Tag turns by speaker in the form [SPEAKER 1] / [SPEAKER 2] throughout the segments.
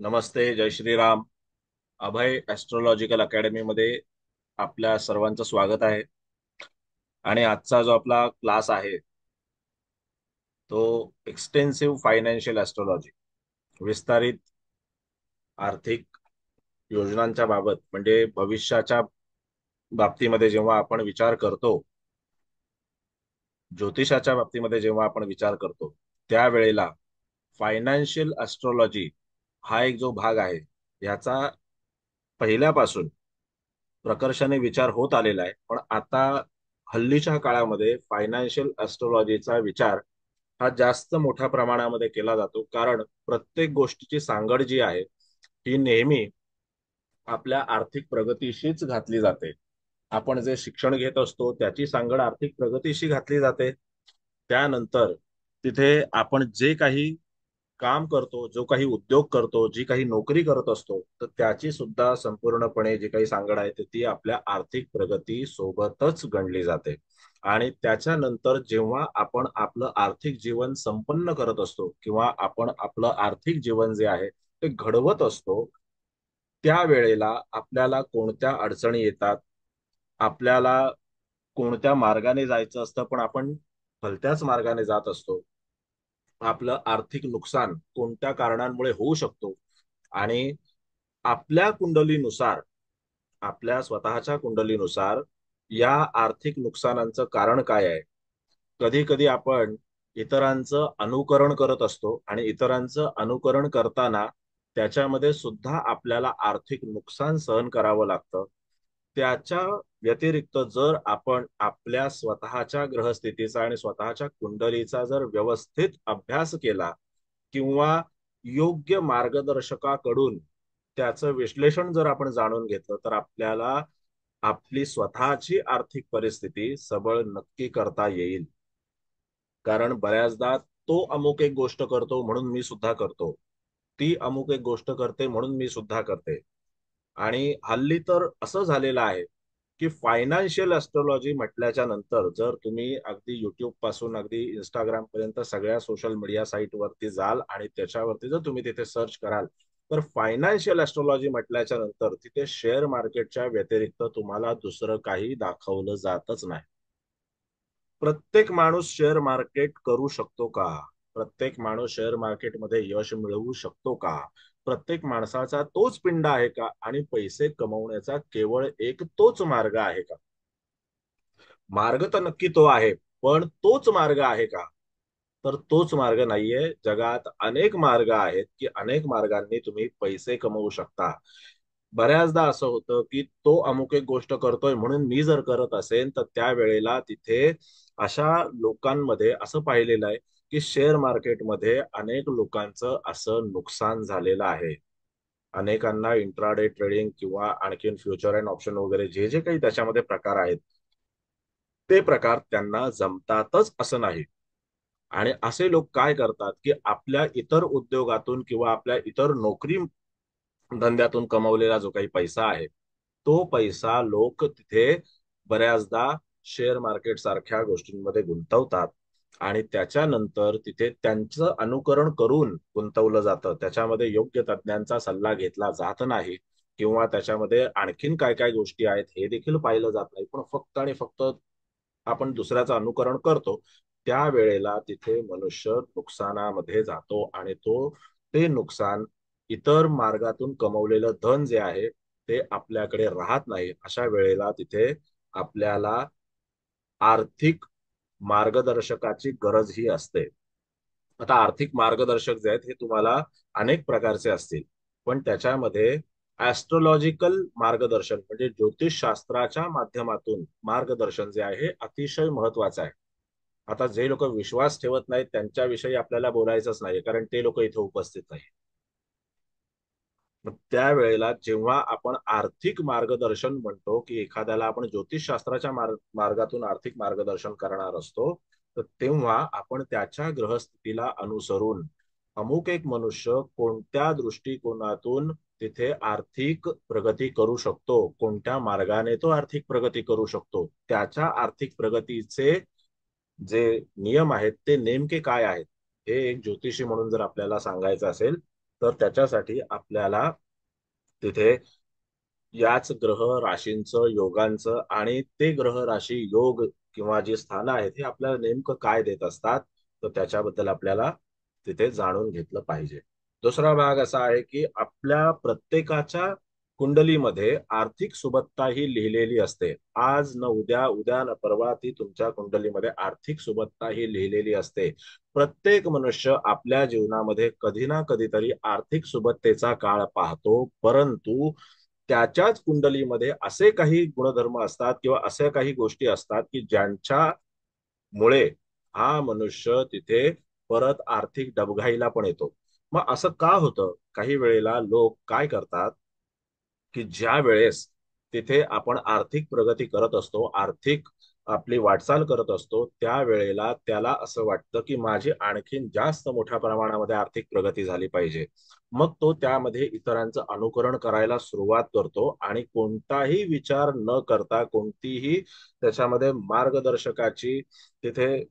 [SPEAKER 1] नमस्ते, जय श्रीराम. अभय ॲस्ट्रोलॉजिकल academy मध्ये आपल्या सर्वांचं स्वागत आहे. आणि आजचा जो आपला क्लास आहे तो एक्सटेन्सिव्ह फायनान्शियल ॲस्ट्रोलॉजी, विस्तारित आर्थिक योजनांच्या बाबत, म्हणजे भविष्याच्या बाबतीमध्ये जेव्हा आपण विचार करतो, ज्योतिषाच्या बाबतीमध्ये जेव्हा आपण विचार करतो, त्यावेळेला फायनान्शियल ॲस्ट्रोलॉजी हा एक जो भाग आहे, याचा पहिल्यापासून प्रकर्षाने विचार होत आलेला आहे. पण आता हल्लीच्या काळामध्ये फायनान्शियल ॲस्ट्रोलॉजीचा विचार हा जास्त मोठ्या प्रमाणामध्ये केला जातो, कारण प्रत्येक गोष्टीची सांगड जी आहे ही नेहमी आपल्या आर्थिक प्रगतीशीच घातली जाते. आपण जे शिक्षण घेत असतो त्याची सांगड आर्थिक प्रगतीशी घातली जाते. त्यानंतर तिथे आपण जे काही काम करतो, जो काही उद्योग करतो, जी काही नोकरी करत असतो, तर त्याची सुद्धा संपूर्णपणे जी काही सांगड आहे ती आपल्या आर्थिक प्रगती सोबतच गणली जाते. आणि त्याच्यानंतर जेव्हा आपण आपलं आर्थिक जीवन संपन्न करत असतो किंवा आपण आपलं आर्थिक जीवन जे आहे ते घडवत असतो, त्यावेळेला आपल्याला कोणत्या अडचणी येतात, आपल्याला कोणत्या मार्गाने जायचं असतं पण आपण भलत्याच मार्गाने जात असतो, आपलं आर्थिक नुकसान कोणत्या कारणांमुळे होऊ शकतो, आणि आपल्या कुंडलीनुसार, आपल्या स्वतःच्या कुंडलीनुसार या आर्थिक नुकसानांचं कारण काय आहे. कधी कधी आपण इतरांचं अनुकरण करत असतो आणि इतरांचं अनुकरण करताना त्याच्यामध्ये सुद्धा आपल्याला आर्थिक नुकसान सहन करावं लागतं. त्याच्या व्यतिरिक्त जर आपण आपल्या स्वतःच्या ग्रहस्थितीचा आणि स्वतःच्या कुंडलीचा जर व्यवस्थित अभ्यास केला किंवा योग्य मार्गदर्शकाकडून त्याचं विश्लेषण जर आपण जाणून घेतलं, तर आपल्याला आपली स्वतःची आर्थिक परिस्थिती सबळ नक्की करता येईल. कारण बऱ्याचदा तो अमुक एक गोष्ट करतो म्हणून मी सुद्धा करतो, ती अमुक एक गोष्ट करते म्हणून मी सुद्धा करते. आणि हल्ली तर असं झालेलं आहे की फायनान्शियल ॲस्ट्रोलॉजी म्हटल्याच्या नंतर जर तुम्ही अगदी युट्यूब पासून अगदी इंस्टाग्राम पर्यंत सगळ्या सोशल मीडिया साईट वरती जाल आणि त्याच्यावरती जर तुम्ही तिथे सर्च कराल, तर फायनान्शियल ॲस्ट्रोलॉजी म्हटल्याच्या नंतर तिथे शेअर मार्केटच्या व्यतिरिक्त तुम्हाला दुसरं काही दाखवलं जातच नाही. प्रत्येक माणूस शेअर मार्केट करू शकतो का? प्रत्येक माणूस शेअर मार्केटमध्ये यश मिळवू शकतो का? प्रत्येक माणसाचा तोच पिंड आहे का? आणि पैसे कमवण्याचा केवळ एक तोच मार्ग आहे का? मार्ग तर नक्की तो आहे, पण तोच मार्ग आहे का? तर तोच मार्ग नाहीये. जगात अनेक मार्ग आहेत की अनेक मार्गांनी तुम्ही पैसे कमवू शकता. बऱ्याचदा असं होतं की तो अमुक एक गोष्ट करतोय म्हणून मी जर करत असेल, तर त्यावेळेला तिथे अशा लोकांमध्ये असं पाहिलेलं आहे की शेअर मार्केटमध्ये अनेक लोकांचं असं नुकसान झालेलं आहे. अनेकांना इंट्राडे ट्रेडिंग किंवा आणखीन फ्युचर अँड ऑप्शन वगैरे जे जे काही त्याच्यामध्ये प्रकार आहेत, ते प्रकार त्यांना जमतातच असं नाही. आणि असे लोक काय करतात की आपल्या इतर उद्योगातून किंवा आपल्या इतर नोकरी धंद्यातून कमवलेला जो काही पैसा आहे, तो पैसा लोक तिथे बऱ्याचदा शेअर मार्केट सारख्या गोष्टींमध्ये गुंतवतात. आणि त्याच्यानंतर तिथे त्यांचं अनुकरण करून गुंतवलं जातं. त्याच्यामध्ये योग्य तज्ञांचा सल्ला घेतला जात नाही किंवा त्याच्यामध्ये आणखीन काय काय गोष्टी आहेत हे देखील पाहिलं जात नाही, पण फक्त आणि फक्त आपण दुसऱ्याचं अनुकरण करतो. त्यावेळेला तिथे मनुष्य नुकसानामध्ये जातो आणि ते नुकसान, इतर मार्गातून कमवलेलं धन जे आहे ते आपल्याकडे राहत नाही. अशा वेळेला तिथे आपल्याला आर्थिक मार्गदर्शकाची गरज ही असते. आता आर्थिक मार्गदर्शक जे आहेत हे तुम्हाला अनेक प्रकारचे असतील, पण त्याच्यामध्ये ॲस्ट्रोलॉजिकल मार्गदर्शन म्हणजे ज्योतिषशास्त्राच्या माध्यमातून मार्गदर्शन जे आहे हे अतिशय महत्वाचं आहे. आता जे लोक विश्वास ठेवत नाहीत त्यांच्याविषयी आपल्याला बोलायचंच नाही, कारण ते लोक इथे उपस्थित नाही. मग त्यावेळेला जेव्हा आपण आर्थिक मार्गदर्शन म्हणतो की एखाद्याला आपण ज्योतिषशास्त्राच्या मार्गातून आर्थिक मार्गदर्शन करणार असतो, तर तेव्हा आपण त्याच्या ग्रहस्थितीला अनुसरून अमुक एक मनुष्य कोणत्या दृष्टिकोनातून तिथे आर्थिक प्रगती करू शकतो, कोणत्या मार्गाने तो आर्थिक प्रगती करू शकतो, त्याच्या आर्थिक प्रगतीचे जे नियम आहेत ते नेमके काय आहेत, हे एक ज्योतिषी म्हणून जर आपल्याला सांगायचं असेल, तर त्याच्यासाठी आपल्याला तिथे याच ग्रह राशींचं योगांचं आणि ते ग्रह राशी योग किंवा जी स्थानं आहेत हे आपल्याला नेमकं काय देत असतात, तर त्याच्याबद्दल आपल्याला तिथे जाणून घेतलं पाहिजे. दुसरा भाग असा आहे की आपल्या प्रत्येकाच्या कुंडलीमध्ये आर्थिक सुबत्ता ही लिहिलेली असते. आज न उद्या, उद्या न परवा ती तुमच्या कुंडलीमध्ये आर्थिक सुबत्ता ही लिहिलेली असते. प्रत्येक मनुष्य आपल्या जीवनामध्ये कधी ना कधीतरी आर्थिक सुबत्तेचा काळ पाहतो, परंतु त्याच्याच कुंडलीमध्ये असे काही गुणधर्म असतात किंवा अशा काही गोष्टी असतात की ज्यांच्यामुळे हा मनुष्य तिथे परत आर्थिक डबघाईला पण येतो. मग असं का होतं? काही वेळेला लोक काय करतात की ज्या वेळेस तिथे आपण आर्थिक प्रगती करत असतो, आर्थिक आपली वाटचाल करत असतो, त्यावेळेला त्याला असं वाटतं की माझी आणखीन जास्त मोठ्या प्रमाणामध्ये आर्थिक प्रगती झाली पाहिजे. मग तो त्यामध्ये इतरांचं अनुकरण करायला सुरुवात करतो आणि कोणताही विचार न करता, कोणतीही त्याच्यामध्ये मार्गदर्शकाची तिथे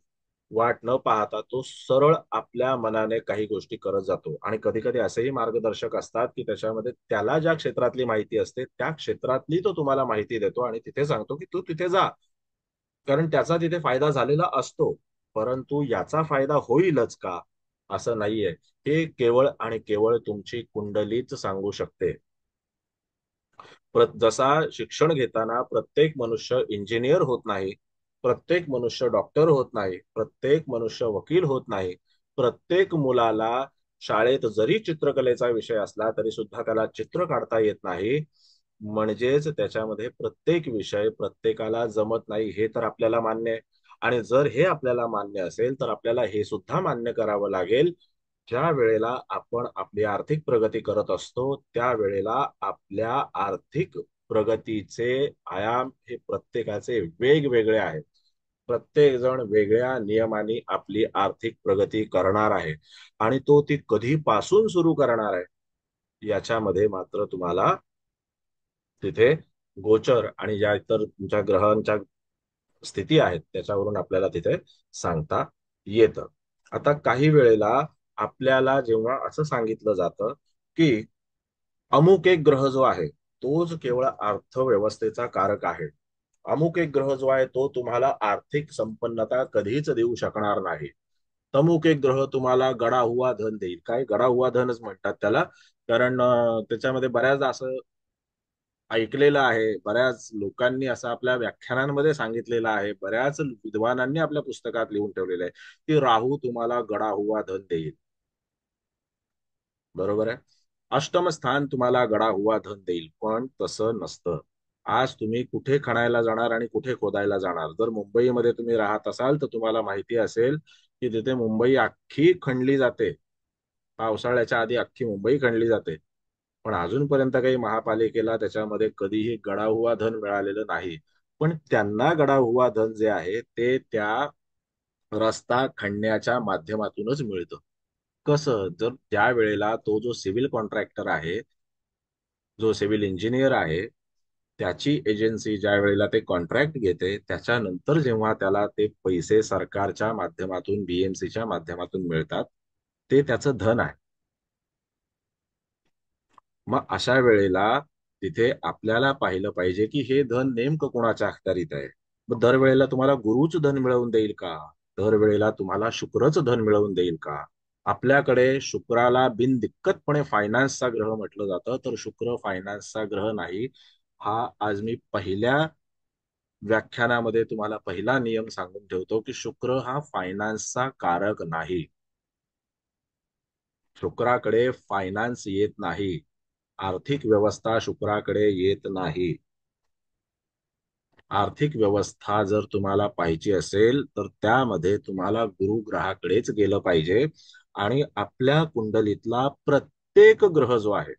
[SPEAKER 1] वाट न पाहता तो सरळ आपल्या मनाने काही गोष्टी करत जातो. आणि कधी कधी असेही मार्गदर्शक असतात की त्याच्यामध्ये त्याला ज्या क्षेत्रातली माहिती असते त्या क्षेत्रातली तो तुम्हाला माहिती देतो आणि तिथे सांगतो की तू तिथे जा, कारण त्याचा तिथे फायदा झालेला असतो. परंतु याचा फायदा होईलच का, असं नाहीये. हे केवळ आणि केवळ तुमची कुंडलीच सांगू शकते. जसा शिक्षण घेताना प्रत्येक मनुष्य इंजिनियर होत नाही, प्रत्येक मनुष्य डॉक्टर होत नाही, प्रत्येक मनुष्य वकील होत नाही, प्रत्येक मुलाला शाळेत जरी चित्रकलेचा विषय असला तरी सुद्धा त्याला चित्र काढता येत नाही. म्हणजेच त्याच्यामध्ये प्रत्येक विषय प्रत्येकाला जमत नाही, हे तर आपल्याला मान्य आहे. आणि जर हे आपल्याला मान्य असेल तर आपल्याला हे सुद्धा मान्य करावं लागेल, ज्या वेळेला आपण आपली आर्थिक प्रगती करत असतो त्यावेळेला आपल्या आर्थिक प्रगतीचे आयाम हे प्रत्येकाचे वेगवेगळे आहेत. प्रत्येक जण वेगळ्या नियमाने आपली आर्थिक प्रगती करणार आहे आणि तो ती कधीपासून सुरू करणार आहे याच्यामध्ये मात्र तुम्हाला तिथे गोचर आणि ज्या इतर तुमच्या ग्रहांच्या स्थिती आहेत त्याच्यावरून आपल्याला तिथे सांगता येतं. आता काही वेळेला आपल्याला जेव्हा असं सांगितलं जातं की अमुक एक ग्रह जो आहे तोच केवळ अर्थव्यवस्थेचा कारक आहे, अमुक एक ग्रह जो आहे तो तुम्हाला आर्थिक संपन्नता कधीच देऊ शकणार नाही, अमुक एक ग्रह तुम्हाला गडा हुआ धन देईल. काय गडा हुआ धनच म्हणतात त्याला, कारण त्याच्यामध्ये बऱ्याचदा असं ऐकलेलं आहे, बऱ्याच लोकांनी असं आपल्या व्याख्यानांमध्ये सांगितलेलं आहे, बऱ्याच विद्वानांनी आपल्या पुस्तकात लिहून ठेवलेलं आहे की राहू तुम्हाला गडा हुआ धन देईल. बरोबर आहे. अष्टम स्थान तुम्हाला गडा हुआ धन देईल, पण तसं नसतं. आज तुम्ही कुठे खणायला जाणार आणि कुठे खोदायला जाणार? जर मुंबईमध्ये तुम्ही राहत असाल तर तुम्हाला माहिती असेल की तिथे मुंबई अख्खी खणली जाते. पावसाळ्याच्या आधी अख्खी मुंबई खणली जाते, पण अजूनपर्यंत काही महापालिकेला त्याच्यामध्ये कधीही गडा हुआ धन मिळालेलं नाही. पण त्यांना गडा हुआ धन जे आहे ते त्या रस्ता खणण्याच्या माध्यमातूनच मिळतं. कसं? जर त्या वेळेला तो जो सिव्हिल कॉन्ट्रॅक्टर आहे, जो सिव्हिल इंजिनियर आहे, त्याची एजन्सी ज्या वेळेला ते कॉन्ट्रॅक्ट घेते त्याच्यानंतर जेव्हा त्याला ते पैसे सरकारच्या माध्यमातून बीएमसीच्या माध्यमातून मिळतात, ते त्याचं धन आहे. मग अशा वेळेला तिथे आपल्याला पाहिलं पाहिजे की हे धन नेमकं कोणाच्या अखत्यारीत आहे. मग दरवेळेला तुम्हाला गुरुच धन मिळवून देईल का? दरवेळेला तुम्हाला शुक्रच धन मिळवून देईल का? आपल्याकडे शुक्राला बिनदिक्कतपणे फायनान्सचा ग्रह म्हटलं जातं, तर शुक्र फायनान्सचा ग्रह नाही. हा आज मी पहिल्या व्याख्यानामध्ये तुम्हाला पहिला नियम सांगून ठेवतो की शुक्र हा फायनान्सचा कारक नाही. शुक्राकडे फायनान्स येत नाही, आर्थिक व्यवस्था शुक्राकडे येत नाही. आर्थिक व्यवस्था जर तुम्हाला पाहिजे असेल तर त्यामध्ये तुम्हाला गुरुग्रहाकडेच गेलं पाहिजे. आणि आपल्या कुंडलीतला प्रत्येक ग्रह जो आहे,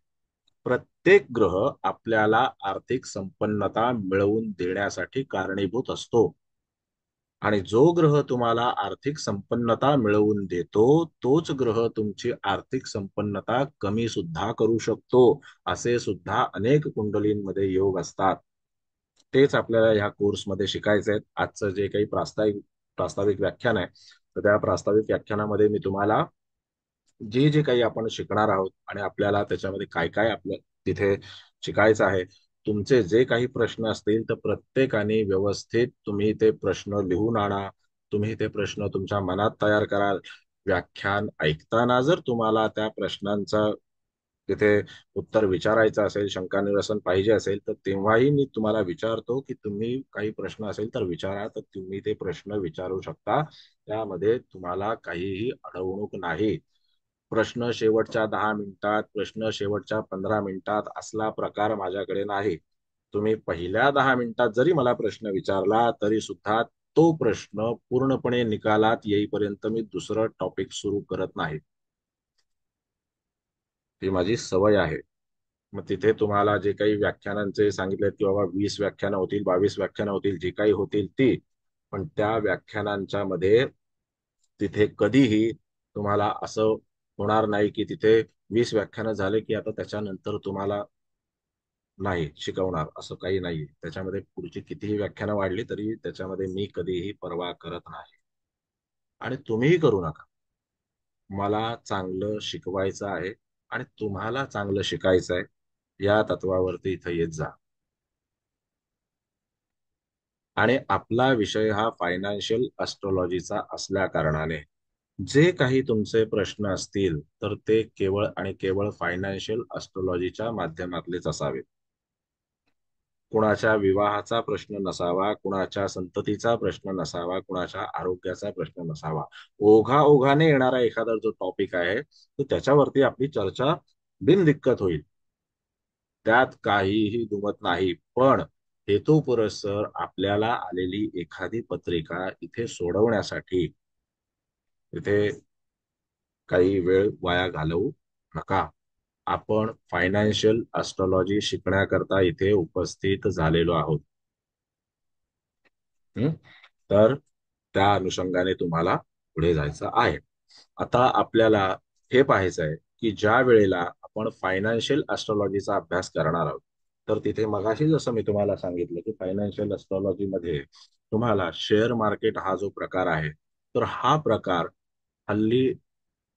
[SPEAKER 1] प्रत्येक ग्रह आपल्याला आर्थिक संपन्नता मिळवून देण्यासाठी कारणीभूत असतो. आणि जो ग्रह तुम्हाला आर्थिक संपन्नता मिळवून देतो तोच ग्रह तुमची आर्थिक संपन्नता कमी सुद्धा करू शकतो. असे सुद्धा अनेक कुंडलींमध्ये योग असतात. तेच आपल्याला ह्या कोर्समध्ये शिकायचे आहेत. आजचं जे काही प्रास्ताविक प्रास्ताविक व्याख्यान आहे, तर त्या प्रास्ताविक व्याख्यानामध्ये मी तुम्हाला जे जे काही आपण शिकणार आहोत आणि आपल्याला त्याच्यामध्ये काय काय आपल्या तिथे शिकायचं आहे, तुमचे जे काही प्रश्न असतील तर प्रत्येकाने व्यवस्थित तुम्ही ते प्रश्न लिहून आणा. तुम्ही ते प्रश्न तुमच्या मनात तयार कराल. व्याख्यान ऐकताना जर तुम्हाला त्या प्रश्नांचा तिथे उत्तर विचारायचं असेल, शंका निरसन पाहिजे असेल, तर तेव्हाही मी तुम्हाला विचारतो की तुम्ही काही प्रश्न असेल तर विचारा. तर तुम्ही ते प्रश्न विचारू शकता. त्यामध्ये तुम्हाला काहीही अडवणूक नाही. प्रश्न शेवटच्या 10 मिनिटात, प्रश्न शेवटच्या 15 मिनिटात असला प्रकार माझ्याकडे नाही. तुम्ही पहिल्या 10 मिनिटात जरी मला प्रश्न विचारला तरी सुद्धा तो प्रश्न पूर्णपणे निकालात येईपर्यंत मी दुसरं टॉपिक सुरू करत नाही. ही माझी सवय आहे. मग तिथे तुम्हाला जे काही व्याख्यानांचे सांगितले की बाबा 20 व्याख्यानं होतील, 22 व्याख्यानं होतील, जी काही होतील ती, पण त्या व्याख्यानांच्या मध्ये तिथे कधीही तुम्हाला असं होणार नाही की तिथे 20 व्याख्यानं झाले की आता त्याच्यानंतर तुम्हाला नाही शिकवणार, असं काही नाही. त्याच्यामध्ये पुढची कितीही व्याख्यानं वाढली तरी त्याच्यामध्ये मी कधीही पर्वा करत नाही आणि तुम्हीही करू नका. मला चांगलं शिकवायचं आहे आणि तुम्हाला चांगलं शिकायचं आहे या तत्वावरती इथं येत जा. आणि आपला विषय हा फायनान्शियल ॲस्ट्रॉलॉजीचा असल्या कारणाने जे काही तुमचे प्रश्न असतील तर ते केवळ आणि केवळ फायनान्शियल ॲस्ट्रॉलॉजीच्या माध्यमातलेच असावेत. कुणाच्या विवाहाचा प्रश्न नसावा, कुणाच्या संततीचा प्रश्न नसावा, कुणाच्या आरोग्याचा प्रश्न नसावा. ओघाओघाने येणारा एखादा जो टॉपिक आहे तर त्याच्यावरती आपली चर्चा बिनदिक्कत होईल. त्यात काहीही दुमत नाही. पण हेतुपुरस्सर आपल्याला आलेली एखादी पत्रिका इथे सोडवण्यासाठी इथे काही वेळ वाया घालवू नका. आपण फायनान्शियल ॲस्ट्रॉलॉजी शिकण्याकरता इथे उपस्थित झालेलो आहोत. हं? तर त्या अनुषंगाने तुम्हाला पुढे जायचं आहे. आता आपल्याला हे पाहायचं आहे की ज्या वेळेला आपण फायनान्शियल ॲस्ट्रॉलॉजीचा अभ्यास करणार आहोत तर तिथे मगाशी जसं मी तुम्हाला सांगितलं की फायनान्शियल ॲस्ट्रॉलॉजी मध्ये तुम्हाला शेअर मार्केट हा जो प्रकार आहे तर हा प्रकार हल्ली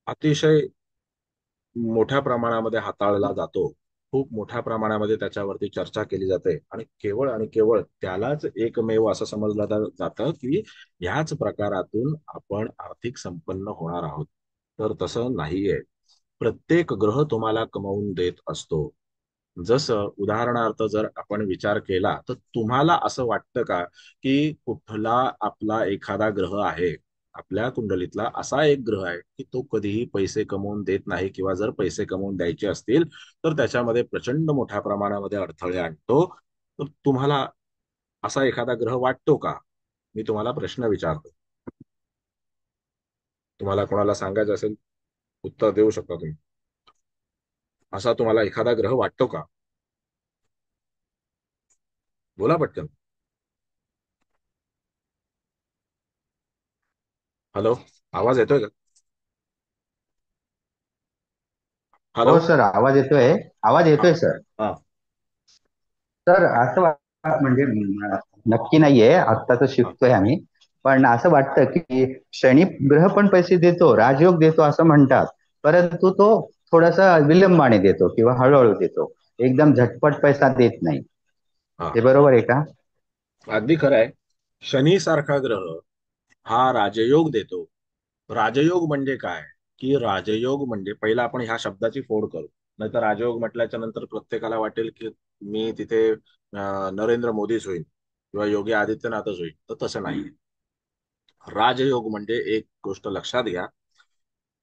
[SPEAKER 1] अतिशय मोठ्या प्रमाणामध्ये हाताळला जातो. खूप मोठ्या प्रमाणामध्ये त्याच्यावरती चर्चा केली जाते आणि केवळ त्यालाच एकमेव असं समजलं जातं की ह्याच प्रकारातून आपण आर्थिक संपन्न होणार आहोत. तर तसं नाहीये. प्रत्येक ग्रह तुम्हाला कमवून देत असतो. जसं उदाहरणार्थ जर आपण विचार केला तर तुम्हाला असं वाटतं का की कुठला आपला एखादा ग्रह आहे, आपल्या कुंडलीतला असा एक ग्रह आहे की तो कधीही पैसे कमवून देत नाही किंवा जर पैसे कमवून द्यायचे असतील तर त्याच्यामध्ये प्रचंड मोठ्या प्रमाणामध्ये अडथळे आणतो. तर तुम्हाला असा एखादा ग्रह वाटतो का? मी तुम्हाला प्रश्न विचारतो. तुम्हाला कोणाला सांगायचं असेल उत्तर देऊ शकता तुम्ही. असा तुम्हाला एखादा ग्रह वाटतो का? बोला पटकन. हॅलो, आवाज येतोय का? हॅलो.
[SPEAKER 2] हो सर, आवाज येतोय. आवाज
[SPEAKER 1] हा.
[SPEAKER 2] येतोय सर.
[SPEAKER 1] हा.
[SPEAKER 2] सर असं म्हणजे नक्की नाहीये, आत्ता तर
[SPEAKER 1] हा.
[SPEAKER 2] शिकतोय आम्ही. पण असं वाटतं की शनी ग्रह पण पैसे देतो, राजयोग देतो असं म्हणतात. परंतु तो थोडासा विलंबाने देतो किंवा हळूहळू देतो. एकदम झटपट पैसा देत नाही.
[SPEAKER 1] हा.
[SPEAKER 2] हे बरोबर आहे का?
[SPEAKER 1] अगदी खरं आहे. शनी सारखा ग्रह हा राजयोग देतो. राजयोग म्हणजे काय? की राजयोग म्हणजे पहिला आपण ह्या शब्दाची फोड करू. नाहीतर राजयोग म्हटल्याच्या नंतर प्रत्येकाला वाटेल की मी तिथे नरेंद्र मोदीच होईल किंवा योगी आदित्यनाथच होईल. तर तसं नाही. राजयोग म्हणजे एक गोष्ट लक्षात घ्या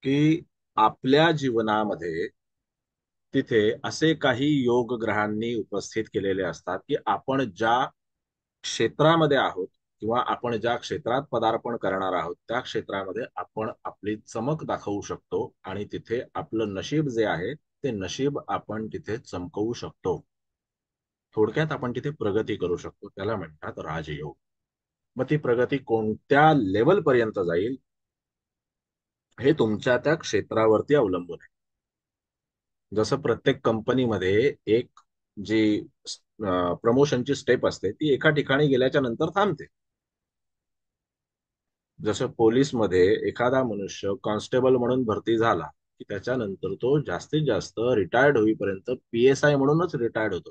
[SPEAKER 1] की आपल्या जीवनामध्ये तिथे असे काही योग ग्रहांनी उपस्थित केलेले असतात की आपण ज्या क्षेत्रामध्ये आहोत किंवा आपण ज्या क्षेत्रात पदार्पण करणार आहोत त्या क्षेत्रामध्ये आपण आपली चमक दाखवू शकतो आणि तिथे आपलं नशीब जे आहे ते नशीब आपण तिथे चमकवू शकतो. थोडक्यात आपण तिथे प्रगती करू शकतो. त्याला म्हणतात राजयोग. मग ती प्रगती कोणत्या लेवल पर्यंत जाईल हे तुमच्या त्या क्षेत्रावरती अवलंबून आहे. जसं प्रत्येक कंपनीमध्ये एक जी प्रमोशनची स्टेप असते ती एका ठिकाणी गेल्याच्या नंतर थांबते. जसं पोलीसमध्ये एखादा मनुष्य कॉन्स्टेबल म्हणून भरती झाला की त्याच्यानंतर तो जास्तीत जास्त रिटायर्ड होईपर्यंत PSI म्हणूनच रिटायर्ड होतो.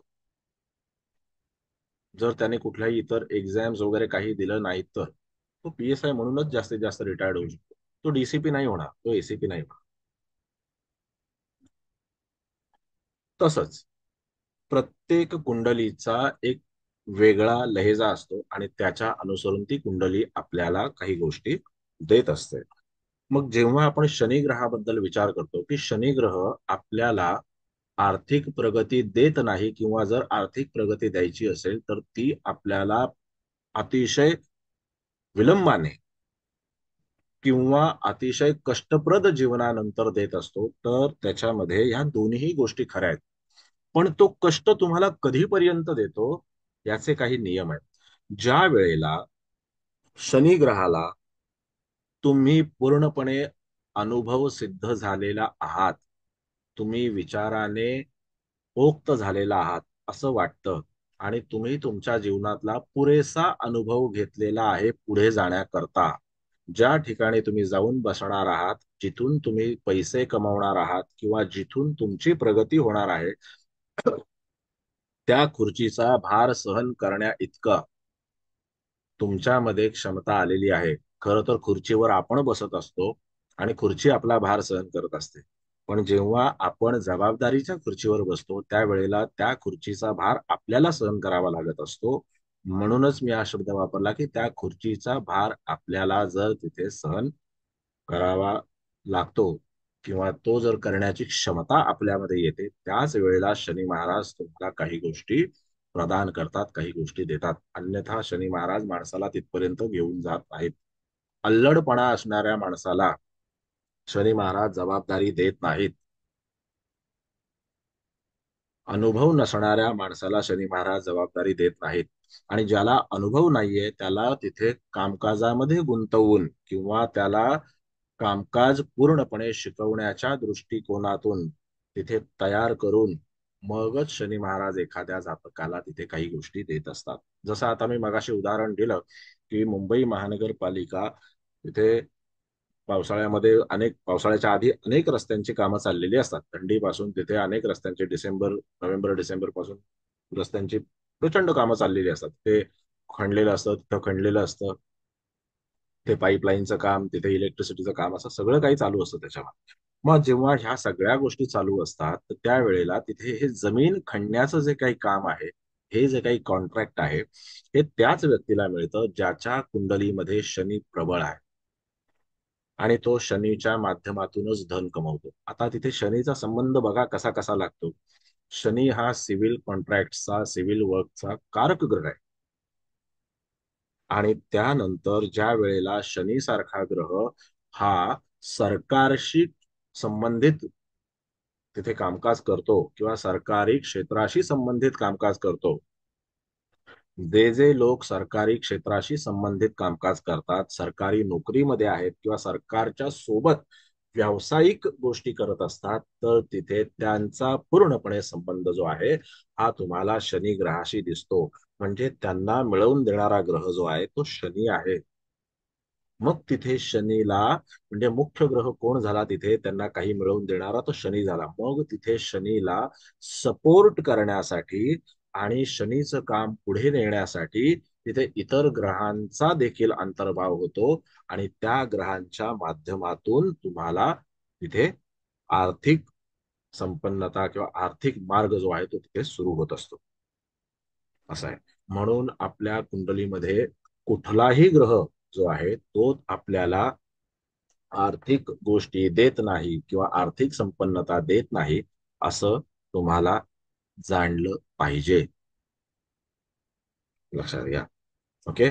[SPEAKER 1] जर त्याने कुठल्याही इतर एक्झाम्स वगैरे काही दिलं नाही तर तो PSI म्हणूनच जास्तीत जास्त रिटायर्ड होऊ शकतो. तो DCP नाही होणार, तो ACP नाही होणार. तसंच प्रत्येक कुंडलीचा एक वेगळा लहेजा असतो आणि त्याच्या अनुसरून ती कुंडली आपल्याला काही गोष्टी देत असते. मग जेव्हा आपण शनी ग्रहाबद्दल विचार करतो की शनी ग्रह आपल्याला आर्थिक प्रगती देत नाही किंवा जर आर्थिक प्रगती द्यायची असेल तर ती आपल्याला अतिशय विलंबाने किंवा अतिशय कष्टप्रद जीवनानंतर देत असतो, तर त्याच्यामध्ये ह्या दोन्ही गोष्टी खऱ्या आहेत. पण तो कष्ट तुम्हाला कधीपर्यंत देतो याचे काही नियम आहेत. ज्या वेळेला शनी ग्रहाला तुम्ही पूर्णपणे अनुभव सिद्ध झालेला आहात, तुम्ही विचाराने पोक्त झालेला आहात असं वाटतं आणि तुम्ही तुमच्या जीवनातला पुरेसा अनुभव घेतलेला आहे पुढे जाण्याकरता, ज्या ठिकाणी तुम्ही जाऊन बसणार आहात, जिथून तुम्ही पैसे कमावणार आहात किंवा जिथून तुमची प्रगती होणार आहे, त्या खुर्चीचा भार सहन करण्या इतकं तुमच्यामध्ये क्षमता आलेली आहे. खरं तर खुर्चीवर आपण बसत असतो आणि खुर्ची आपला भार सहन करत असते. पण जेव्हा आपण जबाबदारीच्या खुर्चीवर बसतो त्यावेळेला त्या खुर्चीचा भार आपल्याला सहन करावा लागत असतो. म्हणूनच मी हा शब्द वापरला की त्या खुर्चीचा भार आपल्याला जर तिथे सहन करावा लागतो किंवा तो जर करण्याची क्षमता आपल्यामध्ये येते, त्याच वेळेला शनी महाराज तुम्हाला काही गोष्टी प्रदान करतात, काही गोष्टी देतात. अन्यथा शनी महाराज माणसाला तिथपर्यंत घेऊन जात आहेत. अल्लडपणा असणाऱ्या माणसाला शनी महाराज जबाबदारी देत नाहीत. अनुभव नसणाऱ्या माणसाला शनी महाराज जबाबदारी देत नाहीत. आणि ज्याला अनुभव नाहीये त्याला तिथे कामकाजामध्ये गुंतवून किंवा त्याला कामकाज पूर्णपणे शिकवण्याच्या दृष्टिकोनातून तिथे तयार करून मगच शनी महाराज एखाद्या जातकाला तिथे काही गोष्टी देत असतात. जसं आता मी मगाशी उदाहरण दिलं की मुंबई महानगरपालिका तिथे पावसाळ्यामध्ये पावसाळ्याच्या आधी अनेक रस्त्यांची कामं चाललेली असतात. थंडीपासून तिथे अनेक रस्त्यांची नोव्हेंबर डिसेंबर पासून रस्त्यांची प्रचंड कामं चाललेली असतात. ते खणलेलं असतं, तिथं खणलेलं असतं, ते पाईपलाईनचं काम, तिथे इलेक्ट्रिसिटीचं काम, असं सगळं काही चालू असतं त्याच्यामध्ये. मग जेव्हा ह्या सगळ्या गोष्टी चालू असतात तर त्यावेळेला तिथे हे जमीन खणण्याचं जे काही काम आहे, हे जे काही कॉन्ट्रॅक्ट आहे, हे त्याच व्यक्तीला मिळतं ज्याच्या कुंडलीमध्ये शनी प्रबळ आहे आणि तो शनीच्या माध्यमातूनच धन कमवतो. आता तिथे शनीचा संबंध बघा कसा कसा लागतो. शनी हा सिव्हिल कॉन्ट्रॅक्टचा, सिव्हिल वर्कचा कारक ग्रह आहे. आणि त्यानंतर ज्या वेळेला शनी सारखा ग्रह हा सरकारशी संबंधित तिथे कामकाज करतो किंवा सरकारी क्षेत्राशी संबंधित कामकाज करतो, जे जे लोक सरकारी क्षेत्राशी संबंधित कामकाज करतात, सरकारी नोकरीमध्ये आहेत किंवा सरकारच्या सोबत व्यावसायिक गोष्टी करत असतात, तर तिथे त्यांचा पूर्णपणे संबंध जो आहे हा तुम्हाला शनी ग्रहाशी दिसतो. म्हणजे त्यांना मिळवून देणारा ग्रह जो आहे तो शनी आहे. मग तिथे शनीला म्हणजे मुख्य ग्रह कोण झाला तिथे त्यांना काही मिळवून देणारा तो शनी झाला. मग तिथे शनीला सपोर्ट करण्यासाठी आणि शनीचं काम पुढे नेण्यासाठी तिथे इतर ग्रहांचा देखील अंतर्भाव होतो आणि त्या ग्रहांच्या माध्यमातून तुम्हाला तिथे आर्थिक संपन्नता किंवा आर्थिक मार्ग जो आहे तो तिथे सुरू होत असतो. असं आहे. म्हणून आपल्या कुंडलीमध्ये कुठलाही ग्रह जो आहे तो आपल्याला आर्थिक गोष्टी देत नाही किंवा आर्थिक संपन्नता देत नाही असं तुम्हाला जाणलं पाहिजे. लक्षात घ्या. ओके.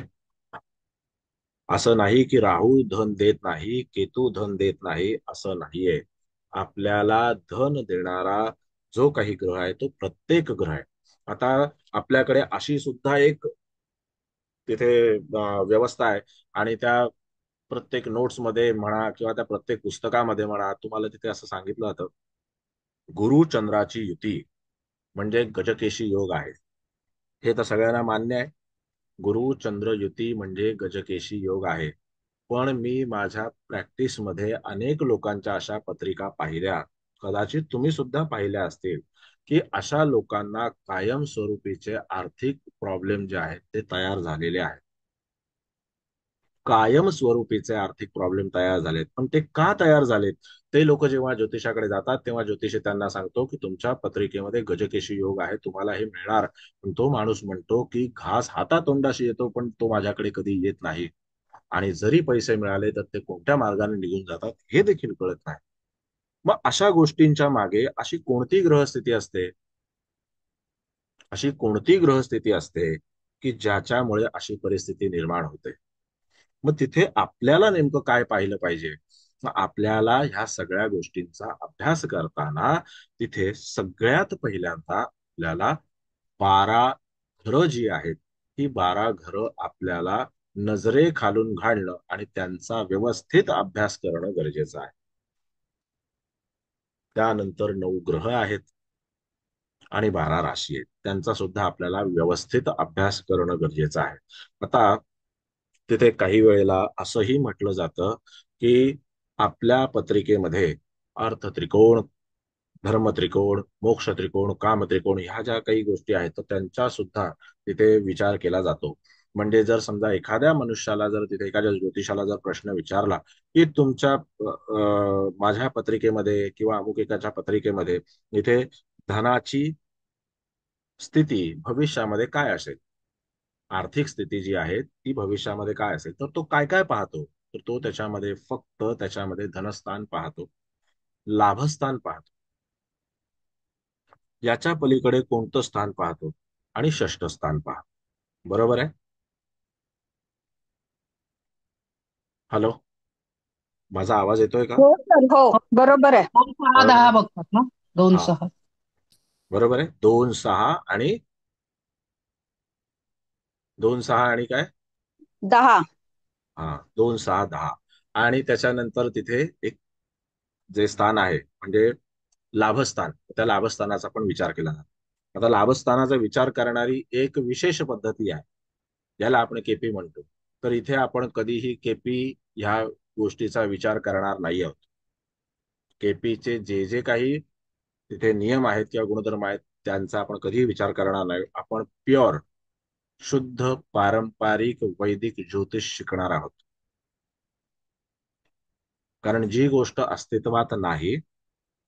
[SPEAKER 1] असं नाही की राहू धन देत नाही, केतू धन देत नाही, असं नाहीये. आपल्याला धन देणारा जो काही ग्रह आहे तो प्रत्येक ग्रह आहे. आता आपल्याकडे अशी सुद्धा एक तिथे व्यवस्था आहे आणि त्या प्रत्येक नोट्समध्ये म्हणा किंवा त्या प्रत्येक पुस्तकामध्ये म्हणा तुम्हाला तिथे असं सांगितलं जातं, गुरु चंद्राची युती म्हणजे गजकेशी योग आहे. हे तर सगळ्यांना मान्य आहे. गुरु चंद्र युती म्हणजे गजकेशी योग आहे. पण मी माझ्या प्रॅक्टिसमध्ये अनेक लोकांच्या अशा पत्रिका पाहिल्या, कदाचित तुम्ही सुद्धा पाहिल्या असतील, की अशा लोकांना कायमस्वरूपीचे आर्थिक प्रॉब्लेम जे आहेत ते तयार झालेले आहेत. कायमस्वरूपीचे आर्थिक प्रॉब्लेम तयार झालेत. पण ते का तयार झालेत? ते लोक जेव्हा ज्योतिषाकडे जातात तेव्हा ज्योतिषी त्यांना सांगतो की तुमच्या पत्रिकेमध्ये गजकेशी योग आहे, तुम्हाला हे मिळणार. पण तो माणूस म्हणतो की घास हातातोंडाशी येतो पण तो माझ्याकडे कधी येत नाही. आणि जरी पैसे मिळाले तर ते कोणत्या मार्गाने निघून जातात हे देखील कळत नाही. मग अशा गोष्टींच्या मागे अशी कोणती ग्रहस्थिती असते, अशी कोणती ग्रहस्थिती असते की ज्याच्यामुळे अशी परिस्थिती निर्माण होते? मग तिथे आपल्याला नेमकं काय पाहिलं पाहिजे? मग आपल्याला ह्या सगळ्या गोष्टींचा अभ्यास करताना तिथे सगळ्यात पहिल्यांदा आपल्याला 12 घरं जी आहेत, ही 12 घरं आपल्याला नजरेखालून घालणं आणि त्यांचा व्यवस्थित अभ्यास करणं गरजेचं आहे. त्यानंतर 9 ग्रह आहेत आणि 12 राशी आहेत. त्यांचा सुद्धा आपल्याला व्यवस्थित अभ्यास करणं गरजेचं आहे. आता तिथे काही वेळेला असंही म्हटलं जातं, की आपल्या पत्रिकेमध्ये अर्थ त्रिकोण, धर्म त्रिकोण, मोक्ष त्रिकोण, काम त्रिकोण ह्या ज्या काही गोष्टी आहेत तर त्यांचा सुद्धा तिथे विचार केला जातो. म्हणजे जर समजा एखाद्या मनुष्याला जर तिथे एखाद्या ज्योतिषाला जर प्रश्न विचारला, की तुमच्या माझ्या पत्रिकेमध्ये किंवा अमुक एकाच्या पत्रिकेमध्ये इथे धनाची स्थिती भविष्यामध्ये काय असेल, आर्थिक स्थिती जी आहे ती भविष्यामध्ये काय असेल, तर तो काय काय पाहतो? तर तो त्याच्यामध्ये फक्त त्याच्यामध्ये धनस्थान पाहतो, लाभस्थान पाहतो, याच्या पलीकडे कोणतं स्थान पाहतो? आणि षष्ठ स्थान पाहतो. बरोबर आहे? हॅलो, माझा आवाज येतोय का?
[SPEAKER 3] हो सर, हो बरोबर आहे.
[SPEAKER 4] 2 6 10
[SPEAKER 1] बरोबर आहे.
[SPEAKER 4] बघतात ना. 2
[SPEAKER 1] हा,
[SPEAKER 4] 6.
[SPEAKER 1] बरोबर आहे. 2 6 आणि 2 6 आणि काय?
[SPEAKER 3] 10.
[SPEAKER 1] हा, 2 6 10. आणि त्याच्यानंतर तिथे एक जे स्थान आहे म्हणजे लाभस्थान, त्या लाभस्थानाचा पण विचार केला जातो. आता लाभस्थानाचा विचार करणारी एक विशेष पद्धती आहे, ज्याला आपण केपी म्हणतो. तर इथे आपण कधीही केपी ह्या गोष्टीचा विचार करणार नाही आहोत. केपीचे जे जे काही तिथे नियम आहेत किंवा गुणधर्म आहेत त्यांचा आपण कधीही विचार करणार नाही. आपण प्युअर, शुद्ध पारंपरिक वैदिक ज्योतिष शिकणार आहोत. कारण जी गोष्ट अस्तित्वात नाही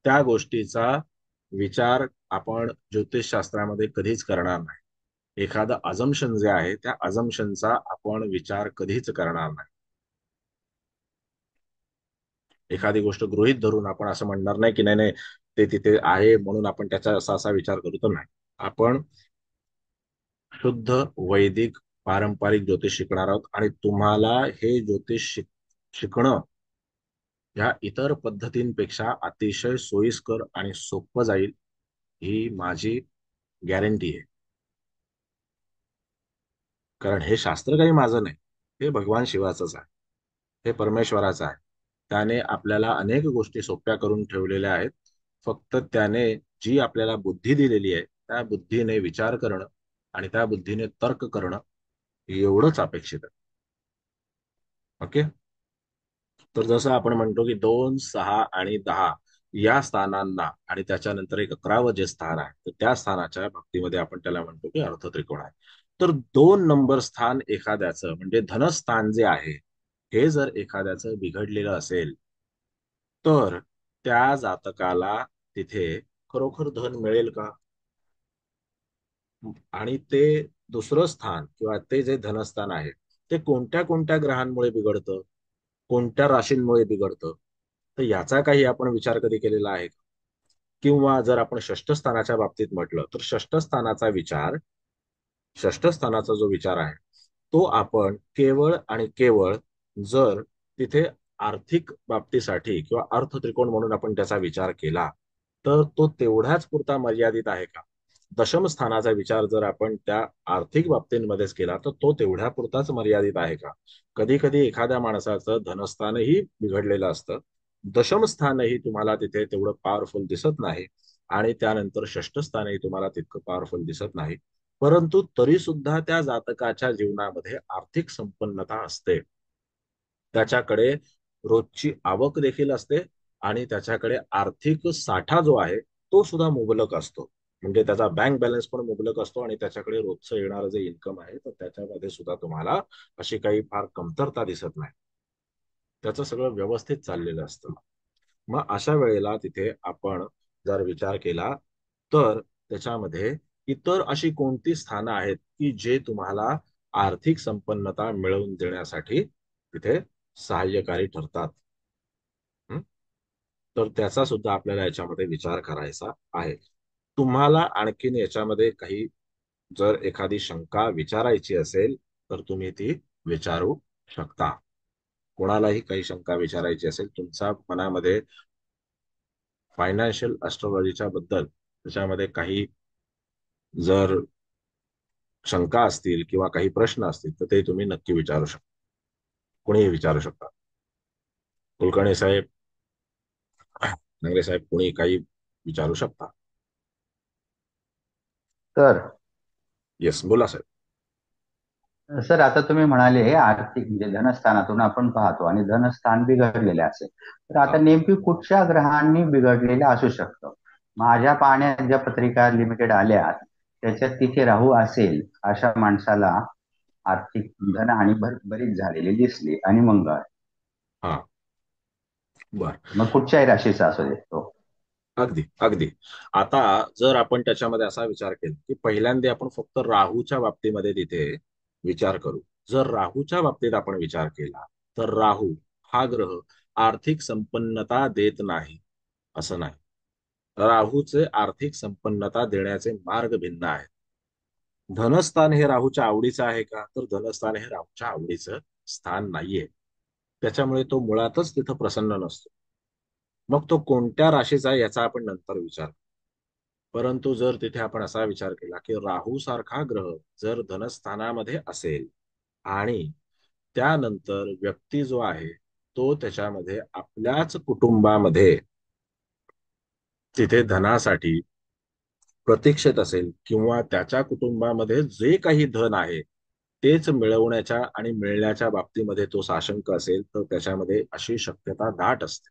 [SPEAKER 1] त्या गोष्टीचा विचार आपण ज्योतिषशास्त्रामध्ये कधीच करणार नाही. एखादं अजम्पशन जे आहे त्या अजम्पशनचा आपण विचार कधीच करणार नाही. एखादी गोष्ट गृहीत धरून आपण असं म्हणणार नाही की नाही नाही ते तिथे आहे म्हणून आपण त्याचा असा असा विचार करू, तर नाही. आपण शुद्ध वैदिक पारंपरिक ज्योतिष शिकणार आहोत आणि तुम्हाला हे ज्योतिष शिकणं ह्या इतर पद्धतींपेक्षा अतिशय सोयीस्कर आणि सोपं जाईल, ही माझी गॅरंटी आहे. कारण हे शास्त्र काही माझं नाही, हे भगवान शिवाचंच आहे, हे परमेश्वराचं आहे. त्याने आपल्याला अनेक गोष्टी सोप्या करून ठेवलेल्या आहेत. फक्त त्याने जी आपल्याला बुद्धी दिलेली आहे त्या बुद्धीने विचार करणं आणि त्या बुद्धीने तर्क करणं एवढंच अपेक्षित आहे. ओके. तर जसं आपण म्हणतो की 2 6 आणि 10 या स्थानांना आणि त्याच्यानंतर एक 11वं जे स्थान आहे तर त्या स्थानाच्या बाबतीमध्ये आपण त्याला म्हणतो की अर्थ त्रिकोण आहे. तर 2 नंबर स्थान एखाद्याचं म्हणजे धनस्थान जे आहे हे जर एखाद्याचं बिघडलेलं असेल तर त्या जातकाला तिथे खरोखर धन मिळेल का? आणि ते दुसरं स्थान किंवा ते जे धनस्थान आहे ते कोणत्या कोणत्या ग्रहांमुळे बिघडतं, कोणत्या राशींमुळे बिघडतं, तर याचा काही आपण विचार कधी केलेला आहे का? किंवा जर आपण षष्ठ स्थानाच्या बाबतीत म्हटलं तर षष्ठ स्थानाचा जो विचार आहे तो आपण केवळ आणि केवळ जर तिथे आर्थिक बाबतीसाठी किंवा अर्थ त्रिकोण म्हणून आपण त्याचा विचार केला तर तो तेवढ्याच पुरता मर्यादित आहे का? दशम स्थानाचा विचार जर आपण त्या आर्थिक बाबतींमध्येच केला तर तो तेवढ्या पुरताच मर्यादित आहे का? कधी कधी एखाद्या माणसाचं धनस्थानही बिघडलेलं असतं, दशम स्थानही तुम्हाला तिथे तेवढं पॉवरफुल दिसत नाही आणि त्यानंतर षष्ठ स्थानही तुम्हाला तितकं पॉवरफुल दिसत नाही. परंतु तरी सुद्धा त्या जातकाच्या जीवनामध्ये आर्थिक संपन्नता असते. त्याच्याकडे रोजची आवक देखील असते आणि त्याच्याकडे आर्थिक साठा जो आहे तो सुद्धा मुबलक असतो. म्हणजे त्याचा बँक बॅलन्स पण मुबलक असतो आणि त्याच्याकडे रोजचं येणारं जे इन्कम आहे तर त्याच्यामध्ये सुद्धा तुम्हाला अशी काही फार कमतरता दिसत नाही. त्याचं सगळं व्यवस्थित चाललेलं असतं. मग अशा वेळेला तिथे आपण जर विचार केला तर त्याच्यामध्ये इतर अशी कोणती स्थानं आहेत की जे तुम्हाला आर्थिक संपन्नता मिळवून देण्यासाठी तिथे सहाय्यकारी ठरतात. हं? तर त्याचा सुद्धा आपल्याला याच्यामध्ये विचार करायचा आहे. तुम्हाला आणखीन याच्यामध्ये काही जर एखादी शंका विचारायची असेल तर तुम्ही ती विचारू शकता. कोणालाही काही शंका विचारायची असेल तुमच्या मनामध्ये फायनान्शियल ऍस्ट्रॉलॉजीच्या बद्दल त्याच्यामध्ये काही जर शंका असतील किंवा काही प्रश्न असतील तर ते तुम्ही नक्की विचारू शकता. कोणीही विचारू शकता. कुलकर्णी साहेब, नंगरे साहेब, कोणी काही विचारू शकता.
[SPEAKER 2] तर
[SPEAKER 1] येस, बोला साहेब.
[SPEAKER 2] सर, आता तुम्ही म्हणाले आर्थिक म्हणजे धनस्थानातून आपण पाहतो आणि धनस्थान बिघडलेले असेल, तर
[SPEAKER 1] हा
[SPEAKER 2] आता नेमकी कुठच्या ग्रहांनी बिघडलेलं असू शकतं? माझ्या पाहण्यात ज्या पत्रिका लिमिटेड आल्या त्याच्यात तिथे राहू असेल अशा माणसाला आर्थिक धनहानी बरीच झालेली दिसली आणि मंगळ.
[SPEAKER 1] हा, बर.
[SPEAKER 2] मग कुठच्याही राशीचा असू दे तो.
[SPEAKER 1] अगदी अगदी. आता जर आपण त्याच्यामध्ये असा विचार केला की पहिल्यांदा आपण फक्त राहूच्या बाबतीमध्ये तिथे विचार करू. जर राहूच्या बाबतीत आपण विचार केला तर राहू हा ग्रह आर्थिक संपन्नता देत नाही असं नाही. राहूचे आर्थिक संपन्नता देण्याचे मार्ग भिन्न आहेत. धनस्थान हे राहूच्या आवडीचं आहे का? तर धनस्थान हे राहूच्या आवडीचं स्थान नाहीये. त्याच्यामुळे तो मुळातच तिथं प्रसन्न नसतो. मग तो कोणत्या राशीचा आहे याचा आपण नंतर विचार करू. परंतु जर तिथे आपण असा विचार केला की राहू सारखा ग्रह जर धनस्थानामध्ये असेल आणि त्यानंतर व्यक्ती जो आहे तो त्याच्यामध्ये आपल्याच कुटुंबामध्ये तिथे धनासाठी प्रतीक्षेत असेल किंवा त्याच्या कुटुंबामध्ये जे काही धन आहे तेच मिळवण्याच्या आणि मिळण्याच्या बाबतीमध्ये तो साशंक असेल तर त्याच्यामध्ये अशी शक्यता दाट असते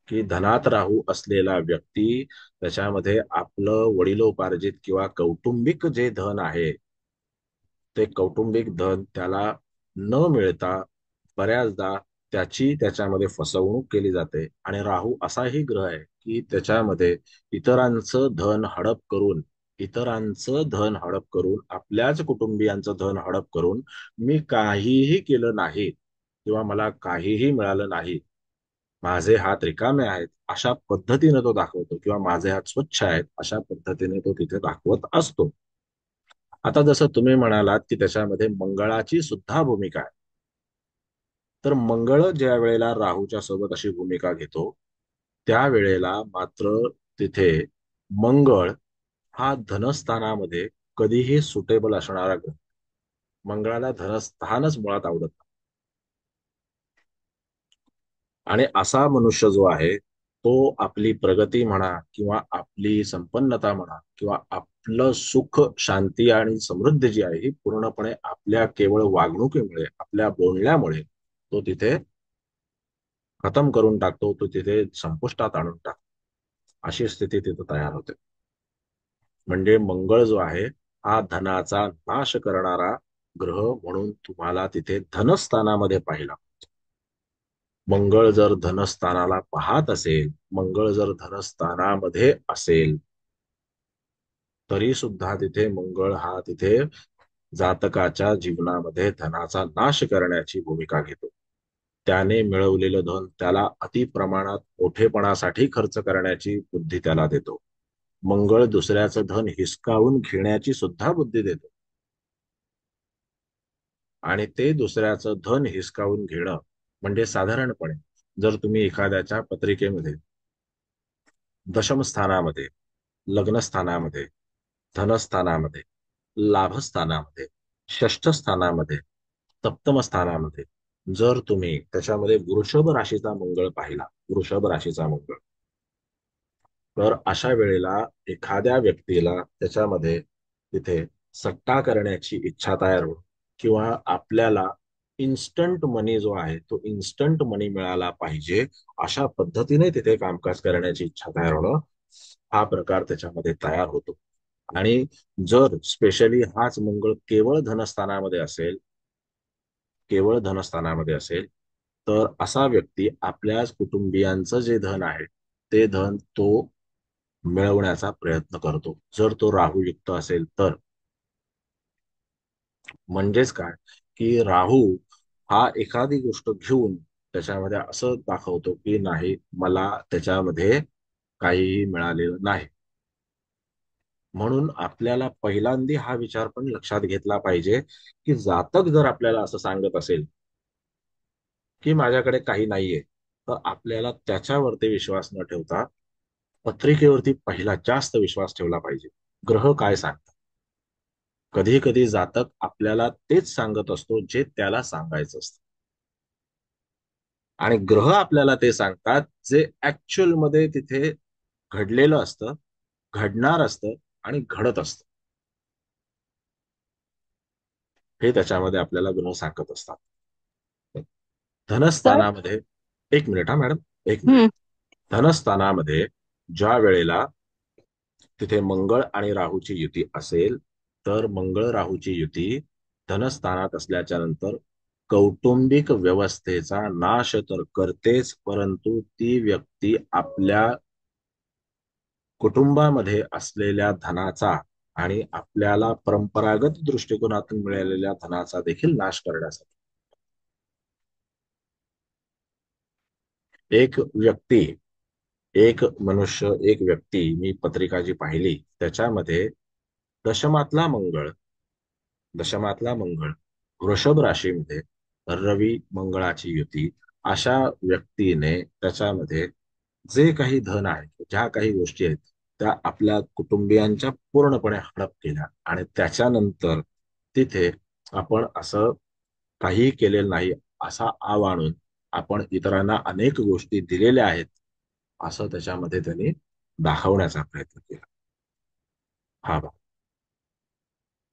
[SPEAKER 1] की धनात राहू असलेला व्यक्ती त्याच्यामध्ये आपलं वडिलोपार्जित किंवा कौटुंबिक जे धन आहे ते कौटुंबिक धन त्याला न मिळता बऱ्याचदा त्याची त्याच्यामध्ये फसवणूक केली जाते. आणि राहू असाही ग्रह आहे की त्याच्यामध्ये इतरांचं धन हडप करून आपल्याच कुटुंबियांचं धन हडप करून मी काहीही केलं नाही किंवा मला काहीही मिळालं नाही, माझे हात रिकामे आहेत अशा पद्धतीने तो दाखवतो किंवा माझे हात स्वच्छ आहेत अशा पद्धतीने तो तिथे दाखवत असतो. आता जसं तुम्ही म्हणालात की त्याच्यामध्ये मंगळाची सुद्धा भूमिका आहे. तर मंगळ ज्या वेळेला राहूच्या सोबत अशी भूमिका घेतो त्यावेळेला मात्र तिथे मंगळ हा धनस्थानामध्ये कधीही सुटेबल असणारा ग्रह. मंगळाला धनस्थानच मुळात आवडत नाही. आणि असा मनुष्य जो आहे तो आपली प्रगती म्हणा किंवा आपली संपन्नता म्हणा किंवा आपलं सुख शांती आणि समृद्धी जी आहे ही पूर्णपणे आपल्या केवळ वागणुकीमुळे आपल्या बोलण्यामुळे तो तिथे खतम करून टाकतो, तो तिथे संपुष्टात आणून टाकतो. अशी स्थिती तिथे तयार होते. म्हणजे मंगळ जो आहे हा धनाचा नाश करणारा ग्रह म्हणून तुम्हाला तिथे धनस्थानामध्ये पाहिला. मंगळ जर धनस्थानाला पाहत असेल, मंगळ जर धनस्थानामध्ये असेल तरी सुद्धा तिथे मंगळ हा तिथे जातकाच्या जीवनामध्ये धनाचा नाश करण्याची भूमिका घेतो. त्याने मिळवलेलं धन त्याला अति प्रमाणात मोठेपणासाठी खर्च करण्याची बुद्धी त्याला देतो. मंगळ दुसऱ्याचं धन हिसकावून घेण्याची सुद्धा बुद्धी देतो. आणि ते दुसऱ्याचं धन हिसकावून घेणं म्हणजे साधारणपणे जर तुम्ही एखाद्याच्या पत्रिकेमध्ये दशम स्थानामध्ये, लग्न स्थानामध्ये, धनस्थानामध्ये, लाभस्थानामध्ये, षष्ठ स्थानामध्ये, सप्तम स्थानामध्ये जर तुम्ही त्याच्यामध्ये वृषभ राशीचा मंगळ पाहिला, वृषभ राशीचा मंगळ, तर अशा वेळेला एखाद्या व्यक्तीला त्याच्यामध्ये तिथे सट्टा करण्याची इच्छा तयार होईल किंवा आपल्याला इन्स्टंट मनी जो आहे तो इन्स्टंट मनी मिळाला पाहिजे अशा पद्धतीने तिथे कामकाज करण्याची इच्छा तयार होणं, हा प्रकार त्याच्यामध्ये तयार होतो. आणि जर स्पेशली हाच मंगळ केवळ धनस्थानामध्ये असेल, केवळ धनस्थानामध्ये असेल, तर असा व्यक्ती आपल्याच कुटुंबियांचं जे धन आहे ते धन तो मिळवण्याचा प्रयत्न करतो, जर तो राहूयुक्त असेल तर. म्हणजेच काय, की राहू हा एखादी गोष्ट घेऊन त्याच्यामध्ये असं दाखवतो की नाही, मला त्याच्यामध्ये काहीही मिळालेलं नाही. म्हणून आपल्याला पहिल्यांदा हा विचार पण लक्षात घेतला पाहिजे, की जातक जर आपल्याला असं सांगत असेल की माझ्याकडे काही नाहीये, तर आपल्याला त्याच्यावरती विश्वास न ठेवता पत्रिकेवरती पहिला जास्त विश्वास ठेवला पाहिजे. ग्रह काय सांगतात? कधी कधी जातक आपल्याला तेच सांगत असतो जे त्याला सांगायचं असतं, आणि ग्रह आपल्याला ते सांगतात जे ऍक्च्युअल मध्ये तिथे घडलेलं असतं, घडणार असतं आणि घडत असतं. हे त्याच्यामध्ये आपल्याला ग्रह सांगत असतात.
[SPEAKER 3] तर
[SPEAKER 1] धनस्थानामध्ये, एक मिनिट हा मॅडम, एक मिनिट. धनस्थानामध्ये ज्या वेळेला तिथे मंगळ आणि राहूची युती असेल, तर मंगळ राहूची युती धनस्थानात असल्याच्या नंतर कौटुंबिक व्यवस्थेचा नाश तर करतेच, परंतु ती व्यक्ती आपल्या कुटुंबामध्ये असलेल्या धनाचा आणि आपल्याला परंपरागत दृष्टिकोनातून मिळालेल्या धनाचा देखील नाश करण्यासाठी, एक व्यक्ती, एक मनुष्य, एक व्यक्ती, मी पत्रिका जी पाहिली त्याच्यामध्ये दशमातला मंगळ, दशमातला मंगळ वृषभ राशीमध्ये, रवी मंगळाची युती, अशा व्यक्तीने त्याच्यामध्ये जे काही धन आहे, ज्या काही गोष्टी आहेत, त्या आपल्या कुटुंबियांच्या पूर्णपणे हडप केल्या. आणि त्याच्यानंतर तिथे आपण असं काहीही केलेलं नाही असा आव आणून आपण इतरांना अनेक गोष्टी दिलेल्या आहेत असं त्याच्यामध्ये त्यांनी दाखवण्याचा प्रयत्न केला. हा बघ.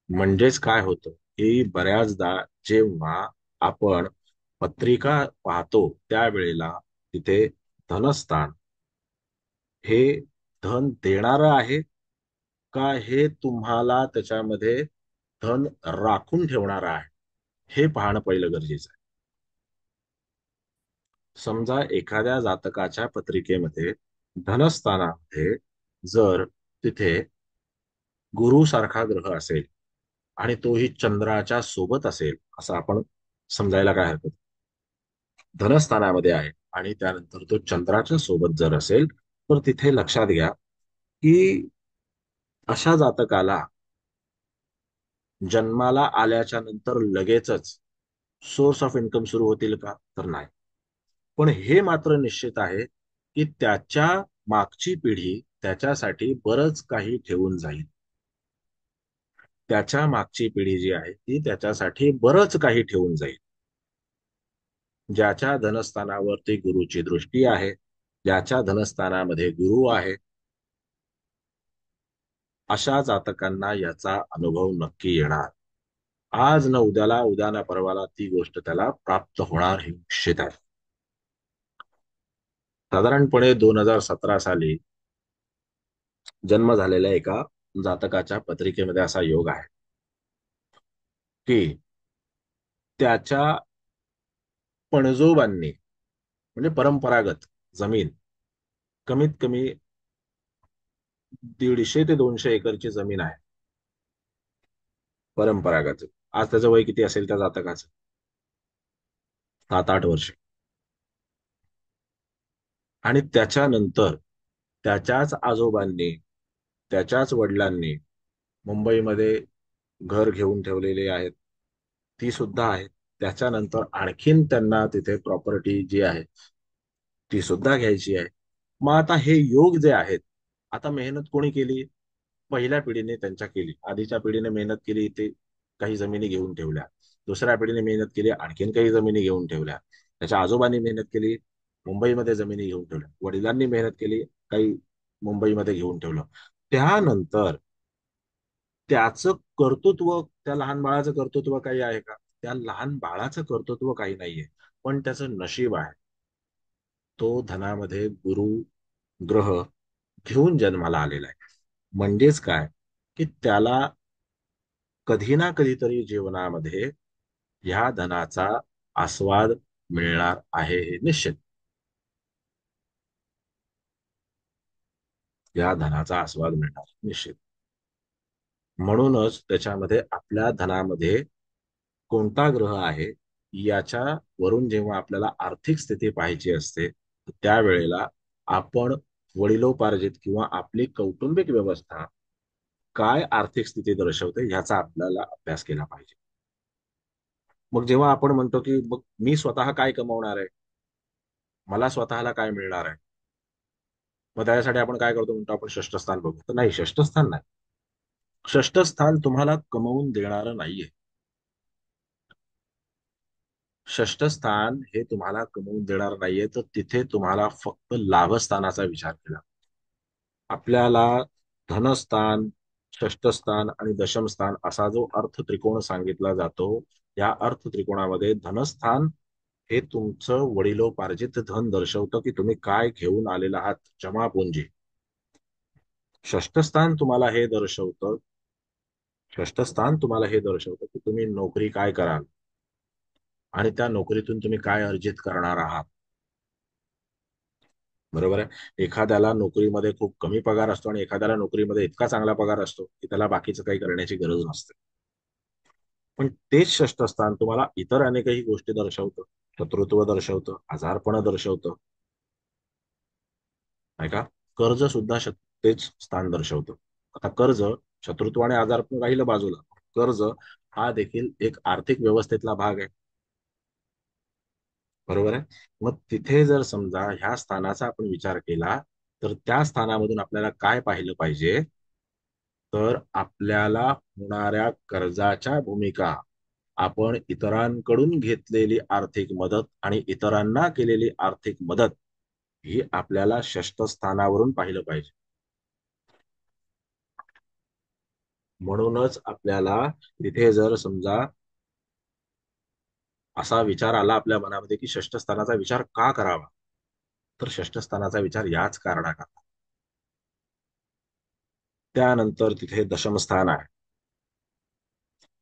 [SPEAKER 1] म्हणजेच काय होतं, की बऱ्याचदा जेव्हा आपण पत्रिका पाहतो त्यावेळेला तिथे धनस्थान हे धन देणारं आहे का, हे तुम्हाला त्याच्यामध्ये धन राखून ठेवणारं आहे, हे पाहणं पहिलं गरजेचं आहे. समजा एखाद्या जातकाच्या पत्रिकेमध्ये धनस्थानामध्ये जर तिथे गुरु सारखा ग्रह असेल आणि तोही चंद्राच्या सोबत असेल, असं आपण समजायला काय हरकत. धनस्थानामध्ये आहे आणि त्यानंतर तो चंद्राच्या सोबत जर असेल, तर तिथे लक्षात घ्या की अशा जातकाला जन्माला आल्याच्या नंतर लगेचच सोर्स ऑफ इन्कम सुरू होतील का, तर नाही. पण हे मात्र निश्चित आहे की त्याच्या मागची पिढी त्याच्यासाठी बरंच काही ठेवून जाईल. त्याच्या मागची पिढी जी आहे ती त्याच्यासाठी बरंच काही ठेवून जाईल. ज्याच्या धनस्थानावरती गुरुची दृष्टी आहे, ज्याच्या धनस्थानामध्ये गुरु आहे, अशा जातकांना याचा अनुभव नक्की येणार. आज न उद्याला, उद्या न परवाला ती गोष्ट त्याला प्राप्त होणार हे निश्चित आहे. साधारणपणे 2017 साली जन्म झालेल्या एका जातकाच्या पत्रिकेमध्ये असा योग आहे की त्याच्या पणजोबांनी, म्हणजे परंपरागत जमीन, कमीत कमी 150 ते 200 एकरची जमीन आहे परंपरागत. आज त्याचं वय किती असेल त्या जातकाचं? 7-8 वर्ष. आणि त्याच्यानंतर त्याच्याच आजोबांनी, त्याच्याच वडिलांनी मुंबईमध्ये घर घेऊन ठेवलेले आहेत, ती सुद्धा आहे. त्याच्यानंतर आणखीन त्यांना तिथे प्रॉपर्टी जी आहे ती सुद्धा घ्यायची आहे. मग आता हे योग जे आहेत, आता मेहनत कोणी केली? पहिल्या पिढीने त्यांच्या केली, आधीच्या पिढीने मेहनत केली, ते काही जमिनी घेऊन ठेवल्या. दुसऱ्या पिढीने मेहनत केली, आणखीन काही जमिनी घेऊन ठेवल्या. त्याच्या आजोबांनी मेहनत केली, मुंबईमध्ये जमिनी घेऊन ठेवल्या. वडिलांनी मेहनत केली, काही मुंबईमध्ये घेऊन ठेवलं. त्यानंतर त्याचं कर्तृत्व, त्या लहान बाळाचं कर्तृत्व काही आहे का? त्या लहान बाळाचं कर्तृत्व काही नाहीये, पण त्याचं नशीब आहे. तो धनामध्ये गुरु ग्रह घेऊन जन्माला आलेला आहे. म्हणजेच काय, की त्याला कधी ना कधीतरी जीवनामध्ये ह्या धनाचा आस्वाद मिळणार आहे हे निश्चित. या धनाचा आस्वाद मिळणार निश्चित. म्हणूनच त्याच्यामध्ये आपल्या धनामध्ये कोणता ग्रह आहे याच्या वरून जेव्हा आपल्याला आर्थिक स्थिती पाहायची असते, त्यावेळेला आपण वडिलोपार्जित किंवा आपली कौटुंबिक व्यवस्था काय आर्थिक स्थिती दर्शवते ह्याचा आपल्याला अभ्यास केला पाहिजे. मग जेव्हा आपण म्हणतो की मग मी स्वतः काय कमवणार आहे, मला स्वतःला काय मिळणार आहे, मग त्यासाठी आपण काय करतो, म्हणतो आपण षष्ठस्थान बघू. तर नाही, षष्ठस्थान नाही. षष्ठस्थान तुम्हाला कमवून देणारं नाहीये. षष्ठस्थान हे तुम्हाला कमवून देणार नाहीये, तर तिथे तुम्हाला फक्त लाभस्थानाचा विचार केला. आपल्याला धनस्थान, षष्ठस्थान आणि दशमस्थान असा जो अर्थ त्रिकोण सांगितला जातो, या अर्थ त्रिकोणामध्ये धनस्थान हे तुमचं वडिलोपार्जित धन दर्शवतं, की तुम्ही काय घेऊन आलेला आहात, जमापुंजी. षष्ठस्थान तुम्हाला हे दर्शवतं, षष्ठस्थान तुम्हाला हे दर्शवतं की तुम्ही नोकरी काय कराल आणि त्या नोकरीतून तुम्ही काय अर्जित करणार आहात. बरोबर आहे. एखाद्याला नोकरीमध्ये खूप कमी पगार असतो आणि एखाद्याला नोकरीमध्ये इतका चांगला पगार असतो की त्याला बाकीचं काही करण्याची गरज नसते. पण तेच षष्ठस्थान तुम्हाला इतर अनेकही गोष्टी दर्शवतं. शत्रुत्व दर्शवतं, आजारपण दर्शवतं, नाही का. कर्ज सुद्धा तेच स्थान दर्शवतं. आता कर्ज, शत्रुत्व आणि आजारपण राहिलं बाजूला, कर्ज हा देखील एक आर्थिक व्यवस्थेतला भाग आहे. बरोबर आहे. मग तिथे जर समजा ह्या स्थानाचा आपण विचार केला, तर त्या स्थानामधून आपल्याला काय पाहिलं पाहिजे, तर आपल्याला होणाऱ्या कर्जाच्या भूमिका, आपण इतरांकडून घेतलेली आर्थिक मदत आणि इतरांना केलेली आर्थिक मदत ही आपल्याला षष्ठ स्थानावरून पाहिलं पाहिजे. म्हणूनच आपल्याला तिथे जर समजा असा विचार आला आपल्या मनामध्ये की षष्ठ स्थानाचा विचार का करावा, तर षष्ठ स्थानाचा विचार याच कारणाकरता. त्यानंतर तिथे दशमस्थान आहे.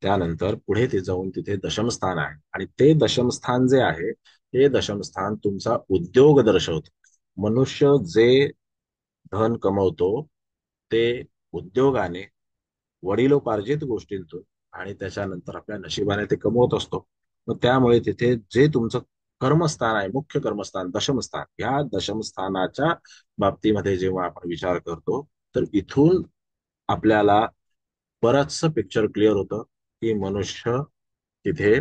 [SPEAKER 1] त्यानंतर पुढे ते जाऊन तिथे दशमस्थान आहे आणि ते दशमस्थान जे आहे, ते दशमस्थान तुमचा उद्योग दर्शवतो. मनुष्य जे धन कमवतो ते उद्योगाने, वडिलोपार्जित गोष्टींतून आणि त्याच्यानंतर आपल्या नशिबाने ते कमवत असतो. मग त्यामुळे तिथे जे तुमचं कर्मस्थान आहे, मुख्य कर्मस्थान दशमस्थान, या दशमस्थानाच्या बाबतीमध्ये जेव्हा आपण विचार करतो, तर इथून आपल्याला बरचसं पिक्चर क्लिअर होतं की मनुष्य तिथे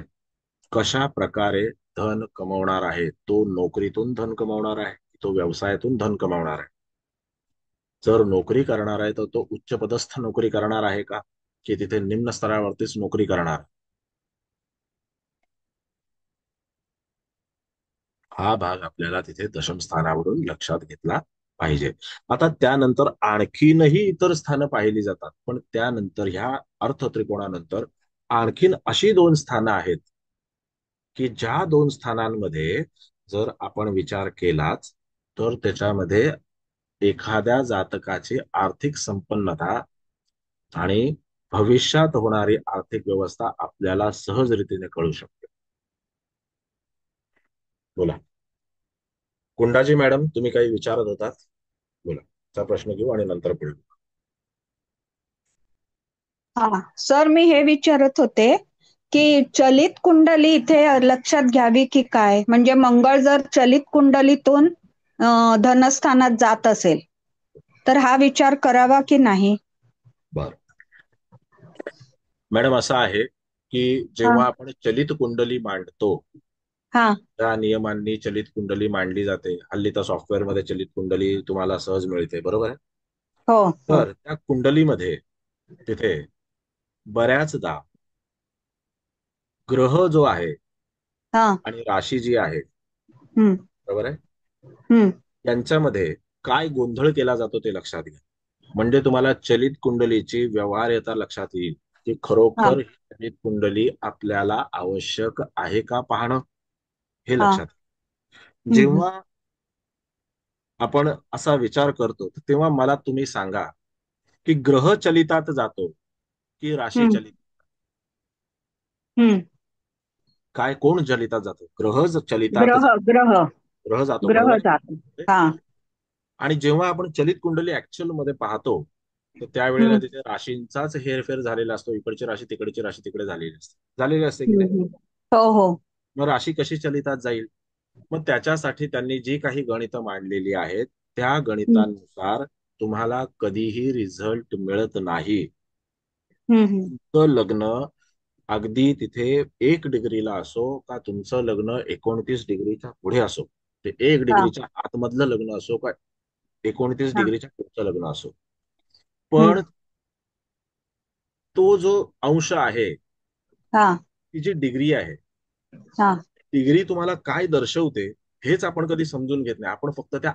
[SPEAKER 1] कशा प्रकारे धन कमवणार आहे. तो नोकरीतून धन कमवणार आहे, तो व्यवसायातून धन कमवणार आहे. जर नोकरी करणार आहे तर तो उच्च पदस्थ नोकरी करणार आहे का, की तिथे निम्न स्तरावरतीच नोकरी करणार. हा भाग आपल्याला तिथे दशम स्थानावरून लक्षात घेतला पाहिजे. आता त्यानंतर आणखीनही इतर स्थानं पाहिली जातात, पण त्यानंतर ह्या अर्थ त्रिकोणानंतर आणखीन अशी दोन स्थानं आहेत की ज्या दोन स्थानांमध्ये जर आपण विचार केलाच, तर त्याच्यामध्ये एखाद्या जातकाची आर्थिक संपन्नता आणि भविष्यात होणारी आर्थिक व्यवस्था आपल्याला सहजरीतीने कळू शकते. बोला कुंडाजी मॅडम, तुम्ही काही विचारत होतात, बोला. चा प्रश्न घेऊ आणि नंतर पुढे.
[SPEAKER 3] हा सर, मी हे विचारत होते की चलित कुंडली इथे लक्षात घ्यावी की काय, म्हणजे मंगळ जर चलित कुंडलीतून धनस्थानात जात असेल तर हा विचार करावा की नाही.
[SPEAKER 1] बर मॅडम, असं आहे की
[SPEAKER 3] हा
[SPEAKER 1] जेव्हा आपण चलित कुंडली मांडतो,
[SPEAKER 3] हा
[SPEAKER 1] त्या नियमांनी चलित कुंडली मांडली जाते. हल्ली तर सॉफ्टवेअरमध्ये चलित कुंडली तुम्हाला सहज मिळते, बरोबर आहे.
[SPEAKER 3] हो हो
[SPEAKER 1] तर त्या कुंडलीमध्ये तिथे बऱ्याचदा ग्रह जो आहे
[SPEAKER 3] हा
[SPEAKER 1] आणि राशी जी आहे,
[SPEAKER 3] हम्म
[SPEAKER 1] बरोबर आहे,
[SPEAKER 3] हम्म
[SPEAKER 1] यांच्यामध्ये काय गोंधळ केला जातो ते लक्षात घ्या. म्हणजे तुम्हाला चलित कुंडलीची व्यवहार्यता लक्षात येईल की
[SPEAKER 3] हा
[SPEAKER 1] खरोखर ही चलित कुंडली आपल्याला आवश्यक आहे का पाहणं, हे
[SPEAKER 3] हा
[SPEAKER 1] लक्षात.
[SPEAKER 3] हम्म
[SPEAKER 1] जेव्हा आपण असा विचार करतो तेव्हा मला तुम्ही सांगा की ग्रह चलितात जातो की राशी
[SPEAKER 3] हम्म
[SPEAKER 1] चलित,
[SPEAKER 3] हम्म
[SPEAKER 1] काय कोण चलितात जातो? ग्रह चलितात
[SPEAKER 3] ग्रह
[SPEAKER 1] जातो.
[SPEAKER 3] ग्रह
[SPEAKER 1] ग्रह जातो,
[SPEAKER 3] ग्रह
[SPEAKER 1] बरोबर
[SPEAKER 3] जातो.
[SPEAKER 1] आहे.
[SPEAKER 3] हा.
[SPEAKER 1] आणि जेव्हा आपण चलित कुंडली ऍक्च्युअल मध्ये पाहतो तर त्यावेळेला
[SPEAKER 3] हम्म
[SPEAKER 1] तिथे राशींचाच हेरफेर झालेला असतो. इकडची राशी तिकडची राशी तिकडे झालेली असते की नाही?
[SPEAKER 3] हम्म. हो हो.
[SPEAKER 1] मग राशी कशी चलितात जाईल? मग त्याच्यासाठी त्यांनी जी काही गणितं मांडलेली आहेत त्या
[SPEAKER 3] हम्म
[SPEAKER 1] गणितांनुसार तुम्हाला कधीही रिझल्ट मिळत नाही.
[SPEAKER 3] हम्म.
[SPEAKER 1] तुमचं लग्न अगदी तिथे 1 डिग्रीला असो का तुमचं लग्न 29 डिग्रीच्या पुढे असो, ते एक
[SPEAKER 3] हा
[SPEAKER 1] डिग्रीच्या आतमधलं लग्न असो का 29
[SPEAKER 3] हा
[SPEAKER 1] डिग्रीच्या पुढचं लग्न असो,
[SPEAKER 3] हम्म
[SPEAKER 1] पण तो जो अंश आहे,
[SPEAKER 3] हा
[SPEAKER 1] ती जी डिग्री आहे,
[SPEAKER 3] हा
[SPEAKER 1] डिग्री तुम्हाला काय दर्शवते हेच आपण कधी समजून घेत नाही. आपण फक्त त्या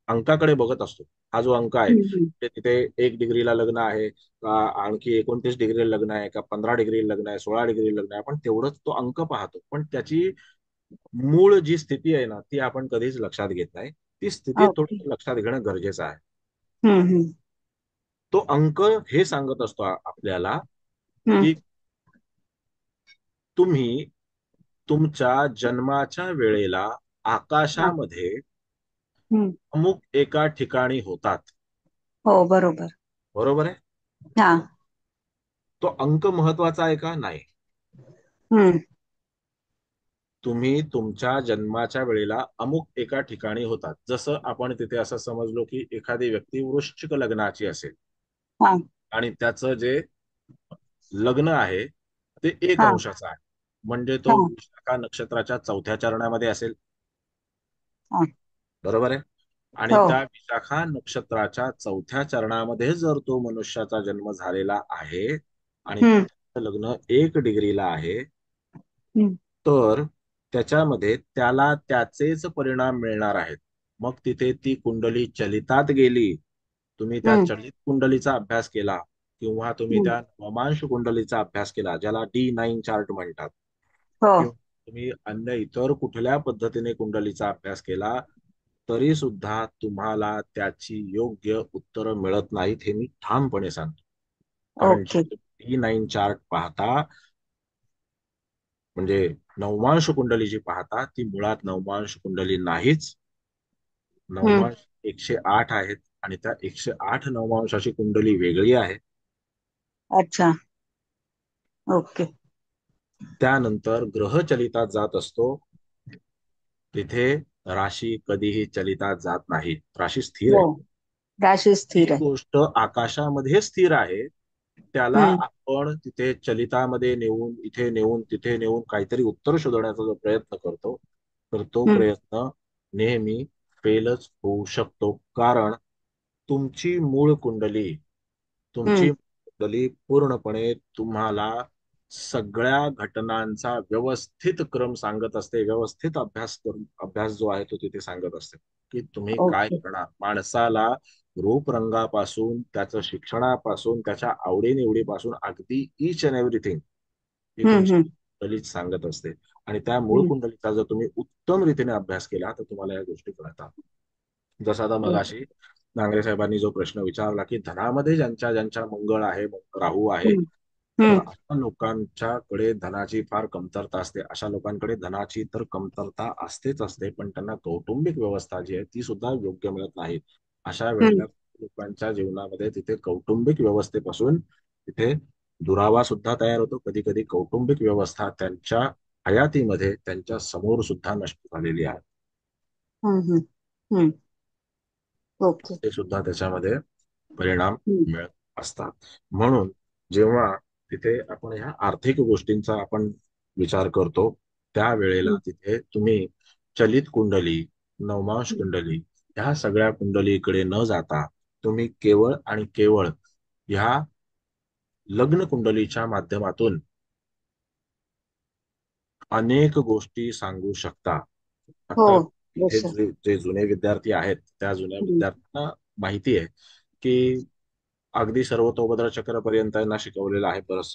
[SPEAKER 1] अंकाकडे बघत असतो. हा जो अंक आहे
[SPEAKER 3] हम्म
[SPEAKER 1] ते तिथे 1 डिग्रीला लग्न आहे का आणखी 29 डिग्रीला लग्न आहे का 15 डिग्रीला लग्न आहे, 16 डिग्रीला लग्न आहे, आपण तेवढंच तो अंक पाहतो. पण त्याची मूळ जी स्थिती आहे ना ती आपण कधीच लक्षात घेत नाही. ती स्थिती
[SPEAKER 3] ओके.
[SPEAKER 1] थोडी लक्षात घेणं गरजेचं आहे.
[SPEAKER 3] हम्म.
[SPEAKER 1] तो अंक हे सांगत असतो आपल्याला
[SPEAKER 3] हम्म
[SPEAKER 1] की तुम्ही तुमच्या जन्माच्या वेळेला
[SPEAKER 3] हा
[SPEAKER 1] आकाशामध्ये
[SPEAKER 3] हम्म.
[SPEAKER 1] अमुक एका ठिकाणी होतात.
[SPEAKER 3] हो बरोबर.
[SPEAKER 1] बरोबर आहे?
[SPEAKER 3] हा.
[SPEAKER 1] तो अंक महत्वाचा आहे का? नाही.
[SPEAKER 3] हम्म
[SPEAKER 1] तुम्ही तुमच्या जन्माच्या वेळेला अमुक एका ठिकाणी होतात. जसं आपण तिथे असं समजलो की एखादी व्यक्ती वृश्चिक लग्नाची असेल
[SPEAKER 3] हा
[SPEAKER 1] आणि त्याचं जे लग्न आहे ते एक
[SPEAKER 3] हा
[SPEAKER 1] अंशाचं आहे, म्हणजे तो
[SPEAKER 3] हा
[SPEAKER 1] विशाखा नक्षत्राच्या 4थ्या चरणामध्ये असेल.
[SPEAKER 3] हा.
[SPEAKER 1] बरोबर आहे? आणि
[SPEAKER 3] हो.
[SPEAKER 1] त्या विशाखा नक्षत्राच्या 4थ्या चरणामध्ये जर तो मनुष्याचा जन्म झालेला आहे आणि
[SPEAKER 3] हम्म
[SPEAKER 1] त्याचं लग्न 1 डिग्रीला आहे,
[SPEAKER 3] हम्म
[SPEAKER 1] तर त्याच्यामध्ये त्याला त्याचेच परिणाम मिळणार आहेत. मग तिथे ती कुंडली चलितात गेली, तुम्ही त्या
[SPEAKER 3] हम्म
[SPEAKER 1] चलित कुंडलीचा अभ्यास केला किंवा तुम्ही
[SPEAKER 3] हम्म.
[SPEAKER 1] त्या नवमांश कुंडलीचा अभ्यास केला, ज्याला D9 चार्ट म्हणतात,
[SPEAKER 3] हो.
[SPEAKER 1] किंवा तुम्ही अन्य इतर कुठल्या पद्धतीने कुंडलीचा अभ्यास केला तरी सुद्धा तुम्हाला त्याची योग्य उत्तरं मिळत नाहीत, हे मी ठामपणे सांगतो. कारण
[SPEAKER 3] ओके.
[SPEAKER 1] D9 चार्ट पाहता म्हणजे नवमांश कुंडली जी पाहता ती मुळात नवमांश कुंडली नाहीच.
[SPEAKER 3] हम्म.
[SPEAKER 1] नवमांश 108 आहेत आणि त्या 108 नवमांशाची कुंडली वेगळी आहे.
[SPEAKER 3] अच्छा. ओके.
[SPEAKER 1] त्यानंतर ग्रह चलितात जात असतो, तिथे राशी कधीही चलितात जात नाही. राशी स्थिर
[SPEAKER 3] हो.
[SPEAKER 1] आहे.
[SPEAKER 3] राशी
[SPEAKER 1] जी
[SPEAKER 3] स्थिर आहे.
[SPEAKER 1] गोष्ट आकाशामध्ये स्थिर आहे त्याला
[SPEAKER 3] हम्म
[SPEAKER 1] आपण तिथे चलितामध्ये नेऊन, इथे नेऊन, तिथे नेऊन काहीतरी उत्तर शोधण्याचा जो प्रयत्न करतो, तर तो
[SPEAKER 3] हम्म
[SPEAKER 1] प्रयत्न नेहमी फेलच होऊ शकतो. कारण तुमची मूळ कुंडली,
[SPEAKER 3] हम्म
[SPEAKER 1] तुमची कुंडली पूर्णपणे तुम्हाला सगळ्या घटनांचा व्यवस्थित क्रम सांगत असते. व्यवस्थित अभ्यास जो आहे तो तिथे सांगत असते की तुम्ही काय
[SPEAKER 3] ओके.
[SPEAKER 1] करणार. माणसाला रूपरंगापासून, त्याचं शिक्षणापासून, त्याच्या आवडीनिवडीपासून अगदी ईच अँड एव्हरीथिंग ही तुमची
[SPEAKER 3] हम्म
[SPEAKER 1] कुंडलीच सांगत असते. आणि त्या मूळ
[SPEAKER 3] हम्म.
[SPEAKER 1] कुंडलीचा जर तुम्ही उत्तम रीतीने अभ्यास केला तर तुम्हाला या गोष्टी कळतात. जसं आता मगाशी नांगरे साहेबांनी जो प्रश्न विचारला की धनामध्ये ज्यांच्या ज्यांच्या मंगळ आहे, राहू आहे,
[SPEAKER 3] हम्म
[SPEAKER 1] तर
[SPEAKER 3] हम्म
[SPEAKER 1] अशा लोकांच्याकडे धनाची फार कमतरता असते. अशा लोकांकडे धनाची तर कमतरता असतेच असते, पण त्यांना कौटुंबिक व्यवस्था जी आहे ती सुद्धा योग्य मिळत नाही. अशा
[SPEAKER 3] हम्म.
[SPEAKER 1] वेळेला लोकांच्या जीवनामध्ये तिथे कौटुंबिक व्यवस्थेपासून तिथे दुरावा सुद्धा तयार होतो. कधी कधी कौटुंबिक व्यवस्था त्यांच्या हयातीमध्ये त्यांच्या समोर सुद्धा नष्ट झालेली आहे.
[SPEAKER 3] हम्म हम्म. ओके.
[SPEAKER 1] ते सुद्धा त्याच्यामध्ये परिणाम
[SPEAKER 3] हम्म
[SPEAKER 1] मिळत असतात. म्हणून जेव्हा तिथे आपण ह्या आर्थिक गोष्टींचा आपण विचार करतो त्यावेळेला
[SPEAKER 3] हम्म
[SPEAKER 1] तिथे तुम्ही चलित कुंडली, नवमांश कुंडली ह्या सगळ्या कुंडलीकडे न जाता तुम्ही केवळ आणि केवळ ह्या लग्न कुंडलीच्या माध्यमातून अनेक गोष्टी सांगू शकता.
[SPEAKER 3] हो.
[SPEAKER 1] आता इथे
[SPEAKER 3] येस सर.
[SPEAKER 1] जे जुने विद्यार्थी आहेत त्या जुन्या
[SPEAKER 3] हम्म
[SPEAKER 1] विद्यार्थ्यांना माहिती आहे की अगदी सर्वतोभद्र चक्रपर्यंत यांना शिकवलेलं आहे बरंच.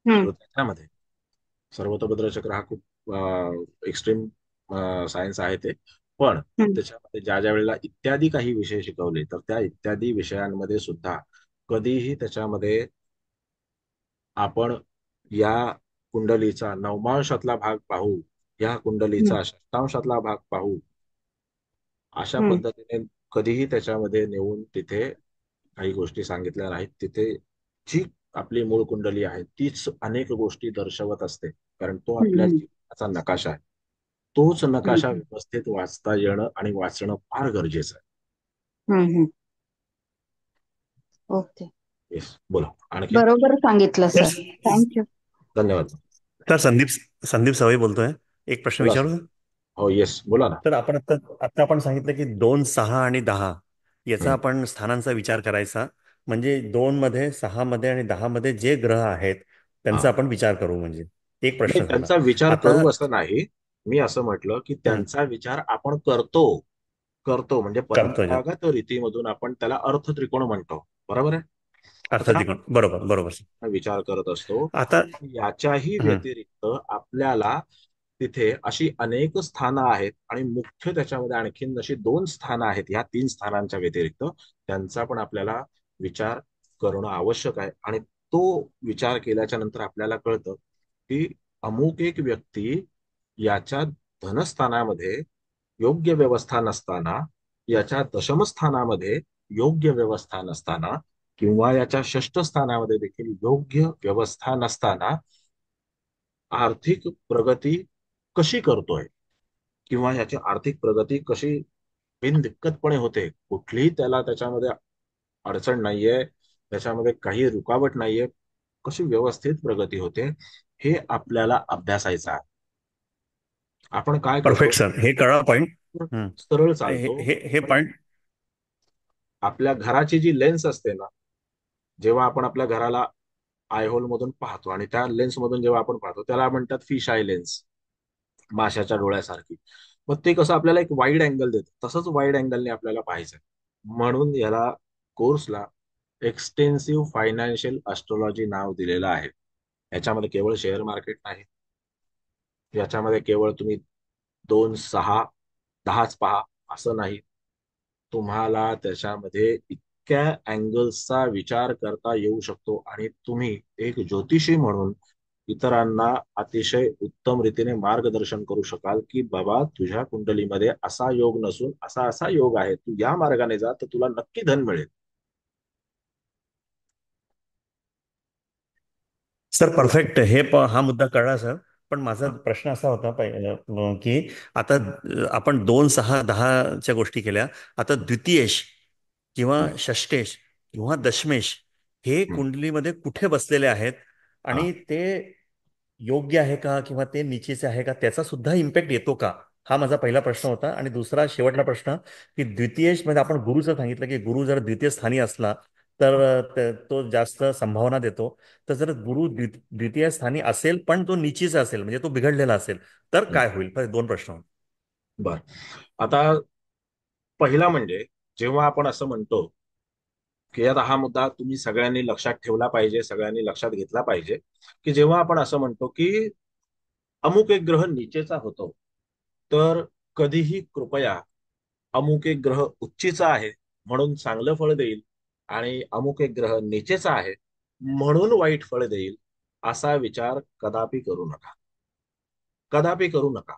[SPEAKER 3] हम्म.
[SPEAKER 1] तर त्याच्यामध्ये सर्वतोभद्र चक्र हा खूप एक्स्ट्रीम सायन्स आहे ते. पण
[SPEAKER 3] हम्म.
[SPEAKER 1] त्याच्यामध्ये ज्या ज्या वेळेला इत्यादी काही विषय शिकवले, तर त्या इत्यादी विषयांमध्ये सुद्धा कधीही त्याच्यामध्ये आपण या कुंडलीचा नवमांशातला भाग पाहू, या
[SPEAKER 3] हम्म.
[SPEAKER 1] कुंडलीचा षष्टांशातला भाग पाहू, अशा
[SPEAKER 3] हम्म.
[SPEAKER 1] पद्धतीने कधीही त्याच्यामध्ये नेऊन तिथे काही गोष्टी सांगितल्या नाहीत. तिथे जी आपली मूळ कुंडली आहे तीच अनेक गोष्टी दर्शवत असते, कारण तो आपल्या
[SPEAKER 3] हम्म.
[SPEAKER 1] जीवनाचा नकाशा आहे. तोच नकाशा
[SPEAKER 3] हम्म.
[SPEAKER 1] व्यवस्थित वाचता येणं आणि वाचणं फार गरजेचं आहे.
[SPEAKER 3] हम्म. हम्म. ओके.
[SPEAKER 1] येस, बोला आणखी.
[SPEAKER 3] बरोबर सांगितलं सर.
[SPEAKER 4] येस.
[SPEAKER 3] थँक्यू.
[SPEAKER 1] धन्यवाद.
[SPEAKER 4] तर संदीप संदीप सवय बोलतोय. एक प्रश्न
[SPEAKER 1] बोला सर.
[SPEAKER 4] विचारू का?
[SPEAKER 1] हो, येस, बोला ना.
[SPEAKER 4] तर आपण आता आता आपण सांगितलं की 2, 6 आणि 10 याचा
[SPEAKER 1] हम्म.
[SPEAKER 4] आपण स्थानांचा विचार करायचा. म्हणजे 2 मध्ये, 6 मध्ये आणि 10 मध्ये जे ग्रह आहेत
[SPEAKER 1] हा,
[SPEAKER 4] त्यांचा आपण विचार करू. म्हणजे एक
[SPEAKER 1] नाही
[SPEAKER 4] प्रश्न झाला.
[SPEAKER 1] त्यांचा विचार
[SPEAKER 4] आता
[SPEAKER 1] करू असं नाही. मी असं म्हटलं की
[SPEAKER 4] हं,
[SPEAKER 1] त्यांचा विचार आपण करतो. करतो म्हणजे
[SPEAKER 4] करतोय
[SPEAKER 1] परंपरागत रीतीमधून आपण त्याला अर्थ त्रिकोण म्हणतो, बरोबर आहे. तर
[SPEAKER 4] अर्थ त्रिकोण. बरोबर बरोबर.
[SPEAKER 1] आपण विचार करत असतो.
[SPEAKER 4] आता
[SPEAKER 1] याच्याही
[SPEAKER 4] हं,
[SPEAKER 1] व्यतिरिक्त आपल्याला तिथे अशी अनेक स्थानं आहेत आणि मुख्य त्याच्यामध्ये आणखीन अशी 2 स्थानं आहेत. ह्या 3 स्थानांच्या व्यतिरिक्त त्यांचा पण आपल्याला विचार करणं आवश्यक आहे. आणि तो विचार केल्याच्या नंतर आपल्याला कळतं की अमुक एक व्यक्ती याच्या धनस्थानामध्ये योग्य व्यवस्था नसताना, याच्या दशमस्थानामध्ये योग्य व्यवस्था नसताना, किंवा याच्या षष्ठ स्थानामध्ये देखील योग्य व्यवस्था नसताना आर्थिक प्रगती कशी करतोय, किंवा याची आर्थिक प्रगती कशी बिनदिक्कतपणे होते, कुठलीही त्याला त्याच्यामध्ये अडचण नाहीये, त्याच्यामध्ये काही रुकावट नाहीये, कशी व्यवस्थित प्रगती होते, हे आपल्याला अभ्यासायचं आहे. आपण काय करतो,
[SPEAKER 4] परफेक्ट सर, हे कळा पॉइंट. हं.
[SPEAKER 1] सरळ
[SPEAKER 4] हे
[SPEAKER 1] चालतो.
[SPEAKER 4] हे हे
[SPEAKER 1] पण
[SPEAKER 4] पॉइंट.
[SPEAKER 1] आपल्या घराची जी लेन्स असते ना, जेव्हा आपण आपल्या घराला आय होल मधून पाहतो आणि त्या लेन्स मधून जेव्हा आपण पाहतो त्याला म्हणतात फिश आय लेन्स, माशाच्या डोळ्यासारखी. मग ते कसं आपल्याला एक वाईड अँगल देतं, तसंच वाईड अँगलने आपल्याला पाहायचं. म्हणून याला कोर्सला एक्सटेन्सिव्ह फायनान्शियल ॲस्ट्रॉलॉजी नाव दिलेलं आहे. याच्यामध्ये केवळ शेअर मार्केट नाही, याच्यामध्ये केवळ तुम्ही 2, 6, 10च पहा असं नाही. तुम्हाला त्याच्यामध्ये इतक्या अँगल्सचा विचार करता येऊ शकतो आणि तुम्ही एक ज्योतिषी म्हणून इतरांना अतिशय उत्तम रीतीने मार्गदर्शन करू शकाल की बाबा तुझ्या कुंडलीमध्ये असा योग नसून असा असा योग आहे, तू या मार्गाने जा तर तुला नक्की धन मिळेल.
[SPEAKER 4] सर
[SPEAKER 1] बोला.
[SPEAKER 4] परफेक्ट. हा मुद्दा कळला सर. पण माझा
[SPEAKER 1] हा.
[SPEAKER 4] प्रश्न असा होता की आता आपण 2, 6, 10च्या गोष्टी केल्या. आता द्वितीयेश किंवा
[SPEAKER 1] हम्म.
[SPEAKER 4] षष्टेश किंवा दशमेश हे
[SPEAKER 1] हम्म.
[SPEAKER 4] कुंडलीमध्ये कुठे बसलेले आहेत
[SPEAKER 1] हा.
[SPEAKER 4] आणि ते योग्य आहे का किंवा ते निचेचे आहे का, त्याचा सुद्धा इम्पॅक्ट येतो का? हा माझा पहिला प्रश्न होता. आणि दुसरा शेवटला प्रश्न की द्वितीयेश मध्ये आपण गुरुचं सांगितलं की गुरु जर द्वितीय स्थानी असला तर तो जास्त संभावना देतो. तर जर गुरु द्वितीय स्थानी असेल पण तो निचीचा असेल म्हणजे तो बिघडलेला असेल तर
[SPEAKER 1] हम्म.
[SPEAKER 4] काय होईल? 2 प्रश्न होते.
[SPEAKER 1] बर. आता पहिला म्हणजे जेव्हा आपण असं म्हणतो की आता हा मुद्दा तुम्ही सगळ्यांनी लक्षात ठेवला पाहिजे, सगळ्यांनी लक्षात घेतला पाहिजे, की जेव्हा आपण असं म्हणतो की अमुक एक ग्रह नीचेचा होतो, तर कधीही कृपया अमुक एक ग्रह उच्चीचा आहे म्हणून चांगलं फळ देईल आणि अमुक एक ग्रह नीचेचा आहे म्हणून वाईट फळ देईल असा विचार कदापि करू नका. कदापि करू नका.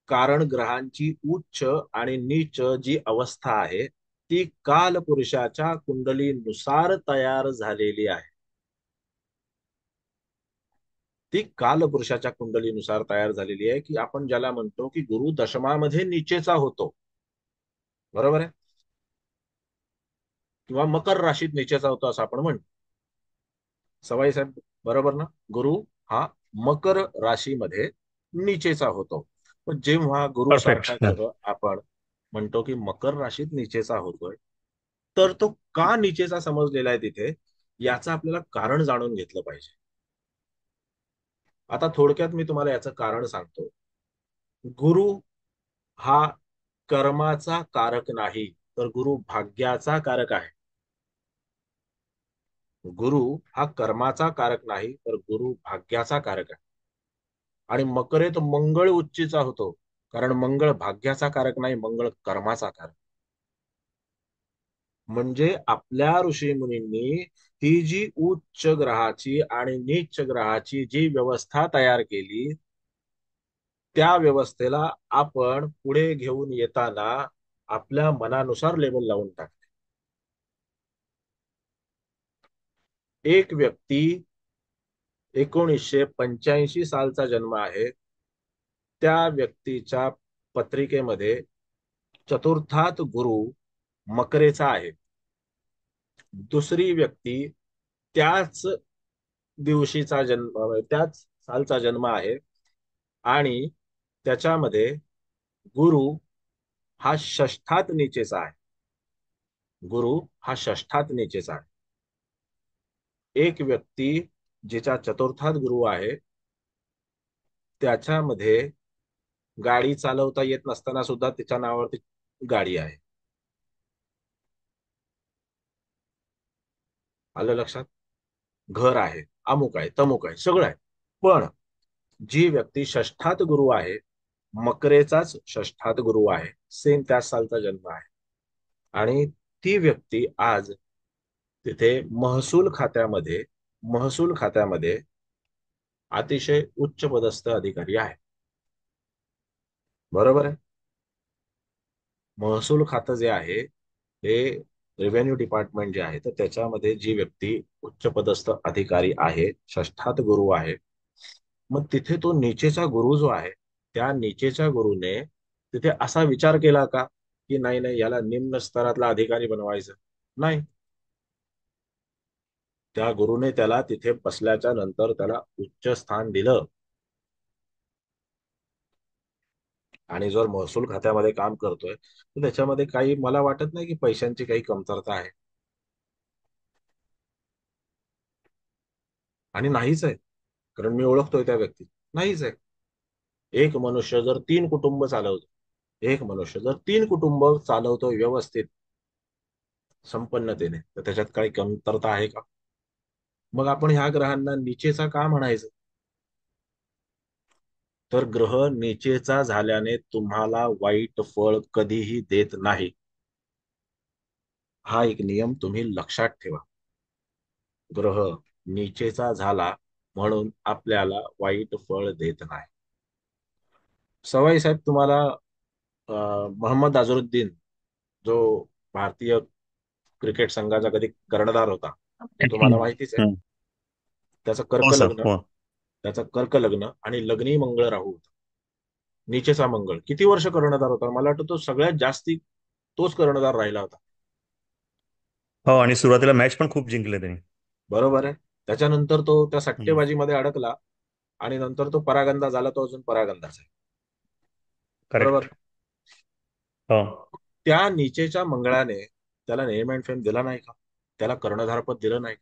[SPEAKER 1] कारण ग्रहांची उच्च आणि नीच जी अवस्था आहे ती कालपुरुषाच्या कुंडलीनुसार तयार झालेली आहे. ती कालपुरुषाच्या कुंडलीनुसार तयार झालेली आहे, की आपण ज्याला म्हणतो की गुरु दशमामध्ये नीचेचा होतो, बरोबर आहे, किंवा मकर राशीत नीचेचा होतो असं आपण म्हणतो. सवाई साहेब, बरोबर ना. गुरु हा मकर राशीमध्ये नीचेचा होतो. पण जेव्हा गुरु सारखा
[SPEAKER 4] परफेक्ट.
[SPEAKER 1] ग्रह आपण म्हणतो की मकर राशीत नीचेचा होतोय, तर तो का नीचेचा समजलेला आहे तिथे, याचं आपल्याला कारण जाणून घेतलं पाहिजे. आता थोडक्यात मी तुम्हाला याचं कारण सांगतो. गुरु हा कर्माचा कारक नाही, तर गुरु भाग्याचा कारक आहे. गुरु हा कर्माचा कारक नाही, तर गुरु भाग्याचा कारक आहे. आणि मकरेत मंगळ उच्चीचा होतो, कारण मंगळ भाग्याचा कारक नाही, मंगळ कर्माचा कारक. म्हणजे आपल्या ऋषी मुनींनी ही जी उच्च ग्रहाची आणि नीच ग्रहाची जी व्यवस्था तयार केली, त्या व्यवस्थेला आपण पुढे घेऊन येताना आपल्या मनानुसार लेबल लावून टाकते. एक व्यक्ती 1985 सालचा जन्म आहे, त्या व्यक्तीच्या पत्रिकेमध्ये चतुर्थात गुरु मकरेचा आहे. दुसरी व्यक्ती त्याच दिवशीचा जन्म, त्याच सालचा जन्म आहे, आणि त्याच्यामध्ये गुरु हा षष्ठात नीचेचा आहे. गुरु हा षष्ठात नीचेचा आहे. एक व्यक्ती जिचा चतुर्थात गुरु आहे, त्याच्यामध्ये गाडी चालवता येत नसताना सुद्धा तिच्या नावावरती गाडी आहे. आलं लक्षात? घर आहे, अमुक आहे, तमुक आहे, सगळं आहे. पण जी व्यक्ती षष्ठात गुरु आहे, मकरेचाच षष्ठात गुरु आहे, सेम त्याच सालचा जन्म आहे, आणि ती व्यक्ती आज तिथे महसूल खात्यामध्ये अतिशय उच्च पदस्थ अधिकारी आहे. बरोबर आहे? महसूल खातं जे आहे, हे रेव्हेन्यू डिपार्टमेंट जे आहे, तर त्याच्यामध्ये जी व्यक्ती उच्च पदस्थ अधिकारी आहे, षष्ठात गुरु आहे, मग तिथे तो नीचेचा गुरु जो आहे, त्या नीचेच्या गुरुने तिथे असा विचार केला का की नाही नाही, याला निम्न स्तरातला अधिकारी बनवायचं? नाही. त्या गुरुने त्याला तिथे बसल्याच्या नंतर त्याला उच्च स्थान दिलं. आणि जर महसूल खात्यामध्ये काम करतोय, तर त्याच्यामध्ये काही मला वाटत नाही की पैशांची काही कमतरता आहे, आणि नाहीच आहे. कारण मी ओळखतोय त्या व्यक्ती, नाहीच आहे. एक मनुष्य जर 3 कुटुंब चालवतो, एक मनुष्य जर 3 कुटुंब चालवतोय व्यवस्थित संपन्नतेने, तर त्याच्यात काही कमतरता आहे का? मग आपण ह्या ग्रहांना नीचेचा का म्हणायचं? तर ग्रह नीचेचा झाल्याने तुम्हाला वाईट फळ कधीही देत नाही. हा एक नियम तुम्ही लक्षात ठेवा. ग्रह नीचेचा झाला म्हणून आपल्याला वाईट फळ देत नाही. सवाई साहेब, तुम्हाला मोहम्मद अझरुद्दीन, जो भारतीय क्रिकेट संघाचा कधी कर्णधार होता, हे तुम्हाला माहितीच आहे.
[SPEAKER 4] हम्म.
[SPEAKER 1] त्याचं
[SPEAKER 4] हो
[SPEAKER 1] कर्क
[SPEAKER 4] सर,
[SPEAKER 1] लग्न
[SPEAKER 4] हो.
[SPEAKER 1] त्याचं कर्क लग्न आणि लग्नी मंगळ राहू होता. नीचेचा मंगळ किती वर्ष कर्णधार होता? मला वाटतं तो सगळ्यात जास्ती तोच कर्णधार राहिला होता.
[SPEAKER 4] हो, आणि सुरुवातीला मॅच पण खूप जिंकले त्यांनी.
[SPEAKER 1] बरोबर आहे. त्याच्यानंतर तो त्या
[SPEAKER 4] हम्म.
[SPEAKER 1] सट्टेबाजीमध्ये अडकला, आणि नंतर तो परागंदा झाला, तो अजून परागंदाच आहे. बरोबर.
[SPEAKER 4] करेक्ट. हो.
[SPEAKER 1] त्या नीचेच्या मंगळाने त्याला नेम अँड फेम दिला नाही का? त्याला कर्णधारपद दिलं नाही?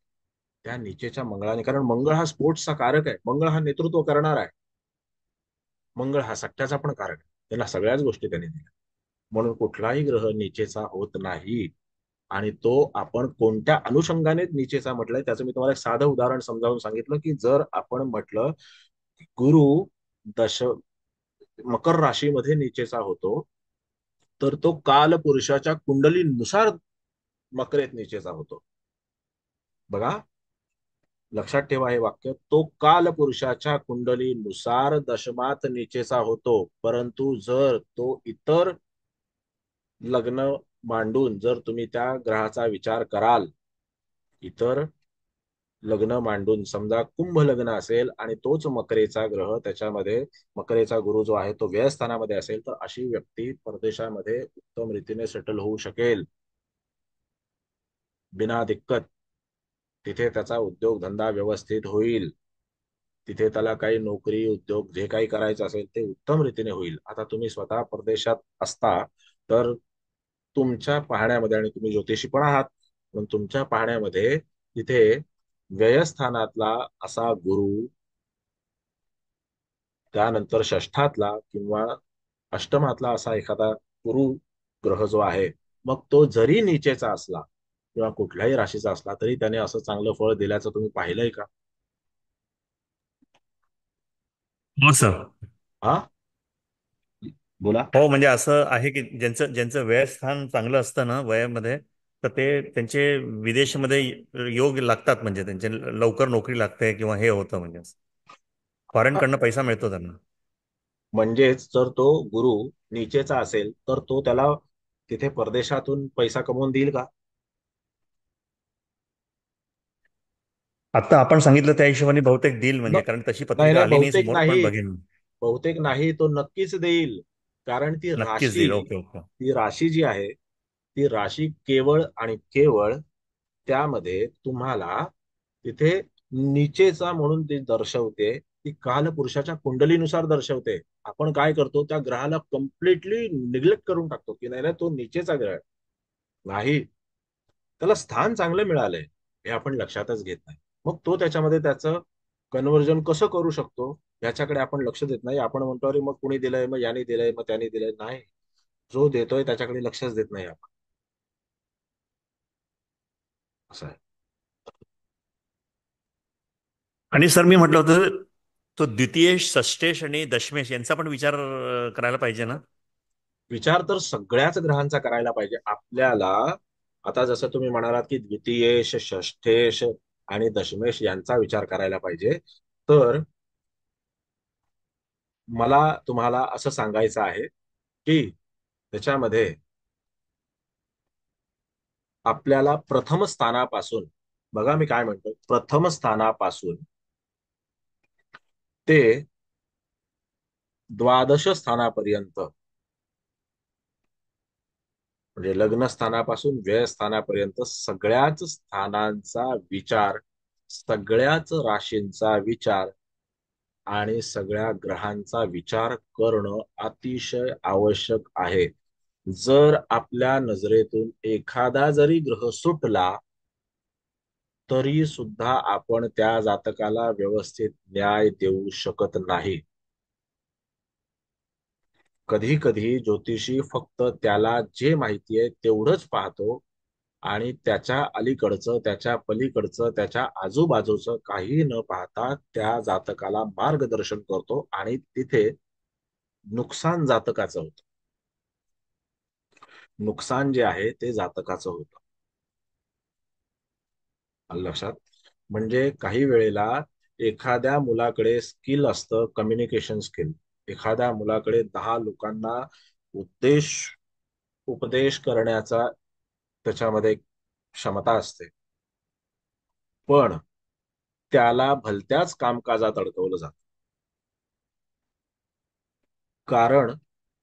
[SPEAKER 1] त्या नीचेच्या मंगळाने, कारण मंगळ हा स्पोर्ट्सचा कारक आहे, मंगळ हा नेतृत्व करणार आहे, मंगळ हा सट्ट्याचा पण कारक आहे. त्यांना सगळ्याच गोष्टी त्यांनी दिल्या, म्हणून कुठलाही ग्रह नीचेचा होत नाही. आणि तो आपण कोणत्या अनुषंगाने नीचेचा म्हटलंय त्याचं मी तुम्हाला एक साधं उदाहरण समजावून सांगितलं, की जर आपण म्हटलं गुरु दश मकर राशीमध्ये नीचेचा होतो, तर तो काल पुरुषाच्या कुंडलीनुसार मकरेत नीचेचा होतो. बघा, लक्षात ठेवा हे वाक्य, तो काल पुरुषाच्या कुंडलीनुसार दशमात नीचेचा होतो. परंतु जर तो इतर लग्न मांडून जर तुम्ही त्या ग्रहाचा विचार कराल, इतर लग्न मांडून समजा कुंभ लग्न असेल आणि तोच मकरेचा ग्रह, त्याच्यामध्ये मकरेचा गुरु जो आहे तो व्ययस्थानामध्ये असेल, तर अशी व्यक्ती परदेशामध्ये उत्तम रीतीने सेटल होऊ शकेल बिना दिक्कत. तिथे त्याचा उद्योगधंदा व्यवस्थित होईल, तिथे त्याला काही नोकरी उद्योग जे काही करायचं असेल ते उत्तम रीतीने होईल. आता तुम्ही स्वतः परदेशात असता, तर तुमच्या पाहण्यामध्ये, आणि तुम्ही ज्योतिषी पण आहात, पण तुमच्या पाहण्यामध्ये तिथे व्ययस्थानातला असा गुरु, त्यानंतर षष्ठातला किंवा अष्टमातला असा एखादा गुरु ग्रह जो आहे, मग तो जरी नीचेचा असला, किंवा कुठल्याही राशीचा असला तरी त्याने असं चांगलं फळ दिल्याचं तुम्ही पाहिलंय का?
[SPEAKER 4] हो सर.
[SPEAKER 1] हा, बोला.
[SPEAKER 4] हो, म्हणजे असं आहे की ज्यांचं ज्यांचं व्ययस्थान चांगलं असतं ना वयामध्ये, तर ते त्यांचे विदेशमध्ये योग लागतात, म्हणजे त्यांचे लवकर नोकरी लागते किंवा हे होतं, म्हणजे फॉरेन कडनं पैसा मिळतो त्यांना.
[SPEAKER 1] म्हणजेच जर तो गुरु नीचेचा असेल तर तो त्याला तिथे परदेशातून पैसा कमवून देईल का?
[SPEAKER 4] आता आपण सांगितलं त्या हिशोबाने बहुतेक देईल, म्हणजे
[SPEAKER 1] न-
[SPEAKER 4] कारण तशी
[SPEAKER 1] नाही
[SPEAKER 4] पत्रिका
[SPEAKER 1] नाही,
[SPEAKER 4] आली नाही
[SPEAKER 1] बहुतेक
[SPEAKER 4] समोर, पण
[SPEAKER 1] नाही.
[SPEAKER 4] बघेन.
[SPEAKER 1] बहुतेक नाही, तो नक्कीच देईल. कारण ती
[SPEAKER 4] नक्कीच
[SPEAKER 1] राशी,
[SPEAKER 4] देईल. Okay okay.
[SPEAKER 1] ती राशी जी आहे, ती राशी केवळ आणि केवळ त्यामध्ये तुम्हाला तिथे निचेचा म्हणून ती दर्शवते, ती कालपुरुषाच्या कुंडलीनुसार दर्शवते. आपण काय करतो, त्या ग्रहाला कम्प्लिटली निग्लेक्ट करून टाकतो की नाही नाही, तो निचेचा ग्रह आहे. नाही, त्याला स्थान चांगलं मिळालंय हे आपण लक्षातच घेत नाही. मग तो त्याच्यामध्ये त्याचं कन्व्हर्जन कसं करू शकतो याच्याकडे आपण लक्ष देत नाही. आपण म्हणतो अरे मग कुणी दिलंय, मग याने दिलंय, मग त्याने दिलंय. नाही, जो देतोय त्याच्याकडे लक्षच देत नाही आपण. असं आहे.
[SPEAKER 4] आणि सर मी म्हटलं होतं, तो द्वितीयेश, षष्टेश आणि दशमेश यांचा पण विचार करायला पाहिजे ना?
[SPEAKER 1] विचार तर सगळ्याच ग्रहांचा करायला पाहिजे आपल्याला. आता जसं तुम्ही म्हणालात की द्वितीयेश, षष्ठेश आणि दशमेश यांचा विचार करायला पाहिजे, तर मला तुम्हाला असं सांगायचं आहे की त्याच्यामध्ये आपल्याला प्रथम स्थानापासून, बघा मी काय म्हणतो, प्रथम स्थानापासून ते द्वादश स्थानापर्यंत, म्हणजे लग्न स्थानापासून व्यय स्थानापर्यंत सगळ्याच स्थानांचा विचार, सगळ्याच राशींचा विचार आणि सगळ्या ग्रहांचा विचार करणं अतिशय आवश्यक आहे. जर आपल्या नजरेतून एखादा जरी ग्रह सुटला तरी सुद्धा आपण त्या जातकाला व्यवस्थित न्याय देऊ शकत नाही. कधी कधी ज्योतिषी फक्त त्याला जे माहिती आहे तेवढंच पाहतो आणि त्याच्या अलीकडचं, त्याच्या पलीकडचं, त्याच्या आजूबाजूचं काही न पाहता त्या जातकाला मार्गदर्शन करतो आणि तिथे नुकसान जातकाचं होतं. नुकसान जे आहे ते जातकाचं होतं. आलं लक्षात? म्हणजे काही वेळेला एखाद्या मुलाकडे स्किल असतं, कम्युनिकेशन स्किल. एखाद्या मुलाकडे 10 लोकांना उद्देश उपदेश करण्याचा त्याच्यामध्ये क्षमता असते, पण त्याला भलत्याच कामकाजात अडकवलं जातं, कारण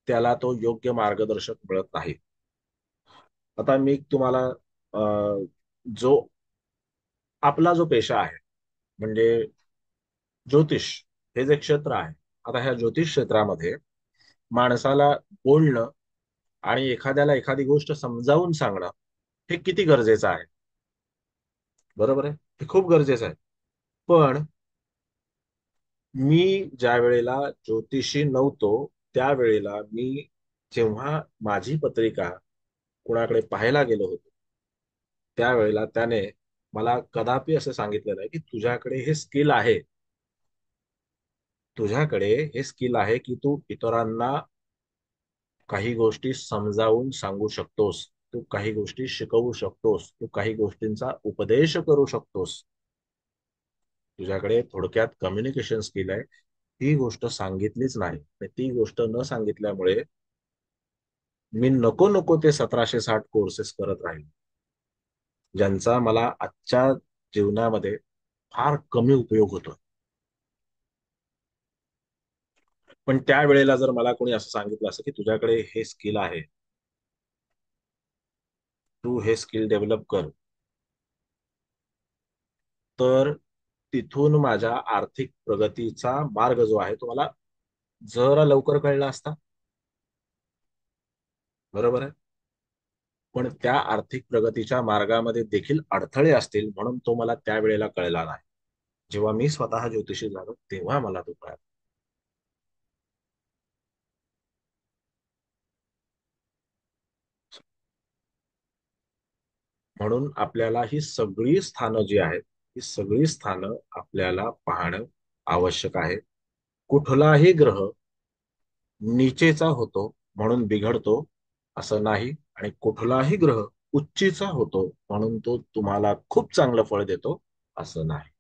[SPEAKER 1] त्याला तो योग्य मार्गदर्शक मिळत नाही. आता मी तुम्हाला जो आपला जो पेशा आहे, म्हणजे ज्योतिष हे जे क्षेत्र आहे, आता ह्या ज्योतिष क्षेत्रामध्ये माणसाला बोलणं आणि एखाद्याला एखादी गोष्ट समजावून सांगणं हे किती गरजेचं आहे? बरोबर आहे, हे खूप गरजेचं आहे. पण मी ज्या वेळेला ज्योतिषी नव्हतो त्यावेळेला मी जेव्हा माझी पत्रिका कुणाकडे पाहायला गेलो होतो त्यावेळेला त्याने मला कदापि असं सांगितलं नाही की तुझ्याकडे हे स्किल आहे, तुझ्याकडे हे स्किल आहे की तू इतरांना काही गोष्टी समजावून सांगू शकतोस, तू काही गोष्टी शिकवू शकतोस, तू काही गोष्टींचा उपदेश करू शकतोस, तुझ्याकडे थोडक्यात कम्युनिकेशन स्किल आहे. ती गोष्ट सांगितलीच नाही. ती गोष्ट न सांगितल्यामुळे मी नको नको ते 1760 कोर्सेस करत राहील, ज्यांचा मला आजच्या जीवनामध्ये फार कमी उपयोग होतो. पण त्यावेळेला जर मला कोणी असं सांगितलं असं की तुझ्याकडे हे स्किल आहे, तू हे स्किल डेव्हलप कर, तर तिथून माझ्या आर्थिक प्रगतीचा मार्ग जो आहे तो मला जरा लवकर कळला असता. बरोबर आहे. पण त्या आर्थिक प्रगतीच्या मार्गामध्ये देखील अडथळे असतील म्हणून तो मला त्यावेळेला कळला नाही. जेव्हा मी स्वतः ज्योतिषी झालो तेव्हा मला तो कळला. म्हणून आपल्याला ही सगळी स्थानं जी आहेत ही सगळी स्थानं आपल्याला पाहणं आवश्यक आहे. कुठलाही ग्रह नीचेचा होतो म्हणून बिघडतो असं नाही, आणि कुठलाही ग्रह उच्चीचा होतो म्हणून तो तुम्हाला खूप चांगलं फळ देतो असं नाही.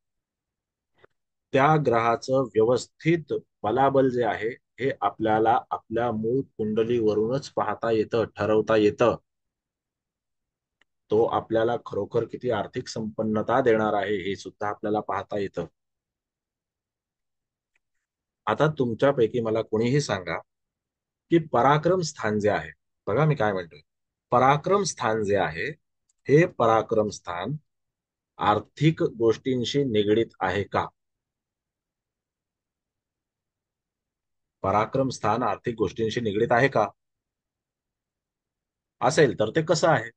[SPEAKER 1] त्या ग्रहाचं व्यवस्थित बलाबल जे आहे हे आपल्याला आपल्या मूळ कुंडलीवरूनच पाहता येतं, ठरवता येतं. तो आपल्याला खरोखर किती आर्थिक संपन्नता देणार आहे हे सुद्धा आपल्याला पाहता येतं. आता तुमच्यापैकी मला कोणीही सांगा की पराक्रम स्थान जे आहे, बघा मी काय म्हणतोय, पराक्रम स्थान जे आहे हे पराक्रम स्थान आर्थिक गोष्टींशी निगडीत आहे का? पराक्रम स्थान आर्थिक गोष्टींशी निगडीत आहे का? असेल तर ते कसं आहे?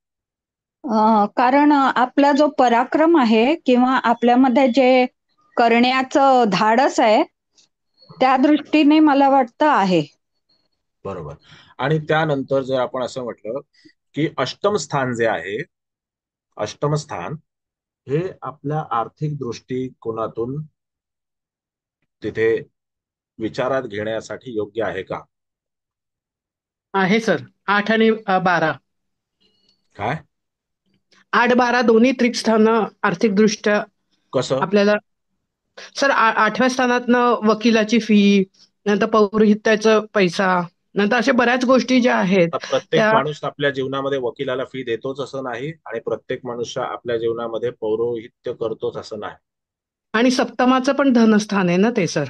[SPEAKER 3] कारण आपला जो पराक्रम आहे किंवा आपल्यामध्ये जे करण्याचं धाडस आहे त्या दृष्टीने मला वाटतं आहे.
[SPEAKER 1] बरोबर. आणि त्यानंतर जर आपण असं म्हटलं की अष्टम स्थान जे आहे, अष्टम स्थान हे आपल्या आर्थिक दृष्टिकोनातून तिथे विचारात घेण्यासाठी योग्य आहे का?
[SPEAKER 5] आहे सर. 8 आणि 12.
[SPEAKER 1] काय?
[SPEAKER 5] 8-12 दोन्ही त्रिकस्थानं आर्थिकदृष्ट्या
[SPEAKER 1] कसं?
[SPEAKER 5] आपल्याला सर 8व्या स्थानातनं वकिलाची फी, नंतर पौरोहित्याचा पैसा, नंतर अशा बऱ्याच गोष्टी ज्या आहेत
[SPEAKER 1] तर प्रत्येक
[SPEAKER 5] त्या.
[SPEAKER 1] माणूस आपल्या जीवनामध्ये वकिलाला फी देतोच असं नाही, आणि प्रत्येक मनुष्य आपल्या जीवनामध्ये पौरोहित्य करतोच असं नाही.
[SPEAKER 5] आणि सप्तमाचं पण धनस्थान आहे ना ते सर.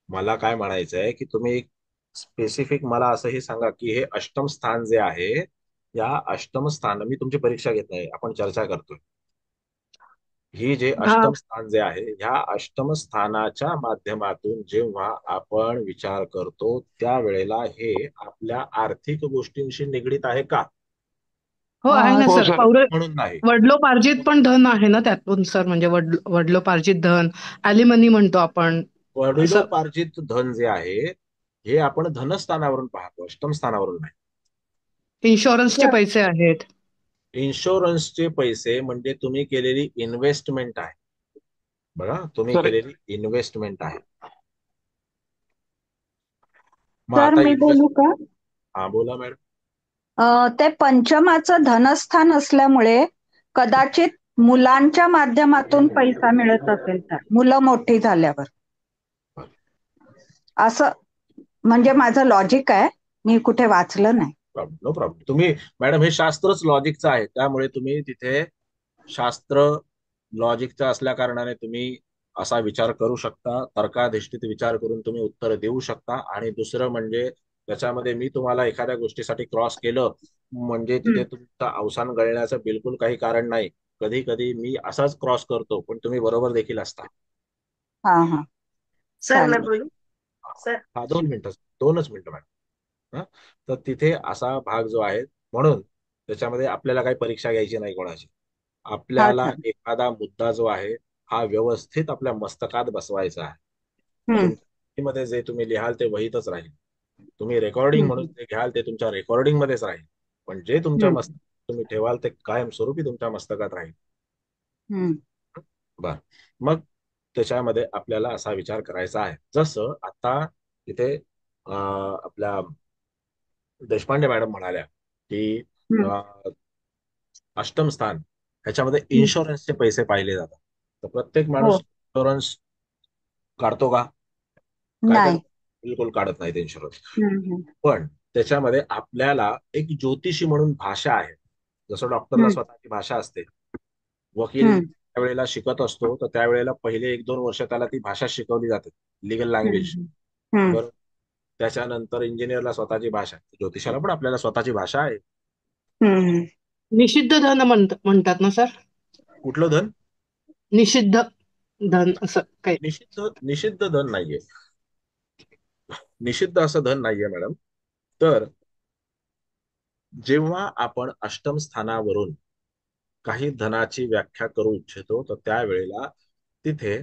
[SPEAKER 1] मला काय म्हणायचं आहे की तुम्ही स्पेसिफिक मला असंही सांगा की हे अष्टम स्थान जे आहे, या अष्टम स्थान, मी तुमची परीक्षा घेत नाही, आपण चर्चा करतोय. ही जे
[SPEAKER 5] हा.
[SPEAKER 1] अष्टम स्थान जे आहे, ह्या अष्टम स्थानाच्या माध्यमातून जेव्हा आपण विचार करतो त्यावेळेला हे आपल्या आर्थिक गोष्टींशी निगडीत आहे का?
[SPEAKER 5] हो आहे ना
[SPEAKER 1] हो
[SPEAKER 5] सर.
[SPEAKER 1] सर. म्हणून नाही.
[SPEAKER 5] वडिलोपार्जित पण धन आहे ना त्यातून सर, म्हणजे वडिलोपार्जित धन, अॅलिमनी म्हणतो आपण. असं
[SPEAKER 1] वडिलोपार्जित धन जे आहे हे आपण धनस्थानावरून पाहतो, अष्टम स्थानावरून नाही.
[SPEAKER 5] इन्शुरन्सचे पैसे आहेत.
[SPEAKER 1] इन्शुरन्सचे पैसे म्हणजे तुम्ही केलेली इन्व्हेस्टमेंट आहे. बघा, तुम्ही केलेली इन्व्हेस्टमेंट आहे. मग
[SPEAKER 3] सर
[SPEAKER 1] आता
[SPEAKER 3] मी बोलू का?
[SPEAKER 1] हा बोला मॅडम.
[SPEAKER 3] ते पंचमाचं धनस्थान असल्यामुळे कदाचित मुलांच्या माध्यमातून पैसा मिळत असेल तर, मुलं मोठी झाल्यावर, असं म्हणजे माझं लॉजिक आहे, मी कुठे वाचलं नाही.
[SPEAKER 1] No problem. तुम्ही मॅडम हे शास्त्रच लॉजिकचं आहे, त्यामुळे तुम्ही तिथे शास्त्र लॉजिकचं असल्या कारणाने तुम्ही असा विचार करू शकता, तर्काधिष्ठित विचार करून तुम्ही उत्तर देऊ शकता. आणि दुसरं म्हणजे त्याच्यामध्ये मी तुम्हाला एखाद्या गोष्टीसाठी क्रॉस केलं म्हणजे तिथे तुमचा अवसान गळण्याचं बिलकुल काही कारण नाही. कधी कधी मी असाच क्रॉस करतो पण तुम्ही बरोबर देखील असता.
[SPEAKER 3] हा हा
[SPEAKER 6] सर मैं
[SPEAKER 3] चालेल.
[SPEAKER 6] बोलूं? सर
[SPEAKER 1] हा 2 मिनिटं, 2च मिनिटं मॅडम. तर तिथे असा भाग जो आहे, म्हणून त्याच्यामध्ये आपल्याला काही परीक्षा घ्यायची नाही कोणाची.
[SPEAKER 3] हा
[SPEAKER 1] आपल्याला
[SPEAKER 3] सर.
[SPEAKER 1] एखादा मुद्दा जो आहे हा व्यवस्थित आपल्या मस्तकात बसवायचा आहे.
[SPEAKER 3] हम्म,
[SPEAKER 1] तुमच्या मध्ये जे तुम्ही लिहाल ते वहीतच राहील. तुम्ही रेकॉर्डिंग म्हणून
[SPEAKER 3] हम्म,
[SPEAKER 1] जे घ्याल ते तुमच्या रेकॉर्डिंग मध्येच राहील. पण जे तुमच्या
[SPEAKER 3] हम्म,
[SPEAKER 1] मस्तकात तुम्ही ठेवाल ते कायमस्वरूपी तुमच्या मस्तकात राहील.
[SPEAKER 3] हम्म,
[SPEAKER 1] बर. मग त्याच्यामध्ये आपल्याला असा विचार करायचा आहे, जसं आता तिथे आपल्या देशपांडे मॅडम म्हणाल्या की
[SPEAKER 3] हम्म,
[SPEAKER 1] अं, अष्टम स्थान ह्याच्यामध्ये
[SPEAKER 3] हम्म.
[SPEAKER 1] इन्शुरन्सचे पैसे पाहिले जातात. तर प्रत्येक
[SPEAKER 3] हो.
[SPEAKER 1] माणूस इन्शुरन्स काढतो का? काय काय
[SPEAKER 3] नाही.
[SPEAKER 1] लोक बिलकुल काढत नाहीत इन्शुरन्स.
[SPEAKER 3] हम्म,
[SPEAKER 1] पण त्याच्यामध्ये आपल्याला एक ज्योतिषी म्हणून भाषा आहे. जसं डॉक्टरला
[SPEAKER 3] हम्म,
[SPEAKER 1] स्वतःची भाषा असते, वकील
[SPEAKER 3] हम्म,
[SPEAKER 1] त्यावेळेला शिकत असतो तर त्यावेळेला पहिले 1-2 वर्ष त्याला ती भाषा शिकवली जाते, लिगल लँग्वेज.
[SPEAKER 3] हम्म, हम्म,
[SPEAKER 1] बरोबर. त्याच्यानंतर इंजिनियरला स्वतःची भाषा, ज्योतिषाला पण आपल्याला स्वतःची भाषा आहे.
[SPEAKER 3] हम्म.
[SPEAKER 5] निषिद्ध धन म्हणतात ना सर.
[SPEAKER 1] कुठलं धन?
[SPEAKER 5] निषिद्ध धन असं काही.
[SPEAKER 1] निषिद्ध निषिद्ध धन नाहीये. निषिद्ध असं धन नाहीये मॅडम. तर जेव्हा आपण अष्टम स्थानावरून काही धनाची व्याख्या करू इच्छितो तर त्यावेळेला तिथे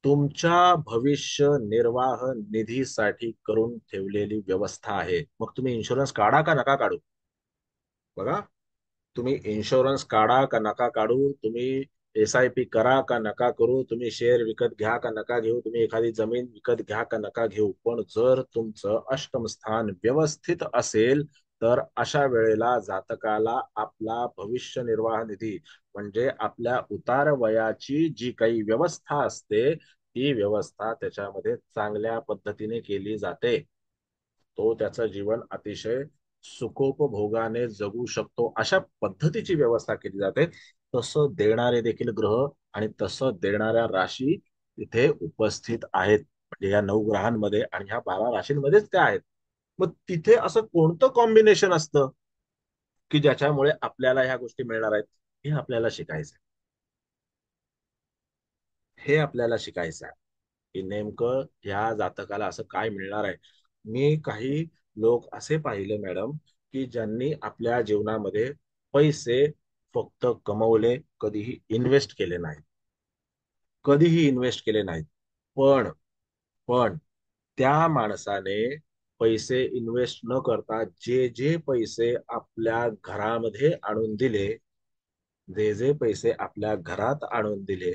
[SPEAKER 1] तुमच्या भविष्य निर्वाह निधीसाठी करून ठेवलेली व्यवस्था आहे. मग तुम्ही इन्शुरन्स काढा का नका काढू, बघा तुम्ही इन्शुरन्स काढा का नका काढू, तुम्ही SIP करा का नका करू, तुम्ही शेअर विकत घ्या का नका घेऊ, तुम्ही एखादी जमीन विकत घ्या का नका घेऊ, पण जर तुमचं अष्टम स्थान व्यवस्थित असेल तर अशा वेळेला जातकाला आपला भविष्य निर्वाह निधी म्हणजे आपल्या उतार वयाची जी काही व्यवस्था असते ती व्यवस्था त्याच्यामध्ये चांगल्या पद्धतीने केली जाते. तो त्याचं जीवन अतिशय सुखोपभोगाने जगू शकतो अशा पद्धतीची व्यवस्था केली जाते. तसं देणारे देखील ग्रह आणि तसं देणाऱ्या राशी इथे उपस्थित आहेत. म्हणजे या 9 ग्रहांमध्ये आणि ह्या 12 राशींमध्येच त्या आहेत. मग तिथे असं कोणतं कॉम्बिनेशन असतं की ज्याच्यामुळे आपल्याला ह्या गोष्टी मिळणार आहेत? हे आपल्याला शिकायचं हे आपल्याला शिकायचं आहे की नेमकं ह्या जातकाला असं काय मिळणार आहे. मी काही लोक असे पाहिले मॅडम की ज्यांनी आपल्या जीवनामध्ये पैसे फक्त कमवले, कधीही इन्व्हेस्ट केले नाहीत. पण पण त्या माणसाने पैसे इन्व्हेस्ट न करता जे जे पैसे आपल्या घरामध्ये आणून दिले, जे जे पैसे आपल्या घरात आणून दिले,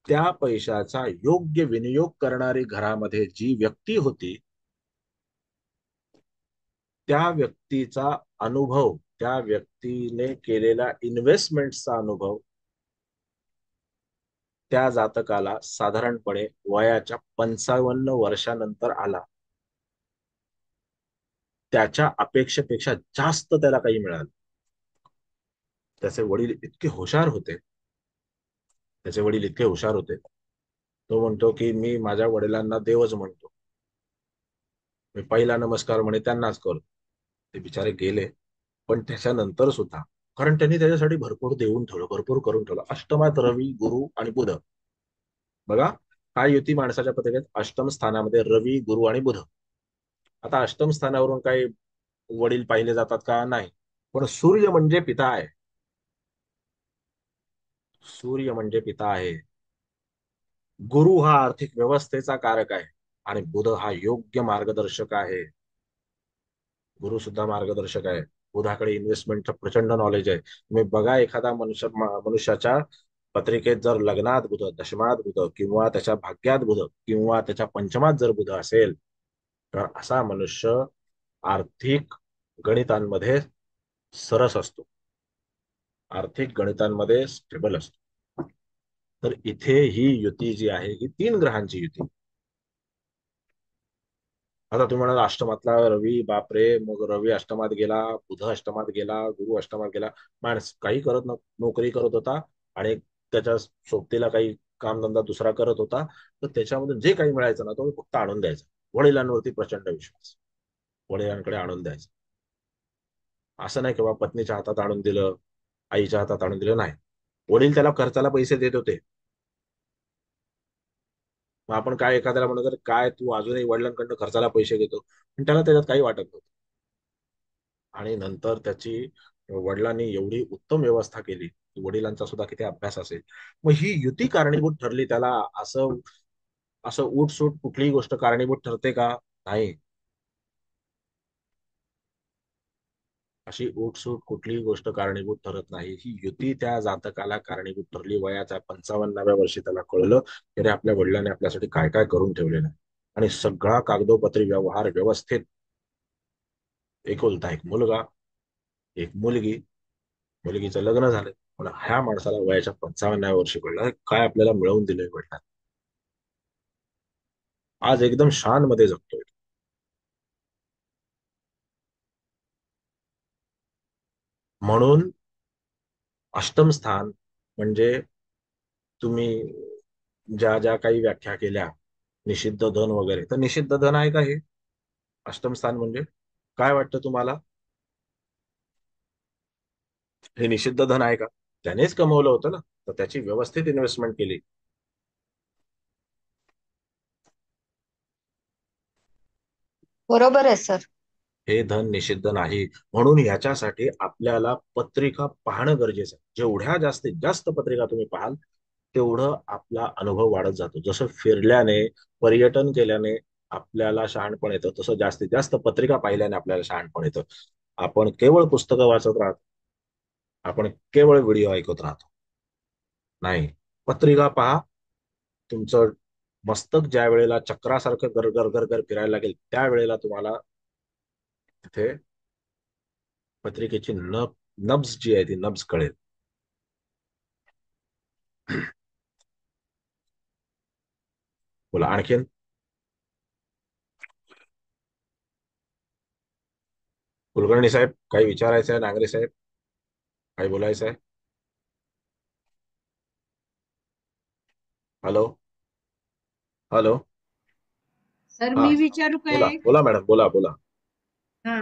[SPEAKER 1] त्या पैशाचा योग्य विनियोग करणारी घरामध्ये जी व्यक्ती होती, त्या व्यक्तीचा अनुभव, त्या व्यक्तीने केलेल्या इन्व्हेस्टमेंटचा अनुभव त्या जातकाला साधारणपणे वयाच्या 55 वर्षानंतर आला. त्याच्या अपेक्षेपेक्षा जास्त त्याला काही मिळालं. त्याचे वडील इतके हुशार होते, तो म्हणतो की मी माझ्या वडिलांना देवच म्हणतो, मी पहिला नमस्कार म्हणे त्यांनाच करतो. ते बिचारे गेले, पण त्याच्यानंतर सुद्धा, कारण त्यांनी त्याच्यासाठी भरपूर देऊन ठेवलं, भरपूर करून ठेवलं. अष्टमात रवी, गुरु आणि बुध. बघा, काय युती माणसाच्या पत्रिकेत, अष्टम स्थानामध्ये रवी, गुरु आणि बुध. आता अष्टम स्थानावरून काही वडील पाहिले जातात का? नाही. पण सूर्य म्हणजे पिता आहे. सूर्य म्हणजे पिता आहे. गुरु हा आर्थिक व्यवस्थेचा कारक आहे आणि बुध हा योग्य मार्गदर्शक आहे. गुरु सुद्धा मार्गदर्शक आहे. बुधाकडे इन्व्हेस्टमेंटचं प्रचंड नॉलेज आहे. तुम्ही बघा, एखादा मनुष्याच्या पत्रिकेत जर लग्नात बुध, दशमात बुध किंवा त्याच्या भाग्यात बुध किंवा त्याच्या पंचमात जर बुध असेल तर असा मनुष्य आर्थिक गणितांमध्ये सरस असतो, आर्थिक गणितांमध्ये स्टेबल असतो. तर इथे ही युती जी आहे ही 3 ग्रहांची युती. आता तुम्ही म्हणाल अष्टमातला रवी, बापरे, मग रवी अष्टमात गेला, बुध अष्टमात गेला, गुरु अष्टमात गेला, माणूस काही करत नोकरी करत होता आणि त्याच्या सोबतीला काही कामधंदा दुसरा करत होता, तर त्याच्यामध्ये जे काही मिळायचं ना तो फक्त आणून द्यायचा. वडिलांवरती प्रचंड विश्वास, वडिलांकडे आणून द्यायचा. असं नाही किंवा पत्नीच्या हातात आणून दिलं, आईच्या हातात आणून दिलं, नाही. वडील त्याला खर्चाला पैसे देत होते. मग आपण काय एखाद्याला म्हणतो तर काय तू अजूनही वडिलांकडनं खर्चाला पैसे घेतो, पण त्याला त्याच्यात काही वाटत नव्हतं. आणि नंतर त्याची वडिलांनी एवढी उत्तम व्यवस्था केली, वडिलांचा सुद्धा किती अभ्यास असेल. मग ही युती कारणीभूत ठरली त्याला. असं असं उठसूट कुठलीही गोष्ट कारणीभूत ठरते का? नाही. अशी उठसूट कुठलीही गोष्ट कारणीभूत ठरत नाही. ही युती त्या जातकाला कारणीभूत ठरली. वयाच्या 55व्या वर्षी त्याला कळलं की अरे, आपल्या वडिलांनी आपल्यासाठी काय काय करून ठेवलेलं आहे. आणि सगळा कागदोपत्री व्यवहार व्यवस्थित. एकुलता एक मुलगा, एक मुलगी, मुलगीचं लग्न झालं, पण ह्या माणसाला वयाच्या 55व्या वर्षी कळलं काय आपल्याला मिळवून दिलंय वडिलांनी. आज एकदम शान मध्ये जगतोय. म्हणून अष्टम स्थान म्हणजे तुम्ही ज्या ज्या काही व्याख्या केल्या, निषिद्ध धन वगैरे, तर निषिद्ध धन आहे का हे अष्टम स्थान म्हणजे? काय वाटतं तुम्हाला? हे निषिद्ध धन आहे का? त्यानेच कमवलं होतं ना, तर त्याची व्यवस्थित इन्व्हेस्टमेंट केली.
[SPEAKER 3] बरोबर आहे सर.
[SPEAKER 1] हे धन निषिद्ध नाही. म्हणून याच्यासाठी आपल्याला पत्रिका पाहणं गरजेचं आहे. जेवढ्या जास्तीत जास्त पत्रिका तुम्ही पाहाल तेवढं आपला अनुभव वाढत जातो. जसं फिरल्याने, पर्यटन केल्याने आपल्याला शहाणपण येतं, तसं जास्तीत जास्त पत्रिका पाहिल्याने आपल्याला शहाणपण येतं. आपण केवळ पुस्तकं वाचत राहतो, आपण केवळ व्हिडिओ ऐकत राहतो. नाही, पत्रिका पहा. तुमचं मस्तक ज्या वेळेला चक्रासारखं गरगर गरगर फिरायला लागेल त्यावेळेला तुम्हाला तिथे पत्रिकेची नब्ज जी आहे ती नब्ज कळेल. बोला आणखीन. कुलकर्णी साहेब काही विचारायचं आहे? नांगरे साहेब काही बोलायचं आहे? Hello hello.
[SPEAKER 7] सर
[SPEAKER 1] हा,
[SPEAKER 7] मी विचारू का
[SPEAKER 1] बोला
[SPEAKER 7] एक?
[SPEAKER 1] बोला मॅडम, बोला बोला.
[SPEAKER 7] हा.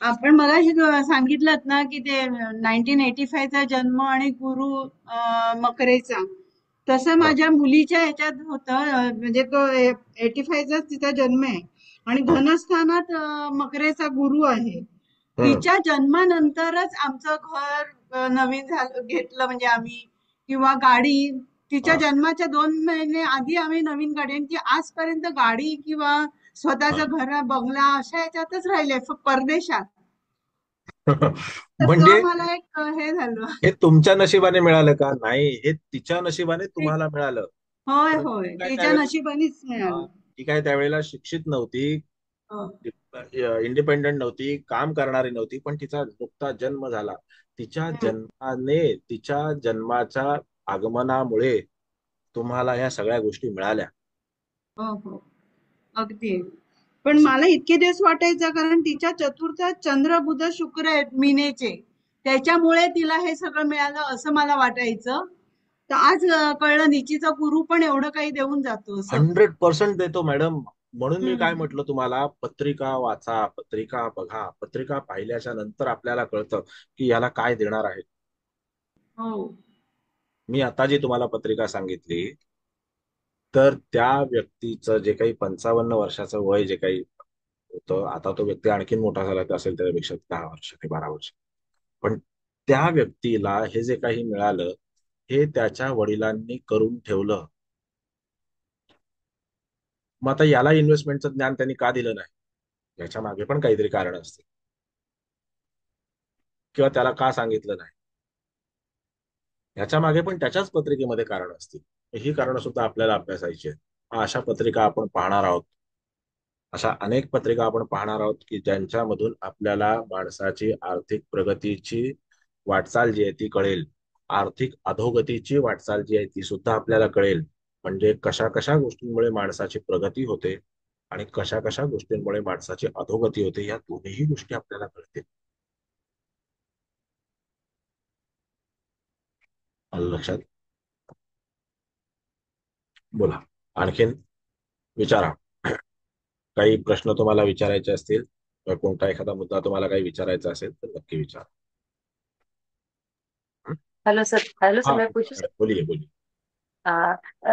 [SPEAKER 7] आपण मगाशी सांगितलं ना की ते 1985 चा जन्म आणि गुरु मकरेचा. तसं
[SPEAKER 1] हा
[SPEAKER 7] माझ्या मुलीच्या ह्याच्यात होतं, म्हणजे तो 85 चा तिचा जन्म आहे आणि
[SPEAKER 1] हा.
[SPEAKER 7] धनस्थानात मकरेचा गुरु आहे.
[SPEAKER 1] हम्म.
[SPEAKER 7] तिच्या जन्मानंतरच आमचं घर नवीन झालं घेतलं, म्हणजे आम्ही, किंवा गाडी तिच्या
[SPEAKER 1] हा
[SPEAKER 7] जन्माच्या 2 महिने आधी आम्ही नवीन गाडी, आणि ती आजपर्यंत गाडी किंवा
[SPEAKER 1] हा.
[SPEAKER 7] स्वतःचं घर बंगला अशा ह्याच्यातच राहिले, परदेशात. तर तो
[SPEAKER 1] म्हणजे
[SPEAKER 7] मला एक हे झालं.
[SPEAKER 1] हे तुमच्या नशिबाने मिळालं का? नाही, हे तिच्या नशिबाने तुम्हाला मिळालं.
[SPEAKER 7] होय
[SPEAKER 1] परंतु
[SPEAKER 7] होय,
[SPEAKER 1] ती काय
[SPEAKER 7] तिच्या
[SPEAKER 1] त्यावेळेला
[SPEAKER 7] नशिबानेच मिळालं.
[SPEAKER 1] ती काय त्यावेळेला शिक्षित नव्हती,
[SPEAKER 7] हो.
[SPEAKER 1] इंडिपेंडंट नव्हती, काम करणारी नव्हती, पण तिचा नुकता जन्म झाला. तिच्या
[SPEAKER 7] हं.
[SPEAKER 1] जन्माने, तिच्या जन्माच्या आगमनामुळे तुम्हाला ह्या सगळ्या गोष्टी मिळाल्या.
[SPEAKER 7] हो हो, अगदी. पण मला इतके दिवस वाटायचं, कारण तिच्या चतुर्थात चंद्र बुध शुक्र आहेत मीनेचे, त्याच्यामुळे तिला हे सगळं मिळालं असं मला वाटायचं. तर आज कळलं निचीचा गुरु पण एवढं काही देऊन जातो असं.
[SPEAKER 1] 100% देतो मॅडम. म्हणून मी काय
[SPEAKER 7] हम्म.
[SPEAKER 1] म्हटलं तुम्हाला, पत्रिका वाचा, पत्रिका बघा. पत्रिका पाहिल्याच्या नंतर आपल्याला कळतं की याला काय देणार आहे.
[SPEAKER 7] हो.
[SPEAKER 1] मी आता जी तुम्हाला पत्रिका सांगितली, तर त्या व्यक्तीचं जे काही 55 वर्षाचं वय जे काही होतं, आता तो व्यक्ती आणखीन मोठा झाला असेल त्याच्यापेक्षा 10 वर्ष ते 12 वर्ष. पण त्या व्यक्तीला हे जे काही मिळालं हे त्याच्या वडिलांनी करून ठेवलं. मग आता याला इन्व्हेस्टमेंटचं ज्ञान त्यांनी का दिलं नाही? याच्या मागे पण काहीतरी कारण असते, किंवा त्याला का सांगितलं नाही याच्या मागे पण त्याच्याच पत्रिकेमध्ये कारण असतील. ही कारणं सुद्धा आपल्याला अभ्यासायची आहेत. अशा पत्रिका आपण पाहणार आहोत. अशा अनेक पत्रिका आपण पाहणार आहोत की ज्यांच्यामधून आपल्याला माणसाची आर्थिक प्रगतीची वाटचाल जी आहे ती कळेल, आर्थिक अधोगतीची वाटचाल जी आहे ती सुद्धा आपल्याला कळेल. म्हणजे कशा कशा गोष्टींमुळे माणसाची प्रगती होते आणि कशा कशा गोष्टींमुळे माणसाची अधोगती होते, या दोन्ही गोष्टी आपल्याला कळतील. आलं लक्षात? बोला आणखीन, विचारा. काही प्रश्न तुम्हाला विचारायचे असतील किंवा कोणता एखादा मुद्दा तुम्हाला काही विचारायचा असेल तर नक्की विचारा. हं?
[SPEAKER 6] हेलो सर,
[SPEAKER 1] हाँ
[SPEAKER 6] मैं पूछूं सर?
[SPEAKER 1] बोलिए बोलिए.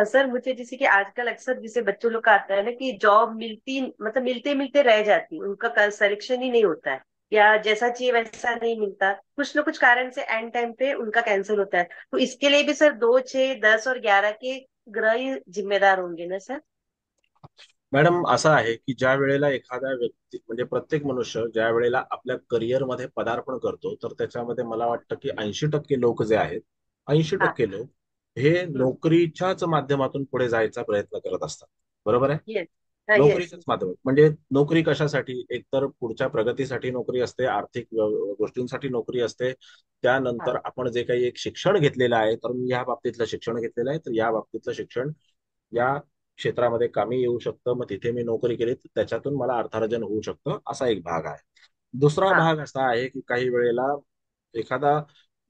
[SPEAKER 6] सर मुझे जैसे कि आजकल अक्सर जैसे बच्चों लोग का आता है ना कि जॉब मिलती, मतलब मिलते मिलते रह जाती, उनका सिलेक्शन ही नहीं होता है, या जैसा चाहिए वैसा नहीं मिलता, कुछ न कुछ कारण से एंड टाइम पे उनका कैंसिल होता है। तो इसके लिए भी सर 2, 6, 10 और 11 के ग्रह ही जिम्मेदार होंगे ना सर?
[SPEAKER 1] मॅडम, असं आहे की ज्या वेळेला एखादा व्यक्ती, म्हणजे प्रत्येक मनुष्य ज्या वेळेला आपल्या करिअरमध्ये पदार्पण करतो, तर त्याच्यामध्ये मला वाटतं की 80% लोक जे आहेत, ऐंशी
[SPEAKER 6] हाँ।
[SPEAKER 1] टक्के लोक हे नोकरीच्याच माध्यमातून पुढे जायचा प्रयत्न करत असतात. बरोबर आहे?
[SPEAKER 6] यस। हाँ, यस।
[SPEAKER 1] नोकरीच्याच माध्यमात, म्हणजे नोकरी कशासाठी? एकतर पुढच्या प्रगतीसाठी नोकरी असते, आर्थिक गोष्टींसाठी नोकरी असते. त्यानंतर
[SPEAKER 6] हाँ।
[SPEAKER 1] आपण जे काही एक शिक्षण घेतलेलं आहे, तर मी या बाबतीतलं शिक्षण घेतलेलं आहे, तर या बाबतीतलं शिक्षण या क्षेत्रामध्ये कामी येऊ शकतं. मग तिथे मी नोकरी केली तर त्याच्यातून मला अर्थार्जन होऊ शकतं, असा एक भाग आहे. दुसरा
[SPEAKER 6] हाँ।
[SPEAKER 1] भाग असा आहे की काही वेळेला एखादा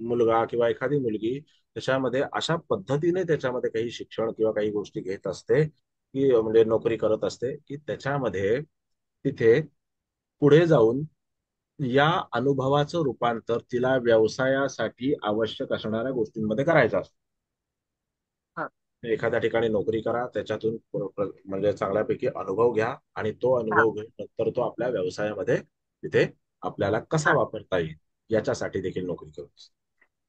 [SPEAKER 1] मुलगा किंवा एखादी मुलगी त्याच्यामध्ये अशा पद्धतीने त्याच्यामध्ये काही शिक्षण किंवा काही गोष्टी घेत असते की म्हणजे नोकरी करत असते की त्याच्यामध्ये तिथे पुढे जाऊन या अनुभवाचं रूपांतर तिला व्यवसायासाठी आवश्यक असणाऱ्या गोष्टींमध्ये करायचं असतं.
[SPEAKER 6] हाँ।
[SPEAKER 1] एखाद्या ठिकाणी नोकरी करा, त्याच्यातून म्हणजे चांगल्यापैकी अनुभव घ्या आणि तो
[SPEAKER 6] हाँ।
[SPEAKER 1] अनुभव घेऊन नंतर तो आपल्या व्यवसायामध्ये तिथे आपल्याला कसा
[SPEAKER 6] हाँ।
[SPEAKER 1] वापरता येईल याच्यासाठी देखील नोकरी करू.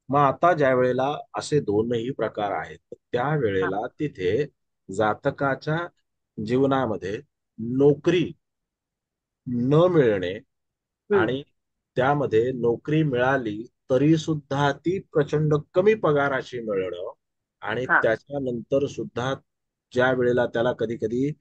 [SPEAKER 1] मग आता ज्या वेळेला असे दोनही प्रकार आहेत, तर त्या
[SPEAKER 6] हाँ।
[SPEAKER 1] वेळेला तिथे जातकाच्या जीवनामध्ये नोकरी न मिळणे
[SPEAKER 6] हम्म।
[SPEAKER 1] आणि त्यामध्ये नोकरी मिळाली तरी सुद्धा ती प्रचंड कमी पगाराची मिळणं आणि
[SPEAKER 6] हा.
[SPEAKER 1] त्याच्यानंतर सुद्धा ज्या वेळेला त्याला कधी कधी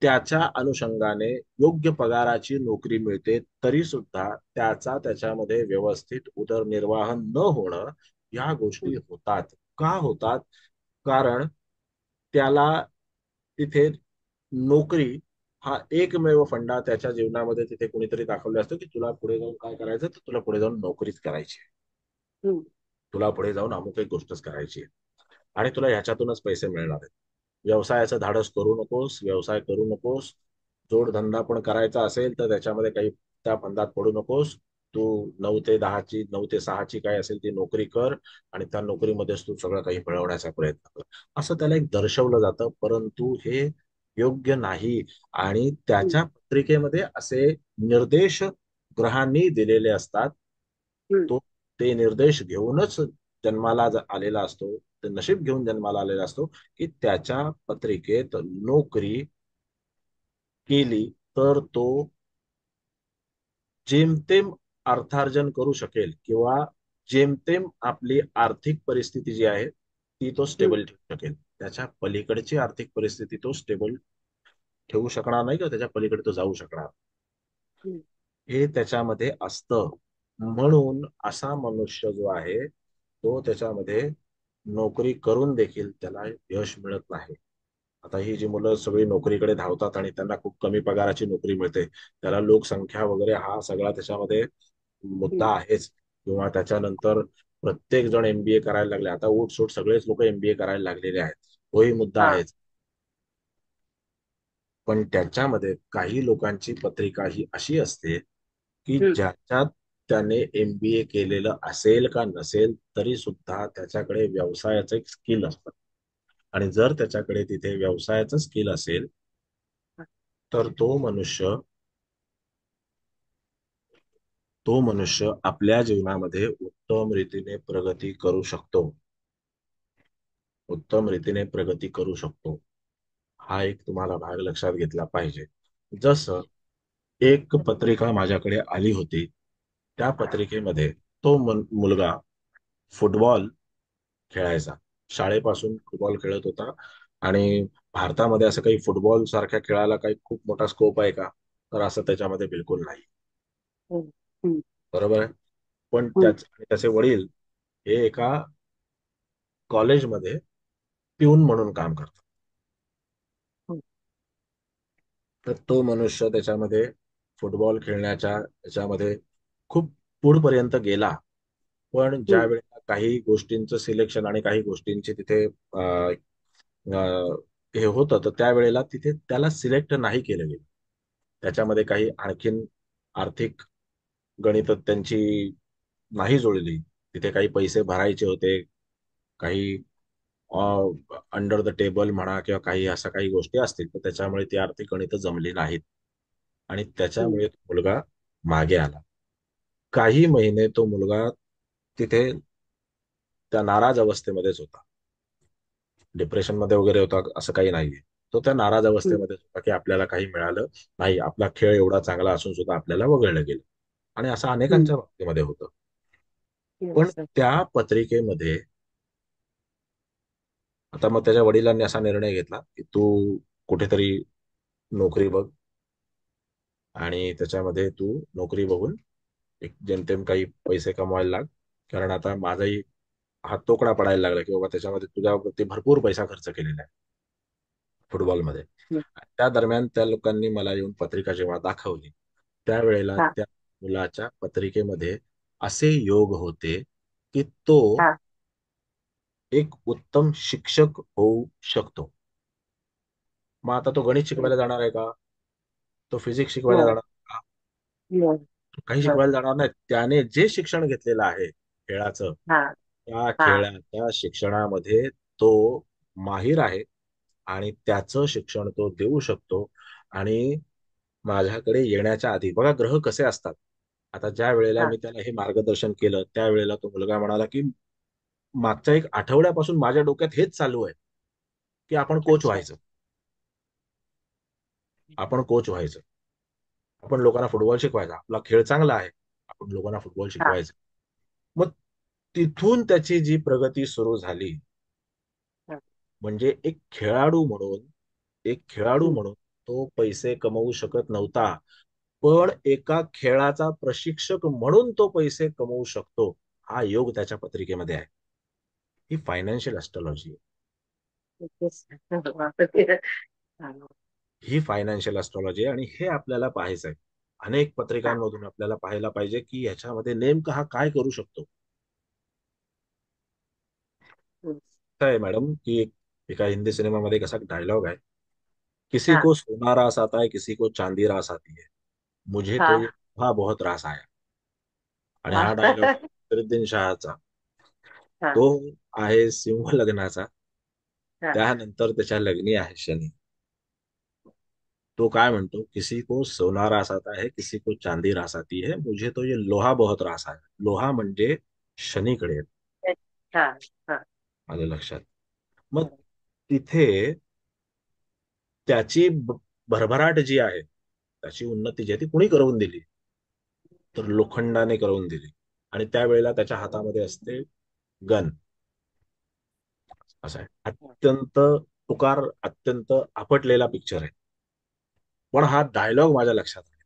[SPEAKER 1] त्याच्या अनुषंगाने योग्य पगाराची नोकरी मिळते तरी सुद्धा त्याच्यामध्ये व्यवस्थित उदरनिर्वाह न होणं या गोष्टी होतात. का होतात? कारण त्याला तिथे नोकरी हा एकमेव फंडा त्याच्या जीवनामध्ये तिथे कुणीतरी दाखवले असतं की तुला पुढे जाऊन काय करायचं, तर तुला पुढे जाऊन नोकरीच करायची,
[SPEAKER 6] हम्म.
[SPEAKER 1] तुला पुढे जाऊन अमुक एक गोष्टच करायची आणि तुला ह्याच्यातूनच पैसे मिळणार आहेत. व्यवसायाचं धाडस करू नकोस, व्यवसाय करू नकोस. जोडधंदा पण करायचा असेल तर त्याच्यामध्ये काही त्या फंदात पडू नकोस. तू 9 ते 10ची 9 ते 6ची काय असेल ती नोकरी कर आणि त्या नोकरीमध्येच तू सगळं काही मिळवण्याचा प्रयत्न कर, असं त्याला एक दर्शवलं जातं. परंतु हे योग्य नाही आणि
[SPEAKER 6] हम्म.
[SPEAKER 1] त्याच्या पत्रिकेमध्ये असे निर्देश ग्रहांनी दिलेले असतात.
[SPEAKER 6] हम्म.
[SPEAKER 1] तो ते निर्देश घेऊनच जन्माला आलेला असतो, ते नशीब घेऊन जन्माला आलेला असतो की त्याच्या पत्रिकेत नोकरी केली तर तो जेमतेम अर्थार्जन करू शकेल किंवा जेमतेम आपली आर्थिक परिस्थिती जी आहे ती तो
[SPEAKER 6] हम्म.
[SPEAKER 1] स्टेबल ठेवू शकेल. त्याच्या पलीकडची आर्थिक परिस्थिती तो स्टेबल ठेवू शकणार नाही किंवा त्याच्या पलीकडे तो जाऊ शकणार,
[SPEAKER 6] हम्म.
[SPEAKER 1] हे त्याच्यामध्ये असतं. म्हणून असा मनुष्य जो आहे तो त्याच्यामध्ये नोकरी करून देखील त्याला यश मिळत नाही. आता ही जी मुलं सगळी नोकरीकडे धावतात आणि त्यांना खूप कमी पगाराची नोकरी मिळते, त्याला लोकसंख्या वगैरे हा सगळा त्याच्यामध्ये मुद्दा
[SPEAKER 6] हम्म.
[SPEAKER 1] आहेच. किंवा त्याच्यानंतर प्रत्येक जण एमबीए करायला लागले, आता उठसूट सगळेच लोक एमबीए करायला लागलेले आहेत, तोही मुद्दा
[SPEAKER 6] हा.
[SPEAKER 1] आहेच. पण त्याच्यामध्ये काही लोकांची पत्रिका ही अशी असते की
[SPEAKER 6] हम्म.
[SPEAKER 1] ज्याच्यात त्याने एमबीए केलेलं असेल का नसेल तरी सुद्धा त्याच्याकडे व्यवसायाचं एक स्किल असतं आणि जर त्याच्याकडे तिथे व्यवसायाचं स्किल असेल तर तो मनुष्य आपल्या जीवनामध्ये उत्तम रीतीने प्रगती करू शकतो, उत्तम रीतीने प्रगती करू शकतो. हा एक तुम्हाला भाग लक्षात घेतला पाहिजे. जसं एक पत्रिका माझ्याकडे आली होती, त्या पत्रिकेमध्ये तो मुलगा फुटबॉल खेळायचा, शाळेपासून फुटबॉल खेळत होता आणि भारतामध्ये असं काही फुटबॉल सारख्या खेळाला काही खूप मोठा स्कोप आहे का, तर असं त्याच्यामध्ये बिलकुल नाही.
[SPEAKER 6] हम्म. हम्म.
[SPEAKER 1] बरोबर आहे. पण
[SPEAKER 6] हम्म.
[SPEAKER 1] त्याचे वडील हे एका कॉलेजमध्ये पिऊन म्हणून काम करतात. तर तो मनुष्य त्याच्यामध्ये फुटबॉल खेळण्याच्या त्याच्यामध्ये खूप पुढपर्यंत गेला. पण ज्या
[SPEAKER 6] हम्म.
[SPEAKER 1] वेळेला काही गोष्टींचं सिलेक्शन आणि काही गोष्टींची तिथे हे होतं तर त्यावेळेला तिथे त्याला सिलेक्ट नाही केलं गेलं. त्याच्यामध्ये काही आणखीन आर्थिक गणित त्यांची नाही जुळली. तिथे काही पैसे भरायचे होते, काही अंडर द टेबल म्हणा किंवा काही अशा काही गोष्टी असतील तर त्याच्यामुळे ती आर्थिक गणितं जमली नाहीत आणि
[SPEAKER 6] हम्म.
[SPEAKER 1] त्याच्यामुळे तो मुलगा मागे आला. काही महिने तो मुलगा तिथे त्या नाराज अवस्थेमध्येच होता, डिप्रेशन मध्ये वगैरे होता असं काही नाहीये. तो त्या नाराज
[SPEAKER 6] हम्म.
[SPEAKER 1] अवस्थेमध्ये होता की आपल्याला काही मिळालं नाही, आपला खेळ एवढा चांगला असून सुद्धा आपल्याला वगळलं गेलं. आणि असं
[SPEAKER 6] हम्म.
[SPEAKER 1] अनेकांच्या बाबतीमध्ये होतं. पण
[SPEAKER 6] Yes, sir.
[SPEAKER 1] त्या पत्रिकेमध्ये आता मग त्याच्या वडिलांनी असा निर्णय घेतला की तू कुठेतरी नोकरी बघ आणि त्याच्यामध्ये तू नोकरी बघून एक जेमतेम काही पैसे कमवायला लाग, कारण आता माझाही हात तोकडा पडायला लागला की बाबा त्याच्यामध्ये तुझ्यावरती भरपूर पैसा खर्च केलेला आहे फुटबॉलमध्ये.
[SPEAKER 6] हम्म.
[SPEAKER 1] त्या दरम्यान त्या लोकांनी मला येऊन पत्रिका जेव्हा दाखवली त्यावेळेला
[SPEAKER 6] हा.
[SPEAKER 1] त्या मुलाच्या पत्रिकेमध्ये असे योग होते की तो
[SPEAKER 6] हा.
[SPEAKER 1] एक उत्तम शिक्षक होऊ शकतो. मग आता तो गणित
[SPEAKER 6] हम्म.
[SPEAKER 1] शिकवायला जाणार आहे का, तो फिजिक्स शिकवायला
[SPEAKER 6] No.
[SPEAKER 1] जाणार आहे का,
[SPEAKER 6] No.
[SPEAKER 1] काही
[SPEAKER 6] हा.
[SPEAKER 1] शिकवायला जाणार नाही. त्याने जे शिक्षण घेतलेलं आहे खेळाचं,
[SPEAKER 6] हा.
[SPEAKER 1] त्या
[SPEAKER 6] हा.
[SPEAKER 1] खेळाच्या शिक्षणामध्ये तो माहिर आहे आणि त्याचं शिक्षण तो देऊ शकतो. आणि माझ्याकडे येण्याच्या आधी बघा ग्रह कसे असतात. आता ज्या वेळेला
[SPEAKER 6] हा.
[SPEAKER 1] मी त्याला हे मार्गदर्शन केलं त्यावेळेला तो मुलगा म्हणाला की मागच्या 1 आठवड्यापासून माझ्या डोक्यात हेच चालू आहे की आपण कोच
[SPEAKER 6] अच्छा.
[SPEAKER 1] व्हायचं, आपण कोच व्हायचं, आपण लोकांना फुटबॉल शिकवायचा, आपला खेळ चांगला आहे, आपण लोकांना फुटबॉल
[SPEAKER 6] हा.
[SPEAKER 1] शिकवायचं. मग तिथून त्याची जी प्रगती सुरू झाली,
[SPEAKER 6] हाँ,
[SPEAKER 1] म्हणजे एक खेळाडू
[SPEAKER 6] हम्म,
[SPEAKER 1] म्हणून तो पैसे कमवू शकत नव्हता, पण एका खेळाचा प्रशिक्षक म्हणून तो पैसे कमवू शकतो, हा योग त्याच्या पत्रिकेमध्ये आहे. ही फायनान्शियल ऍस्ट्रॉलॉजी
[SPEAKER 6] yes, वहाँ पे फिर हाँ,
[SPEAKER 1] ही फायनान्शियल ऍस्ट्रॉलॉजी आहे, आणि हे आपल्याला पाहायचं आहे. अनेक
[SPEAKER 6] हाँ,
[SPEAKER 1] पत्रिकांमधून आपल्याला पाहायला पाहिजे की ह्याच्यामध्ये नेमका हा काय करू शकतो.
[SPEAKER 6] हम्म,
[SPEAKER 1] काय आहे मॅडम की एका हिंदी सिनेमामध्ये एक असा डायलॉग आहे, किसी
[SPEAKER 6] हाँ,
[SPEAKER 1] को सोना रास आता है, किसी को चांदी रास आती है, मुझे तो ये
[SPEAKER 6] हाँ,
[SPEAKER 1] लोहा बहुत रास आया. आणि
[SPEAKER 6] हाँ,
[SPEAKER 1] हा डायलॉग फरीद्दीन शहाचा.
[SPEAKER 6] हाँ,
[SPEAKER 1] तो आहे सिंह लग्नाचा.
[SPEAKER 6] हाँ,
[SPEAKER 1] त्यानंतर त्याच्या लग्नी आहे शनी. तो काय म्हणतो, किसी को सोना रास आता है, किसी को चांदी रास आती है, मुझे तो ये लोहा बहुत रास आया. लोहा म्हणजे शनीकडे येतो.
[SPEAKER 6] हाँ, हाँ,
[SPEAKER 1] आलं लक्षात. मग तिथे त्याची भरभराट जी आहे, त्याची उन्नती जी आहे ती कुणी करवून दिली, तर लोखंडाने करवून दिली. आणि त्यावेळेला त्याच्या हातामध्ये असते गन. असं आहे. अत्यंत तुकार, अत्यंत आपटलेला पिक्चर आहे, पण हा डायलॉग माझ्या लक्षात आहे.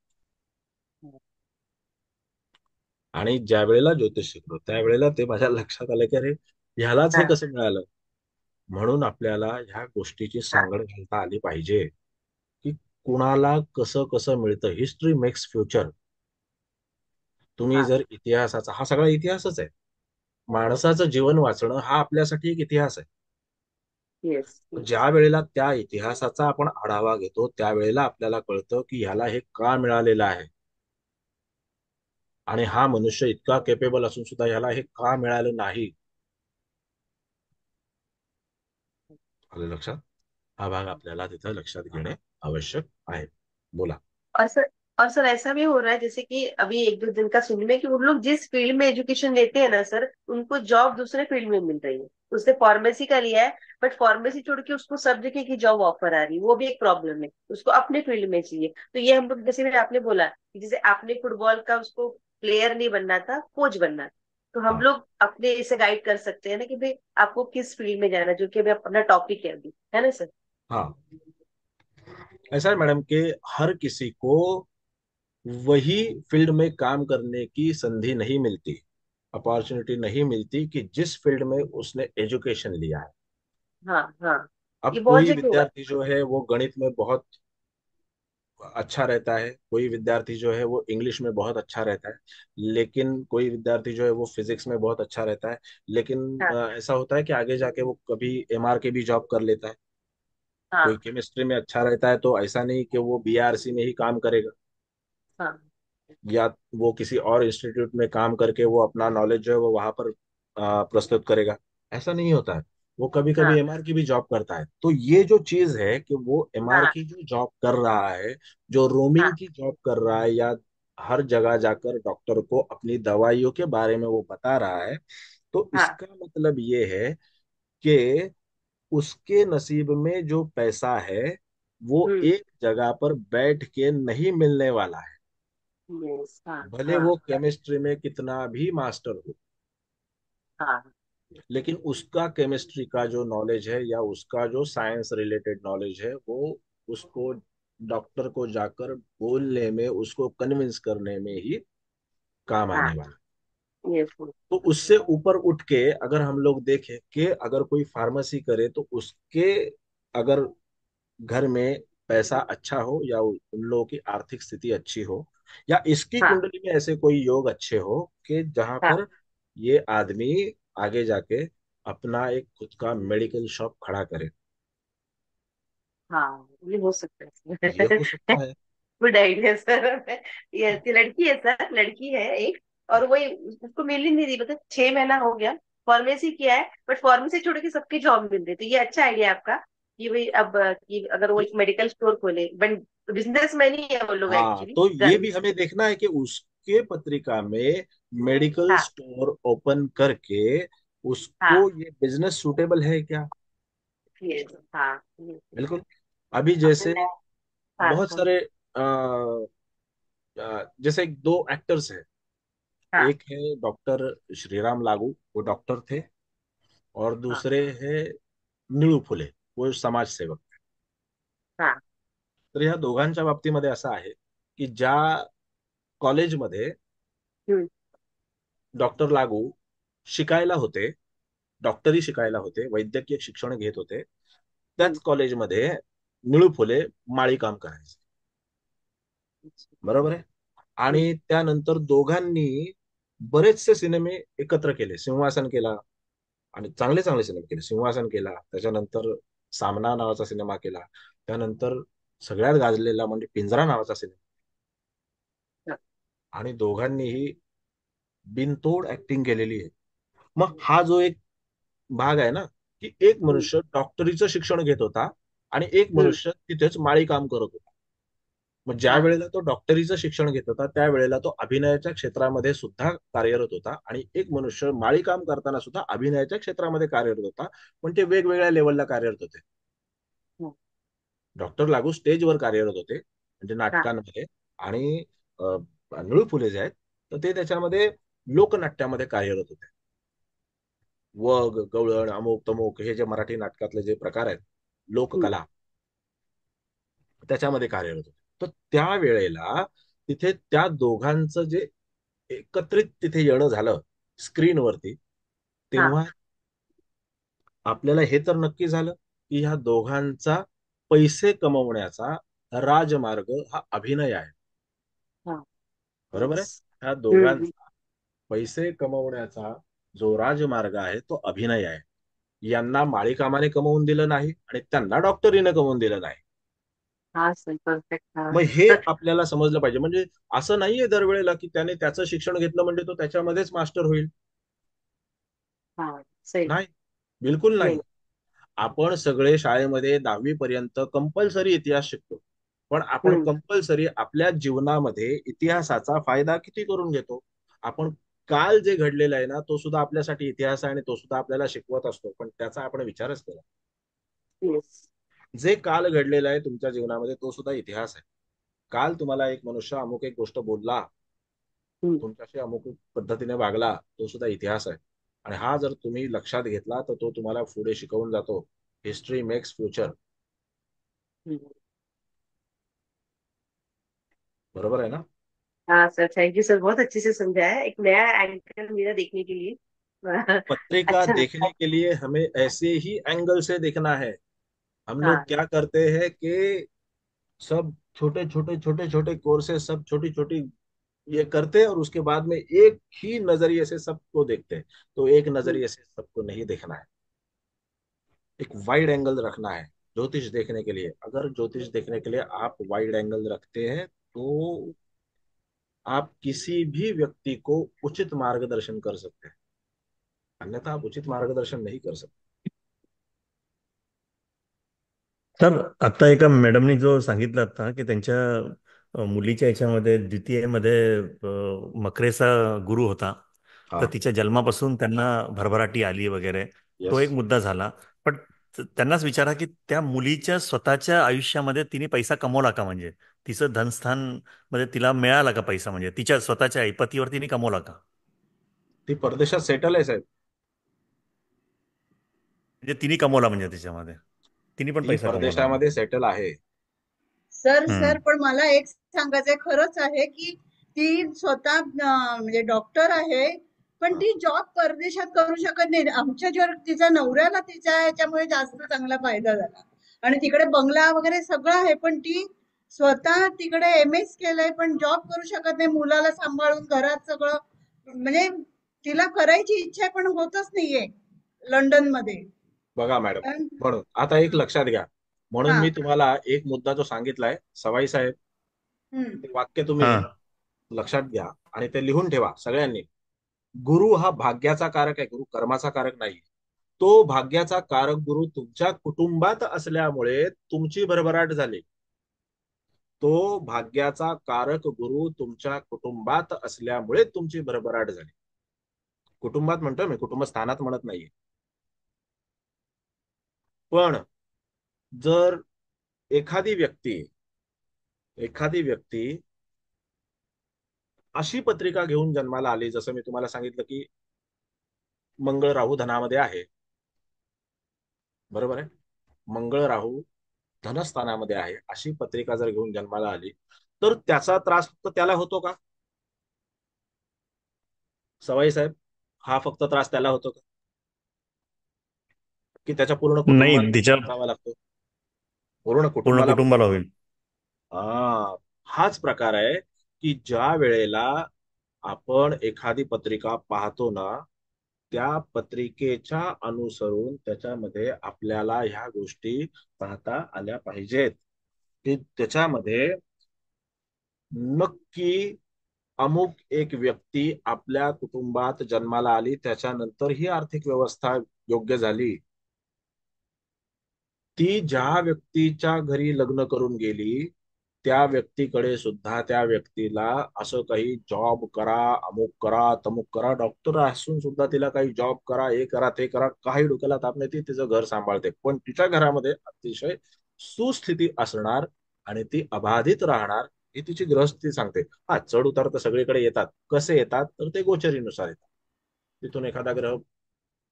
[SPEAKER 1] आणि ज्या वेळेला ज्योतिष शिकलो त्यावेळेला ते माझ्या लक्षात आलं की अरे, ह्यालाच हे
[SPEAKER 6] हाँ,
[SPEAKER 1] कसं मिळालं. म्हणून आपल्याला ह्या गोष्टीची
[SPEAKER 6] हाँ,
[SPEAKER 1] सांगड घालता आली पाहिजे की कुणाला कसं कसं मिळतं. History makes future. तुम्ही
[SPEAKER 6] हाँ,
[SPEAKER 1] जर इतिहासाचा, हा सगळा इतिहासच आहे, माणसाचं जीवन वाचणं हा आपल्यासाठी एक इतिहास आहे.
[SPEAKER 6] यस, यस,
[SPEAKER 1] ज्या वेळेला त्या इतिहासाचा आपण आढावा घेतो त्यावेळेला आपल्याला कळतं की ह्याला हे का मिळालेलं आहे, आणि हा मनुष्य इतका केपेबल असून सुद्धा ह्याला हे का मिळालं नाही. आलं लक्षात. हा भाग आपल्याला तिथं लक्षात घेणे आवश्यक आहे. बोला.
[SPEAKER 6] और सर और सर ऐसा भी हो रहा है जैसे कि अभी एक दो दिन का सुनने में कि उन लोग जिस फील्ड में एजुकेशन लेते हैं ना सर, उनको जॉब दूसरे फील्ड में मिल रही है। उसने फार्मेसी का लिया है, बट फार्मेसी छोड़ के उसको सब जगह की जॉब ऑफर आ रही है, वो भी एक प्रॉब्लम है, उसको अपने फील्ड में चाहिए। तो ये हम लोग, जैसे मैंने आपने बोला कि जैसे आपने फुटबॉल का उसको प्लेयर नहीं बनना था, कोच बनना था, तो हम
[SPEAKER 1] हाँ
[SPEAKER 6] लोग अपने इसे गाइड कर सकते हैं ना कि भाई आपको किस फील्ड में जाना है, जो कि अभी अपना टॉपिक है अभी, है ना सर?
[SPEAKER 1] हाँ, ऐसा है मैडम कि हर किसी को वही फील्ड में काम करने की संधि नहीं मिलती, अपॉर्चुनिटी नहीं मिलती कि जिस फील्ड में उसने एजुकेशन लिया है.
[SPEAKER 6] हाँ, हाँ,
[SPEAKER 1] अब
[SPEAKER 6] ये बहुत
[SPEAKER 1] कोई
[SPEAKER 6] जगह हुआ है।
[SPEAKER 1] विद्यार्थी जो है वो गणित में बहुत अच्छा रहता है, कोई विद्यार्थी जो है वो इंग्लिश में बहुत अच्छा रहता है, लेकिन कोई विद्यार्थी जो है वो फिजिक्स में बहुत अच्छा रहता है, लेकिन
[SPEAKER 6] हाँ,
[SPEAKER 1] ऐसा होता है कि आगे जाके वो कभी एमआर के भी जॉब कर लेता है. कोई
[SPEAKER 6] हाँ,
[SPEAKER 1] केमिस्ट्री में अच्छा रहता है तो ऐसा नहीं कि वो बीआरसी में ही काम करेगा,
[SPEAKER 6] हाँ,
[SPEAKER 1] या वो किसी और इंस्टीट्यूट में काम करके वो अपना नॉलेज जो है वो वहां पर प्रस्तुत करेगा. ऐसा नहीं होता है. वो कभी कभी
[SPEAKER 6] हाँ,
[SPEAKER 1] एमआर की भी जॉब करता है. तो ये जो चीज है कि वो एमआर
[SPEAKER 6] हाँ,
[SPEAKER 1] की जो जॉब कर रहा है, जो
[SPEAKER 6] हाँ,
[SPEAKER 1] रोमिंग की जॉब कर रहा है, या हर जगह जाकर डॉक्टर को अपनी दवाइयों के बारे में वो बता रहा है, तो
[SPEAKER 6] हाँ,
[SPEAKER 1] इसका मतलब ये है कि उसके नसीब में जो पैसा है वो
[SPEAKER 6] हम्म,
[SPEAKER 1] एक जगह पर बैठ के नहीं मिलने वाला है.
[SPEAKER 6] यस, हाँ,
[SPEAKER 1] भले
[SPEAKER 6] हाँ,
[SPEAKER 1] वो केमिस्ट्री में कितना भी मास्टर हो,
[SPEAKER 6] हाँ,
[SPEAKER 1] लेकिन उसका केमिस्ट्री का जो नॉलेज है या उसका जो साइंस रिलेटेड नॉलेज है वो उसको डॉक्टर को जाकर बोलने में, उसको कन्विंस करने में ही काम
[SPEAKER 6] हाँ,
[SPEAKER 1] आने वाला.
[SPEAKER 6] यस,
[SPEAKER 1] तो उससे ऊपर उठ के अगर हम लोग देखें कि अगर कोई फार्मेसी करे तो उसके, अगर घर में पैसा अच्छा हो, या उन लोगों की आर्थिक स्थिति अच्छी हो, या इसकी
[SPEAKER 6] हाँ,
[SPEAKER 1] कुंडली में ऐसे कोई योग अच्छे हो कि जहां
[SPEAKER 6] हाँ,
[SPEAKER 1] पर ये आदमी आगे जाके अपना एक खुद का मेडिकल शॉप खड़ा करे.
[SPEAKER 6] हाँ, ये हो सकता
[SPEAKER 1] ये
[SPEAKER 6] है
[SPEAKER 1] हो
[SPEAKER 6] सर।
[SPEAKER 1] सकता है.
[SPEAKER 6] Good idea sir. ये ऐसी लड़की है सर, लड़की है एक, और वही उसको मिल ही नहीं रही, मतलब 6 महीना हो गया, फार्मेसी किया है, बट फार्मेसी छोड़ के सबकी जॉब मिल रही, तो ये अच्छा आइडिया आपका कि भाई अब कि अगर वो एक मेडिकल स्टोर खोले, बट बिजनेसमैन ही है वो लोग
[SPEAKER 1] हाँ,
[SPEAKER 6] एक्चुअली।
[SPEAKER 1] तो ये भी हमें देखना है कि उसके पत्रिका में मेडिकल
[SPEAKER 6] हाँ,
[SPEAKER 1] स्टोर ओपन करके
[SPEAKER 6] हाँ,
[SPEAKER 1] उसको ये बिजनेस सूटेबल है क्या.
[SPEAKER 6] ये हाँ,
[SPEAKER 1] बिल्कुल. अभी
[SPEAKER 6] अपने
[SPEAKER 1] जैसे
[SPEAKER 6] नया, हाँ,
[SPEAKER 1] बहुत
[SPEAKER 6] हाँ,
[SPEAKER 1] सारे जैसे दो एक्टर्स हैं,
[SPEAKER 6] हाँ
[SPEAKER 1] एक है डॉक्टर श्रीराम लागू, वो डॉक्टर थे, और
[SPEAKER 6] हाँ
[SPEAKER 1] दूसरे है निळू फुले, वो समाजसेवक.
[SPEAKER 6] हाँ.
[SPEAKER 1] तर ह्या दोघांच्या बाबतीमध्ये असं आहे की ज्या कॉलेजमध्ये
[SPEAKER 6] हम्म.
[SPEAKER 1] डॉक्टर लागू शिकायला होते, डॉक्टरी शिकायला होते, वैद्यकीय शिक्षण घेत होते, त्याच
[SPEAKER 6] हम्म.
[SPEAKER 1] कॉलेजमध्ये निळू फुले माळी काम करायचे. बरोबर आहे. आणि त्यानंतर दोघांनी बरेचसे सिनेमे एकत्र केले. सिंहासन केला, आणि चांगले चांगले सिनेमे केले. सिंहासन केला, त्याच्यानंतर सामना नावाचा सिनेमा केला, त्यानंतर सगळ्यात गाजलेला म्हणजे पिंजरा नावाचा सिनेमा. आणि दोघांनीही बिनतोड ऍक्टिंग केलेली आहे. मग हा जो एक भाग आहे ना, की एक
[SPEAKER 6] हम्म.
[SPEAKER 1] मनुष्य डॉक्टरीचं शिक्षण घेत होता आणि एक
[SPEAKER 6] हम्म.
[SPEAKER 1] मनुष्य तिथेच माळी काम करत होता. मग ज्या
[SPEAKER 6] हाँ.
[SPEAKER 1] वेळेला तो डॉक्टरीचं शिक्षण घेत होता त्यावेळेला तो अभिनयाच्या क्षेत्रामध्ये सुद्धा कार्यरत होता, आणि एक मनुष्य माळी काम करताना सुद्धा अभिनयाच्या क्षेत्रामध्ये कार्यरत होता, पण ते वेगवेगळ्या लेवलला कार्यरत होते.
[SPEAKER 6] हम्म.
[SPEAKER 1] डॉक्टर लागू स्टेजवर कार्यरत होते, म्हणजे
[SPEAKER 6] हाँ.
[SPEAKER 1] नाटकांमध्ये, आणि निळू फुले जे आहेत तर ते त्याच्यामध्ये लोकनाट्यामध्ये कार्यरत होते. वग गवळण अमुक तमुक हे जे मराठी नाटकातले जे प्रकार आहेत,
[SPEAKER 6] हम्म.
[SPEAKER 1] लोककला, त्याच्यामध्ये कार्यरत होते. तर त्या वेळेला तिथे त्या दोघांचं जे एकत्रित तिथे येणं झालं स्क्रीनवरती,
[SPEAKER 6] हाँ.
[SPEAKER 1] तेव्हा आपल्याला हे तर नक्की झालं की ह्या दोघांचा पैसे कमवण्याचा राजमार्ग हा अभिनय आहे.
[SPEAKER 6] हाँ.
[SPEAKER 1] बरोबर आहे.
[SPEAKER 6] यस.
[SPEAKER 1] ह्या
[SPEAKER 6] हम्म.
[SPEAKER 1] दोघांचा पैसे कमवण्याचा जो राजमार्ग आहे तो अभिनय आहे. यांना माळीकामाने कमवून दिलं नाही आणि त्यांना डॉक्टरीने कमवून दिलं नाही.
[SPEAKER 6] हाँ सर, परफेक्ट. हाँ
[SPEAKER 1] मग हे
[SPEAKER 6] सर.
[SPEAKER 1] आपल्याला समजलं पाहिजे. म्हणजे असं नाहीये दरवेळेला की त्याने त्याचं शिक्षण घेतलं म्हणजे तो त्याच्यामध्येच मास्टर होईल.
[SPEAKER 6] हाँ सही.
[SPEAKER 1] नाही, बिलकुल नाही.
[SPEAKER 6] नहीं.
[SPEAKER 1] आपण सगळे शाळेमध्ये 10वी पर्यंत कंपल्सरी इतिहास शिकतो, पण आपण
[SPEAKER 6] हम्म.
[SPEAKER 1] कंपल्सरी आपल्या जीवनामध्ये इतिहासाचा फायदा किती करून घेतो. आपण काल जे घडलेलं आहे ना तो सुद्धा आपल्यासाठी इतिहास आहे, आणि तो सुद्धा आपल्याला शिकवत असतो, पण त्याचा आपण विचारच केला.
[SPEAKER 6] यस.
[SPEAKER 1] जे काल घडलेलं आहे तुमच्या जीवनामध्ये तो सुद्धा इतिहास आहे. काल तुम्हाला एक मनुष्य अमुक एक गोष्ट बोलला,
[SPEAKER 6] हम्म.
[SPEAKER 1] तुमच्याशी अमुक पद्धतीने वागला, तो सुद्धा इतिहास आहे. आणि हा जर तुम्ही लक्षात घेतला तर तो तुम्हाला पुढे शिकवून जातो. History makes future.
[SPEAKER 6] हम्म.
[SPEAKER 1] बरोबर आहे ना.
[SPEAKER 6] हाँ सर, थैंक यू सर, बहुत अच्छे से समझाया, एक नया एंगल मेरा देखने के लिए.
[SPEAKER 1] पत्रिका
[SPEAKER 6] अच्छा.
[SPEAKER 1] देखने के लिए हमें ऐसे ही एंगल से देखना है. हम लोग
[SPEAKER 6] हाँ.
[SPEAKER 1] क्या करते हैं कि सब छोटे छोटे छोटे छोटे कोर्सेस, सब छोटी छोटी ये करते हैं, और उसके बाद में एक ही नजरिए से सबको देखते हैं. तो एक
[SPEAKER 6] हम्म.
[SPEAKER 1] नजरिए से सबको नहीं देखना है, एक वाइड एंगल रखना है. ज्योतिष देखने के लिए, अगर ज्योतिष देखने के लिए आप वाइड एंगल रखते हैं तो आप किसी भी व्यक्ति को उचित मार्गदर्शन कर सकते हैं, अन्यथा आप उचित मार्गदर्शन नहीं कर सकते.
[SPEAKER 4] तर आता एका मॅडमनी जो सांगितलं आता की त्यांच्या मुलीच्या याच्यामध्ये द्वितीयमध्ये मकरेचा गुरु होता, तर
[SPEAKER 1] हा.
[SPEAKER 4] तिच्या जन्मापासून त्यांना भरभराटी आली वगैरे. तो
[SPEAKER 1] यस.
[SPEAKER 4] एक मुद्दा झाला. पण त्यांनाच विचारा की त्या मुलीच्या स्वतःच्या आयुष्यामध्ये तिने पैसा कमवला का? म्हणजे तिचं धनस्थान मध्ये तिला मिळाला का पैसा? म्हणजे तिच्या स्वतःच्या ऐपतीवर तिने कमवला का?
[SPEAKER 1] ती परदेशात सेटल आहे साहेब.
[SPEAKER 4] म्हणजे तिने कमवला म्हणजे त्याच्यामध्ये तिने पण
[SPEAKER 1] ती
[SPEAKER 4] पैसा कमवला म्हणजे.
[SPEAKER 1] परदेशामध्ये सेटल आहे.
[SPEAKER 7] सर
[SPEAKER 4] हम्म.
[SPEAKER 7] पण मला एक सांगायचंय, खरंच आहे की ती स्वतः म्हणजे डॉक्टर आहे, पण
[SPEAKER 1] हा.
[SPEAKER 7] ती जॉब परदेशात करू शकत नाही. आमच्या जर तिच्या नवऱ्याला तिच्या याच्यामुळे जास्त चांगला फायदा झाला आणि तिकडे बंगला वगैरे सगळं आहे, पण ती स्वतः तिकडे एमएस केलंय पण जॉब करू शकत नाही, मुलाला सांभाळून घरात सगळं. म्हणजे तिला करायची इच्छा आहे पण होतच नाहीये लंडन मध्ये.
[SPEAKER 1] बघा मॅडम, म्हणून आता एक लक्षात घ्या. म्हणून
[SPEAKER 7] हा.
[SPEAKER 1] मी तुम्हाला एक मुद्दा जो सांगितलाय सवाई साहेब,
[SPEAKER 7] हम्म.
[SPEAKER 1] ते वाक्य तुम्ही
[SPEAKER 4] हा.
[SPEAKER 1] लक्षात घ्या आणि ते लिहून ठेवा सगळ्यांनी. गुरु हा भाग्याचा कारक आहे, गुरु कर्माचा कारक नाही. तो भाग्याचा कारक गुरु तुमच्या कुटुंबात असल्यामुळे तुमची भरभराट झाली. तो भाग्याचा कारक गुरु तुमच्या कुटुंबात असल्यामुळे तुमची भरभराट झाली. कुटुंबात म्हणतोय मी, कुटुंब स्थानात म्हणत नाहीये. पण जर एखादी व्यक्ती एखादी व्यक्ती अशी पत्रिका घेऊन जन्माला आली, जसं मी तुम्हाला सांगितलं की मंगळ राहू धनामध्ये आहे, बरोबर आहे, मंगळ राहू धनस्थानामध्ये आहे, अशी पत्रिका जर घेऊन जन्माला आली तर त्याचा त्रास फक्त त्याला होतो का? सवाई साहेब, हा फक्त त्रास त्याला होतो का, की त्याच्या पूर्ण
[SPEAKER 4] नाही,
[SPEAKER 1] कुटुंबाला
[SPEAKER 4] तिच्या
[SPEAKER 1] जावा लागतो? पूर्ण
[SPEAKER 4] पूर्ण
[SPEAKER 1] कुटुंबाला.
[SPEAKER 4] कुटुंबाला होईल.
[SPEAKER 1] हा, हाच प्रकार आहे की ज्या वेळेला आपण एखादी पत्रिका पाहतो ना, त्या पत्रिकेच्या अनुसरून त्याच्यामध्ये आपल्याला ह्या गोष्टी पाहता आल्या पाहिजेत की त्याच्यामध्ये नक्की अमुक एक व्यक्ती आपल्या कुटुंबात जन्माला आली, त्याच्यानंतर ही आर्थिक व्यवस्था योग्य झाली. ती ज्या व्यक्तीच्या घरी लग्न करून गेली त्या व्यक्तीकडे सुद्धा त्या व्यक्तीला असं काही जॉब करा, अमुक करा, तमुक करा, डॉक्टर असून सुद्धा तिला काही जॉब करा, हे करा, ते करा, काही डोक्याला ताप नाही, ती तिचं घर सांभाळते. पण तिच्या घरामध्ये अतिशय सुस्थिती असणार आणि ती अबाधित राहणार, ही तिची ग्रहस्थी सांगते. हा, चढ उतार तर सगळीकडे येतात. कसे येतात तर ते गोचरीनुसार येतात. तिथून एखादा ग्रह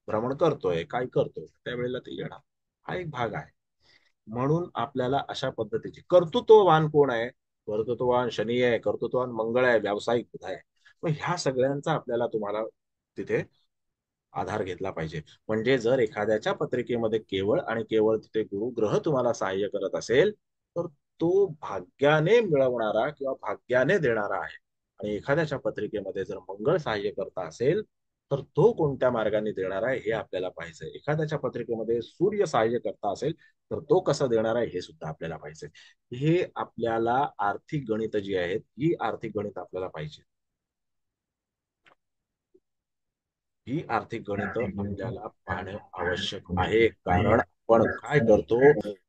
[SPEAKER 1] भ्रमण करतोय, काय करतोय, त्यावेळेला ते येणार. हा एक भाग आहे. म्हणून आपल्याला अशा पद्धतीची, कर्तृत्ववान कोण आहे? कर्तृत्ववान शनी आहे, कर्तृत्ववान मंगळ आहे, व्यावसायिक बुध आहे. मग ह्या सगळ्यांचा आपल्याला तुम्हाला तिथे आधार घेतला पाहिजे. म्हणजे जर एखाद्याच्या पत्रिकेमध्ये केवळ आणि केवळ तिथे गुरु ग्रह तुम्हाला सहाय्य करत असेल तर तो भाग्याने मिळवणारा किंवा भाग्याने देणारा आहे. आणि एखाद्याच्या पत्रिकेमध्ये जर मंगळ सहाय्य करता असेल तर तो कोणत्या मार्गाने देणार आहे हे आपल्याला पाहिजे. एखाद्याच्या पत्रिकेमध्ये सूर्य सहाय्य करता असेल तर तो कसा देणार आहे हे सुद्धा आपल्याला पाहिजे. हे आपल्याला आर्थिक गणित जी आहेत ही आर्थिक गणित आपल्याला पाहिजे. ही आर्थिक गणित आपल्याला पाहणे आवश्यक आहे. कारण आपण काय करतो,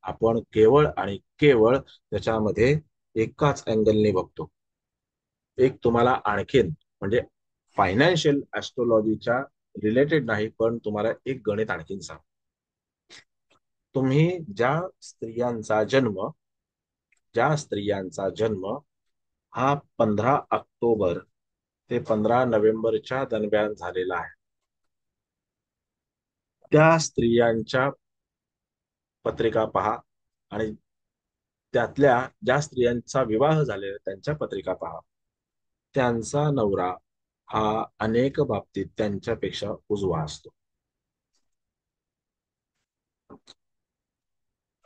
[SPEAKER 1] आपण केवळ आणि केवळ त्याच्यामध्ये एकाच अँगलने बघतो. एक तुम्हाला आणखीन म्हणजे फायनान्शियल ऍस्ट्रॉलॉजीच्या रिलेटेड नाही, पण तुम्हाला एक गणित आणखीन सांग. तुम्ही ज्या स्त्रियांचा जन्म हा 15 ऑक्टोबर ते 15 नोव्हेंबरच्या दरम्यान झालेला आहे, त्या स्त्रियांच्या पत्रिका पहा आणि त्यातल्या ज्या स्त्रियांचा विवाह झालेला त्यांच्या पत्रिका पहा. त्यांचा नवरा हा अनेक बाबतीत त्यांच्यापेक्षा उजवा असतो.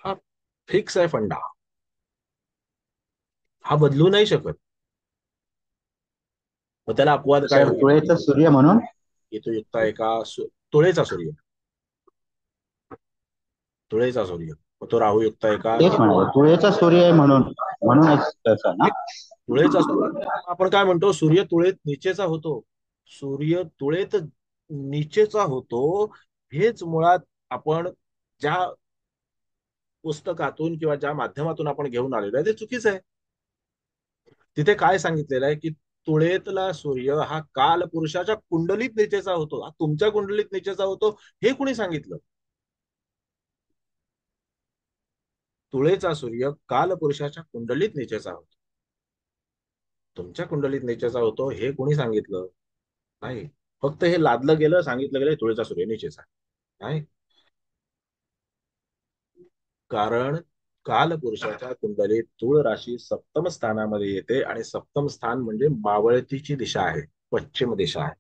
[SPEAKER 1] हा फिक्स आहे फंडा, हा बदलू नाही शकत. मग त्याला अपवाद काय
[SPEAKER 2] सर,
[SPEAKER 1] होईल?
[SPEAKER 2] तुळेचा सूर्य म्हणून
[SPEAKER 1] येतो युक्त आहे का? तुळेचा सूर्य, तुळेचा सूर्य. मग तो राहू युक्त आहे का?
[SPEAKER 2] तेच म्हणाले, तुळेचा सूर्य आहे म्हणूनच तसं ना.
[SPEAKER 1] तुळेचा सूर्य. आपण काय म्हणतो, सूर्य तुळेत नीचेचा होतो. सूर्य तुळेत नीचेचा होतो हेच मुळात आपण ज्या पुस्तकातून किंवा ज्या माध्यमातून आपण घेऊन आलेलो आहे ते चुकीचं आहे. तिथे काय सांगितलेलं आहे की तुळेतला सूर्य हा काल पुरुषाच्या कुंडलीत नीचेचा होतो. हा तुमच्या कुंडलीत नीचेचा होतो हे कुणी सांगितलं? तुळेचा सूर्य काल पुरुषाच्या कुंडलीत नीचेचा होतो. तुमच्या कुंडलीत नीचेचा होतो हे कोणी सांगितलं? नाही. फक्त हे लादलं गेलं, सांगितलं गेलं तुळेचा सूर्य नीचेचा नाही. कारण कालपुरुषाच्या कुंडलीत तूळ राशी सप्तम स्थानामध्ये येते आणि सप्तम स्थान म्हणजे मावळतीची दिशा आहे, पश्चिम दिशा आहे.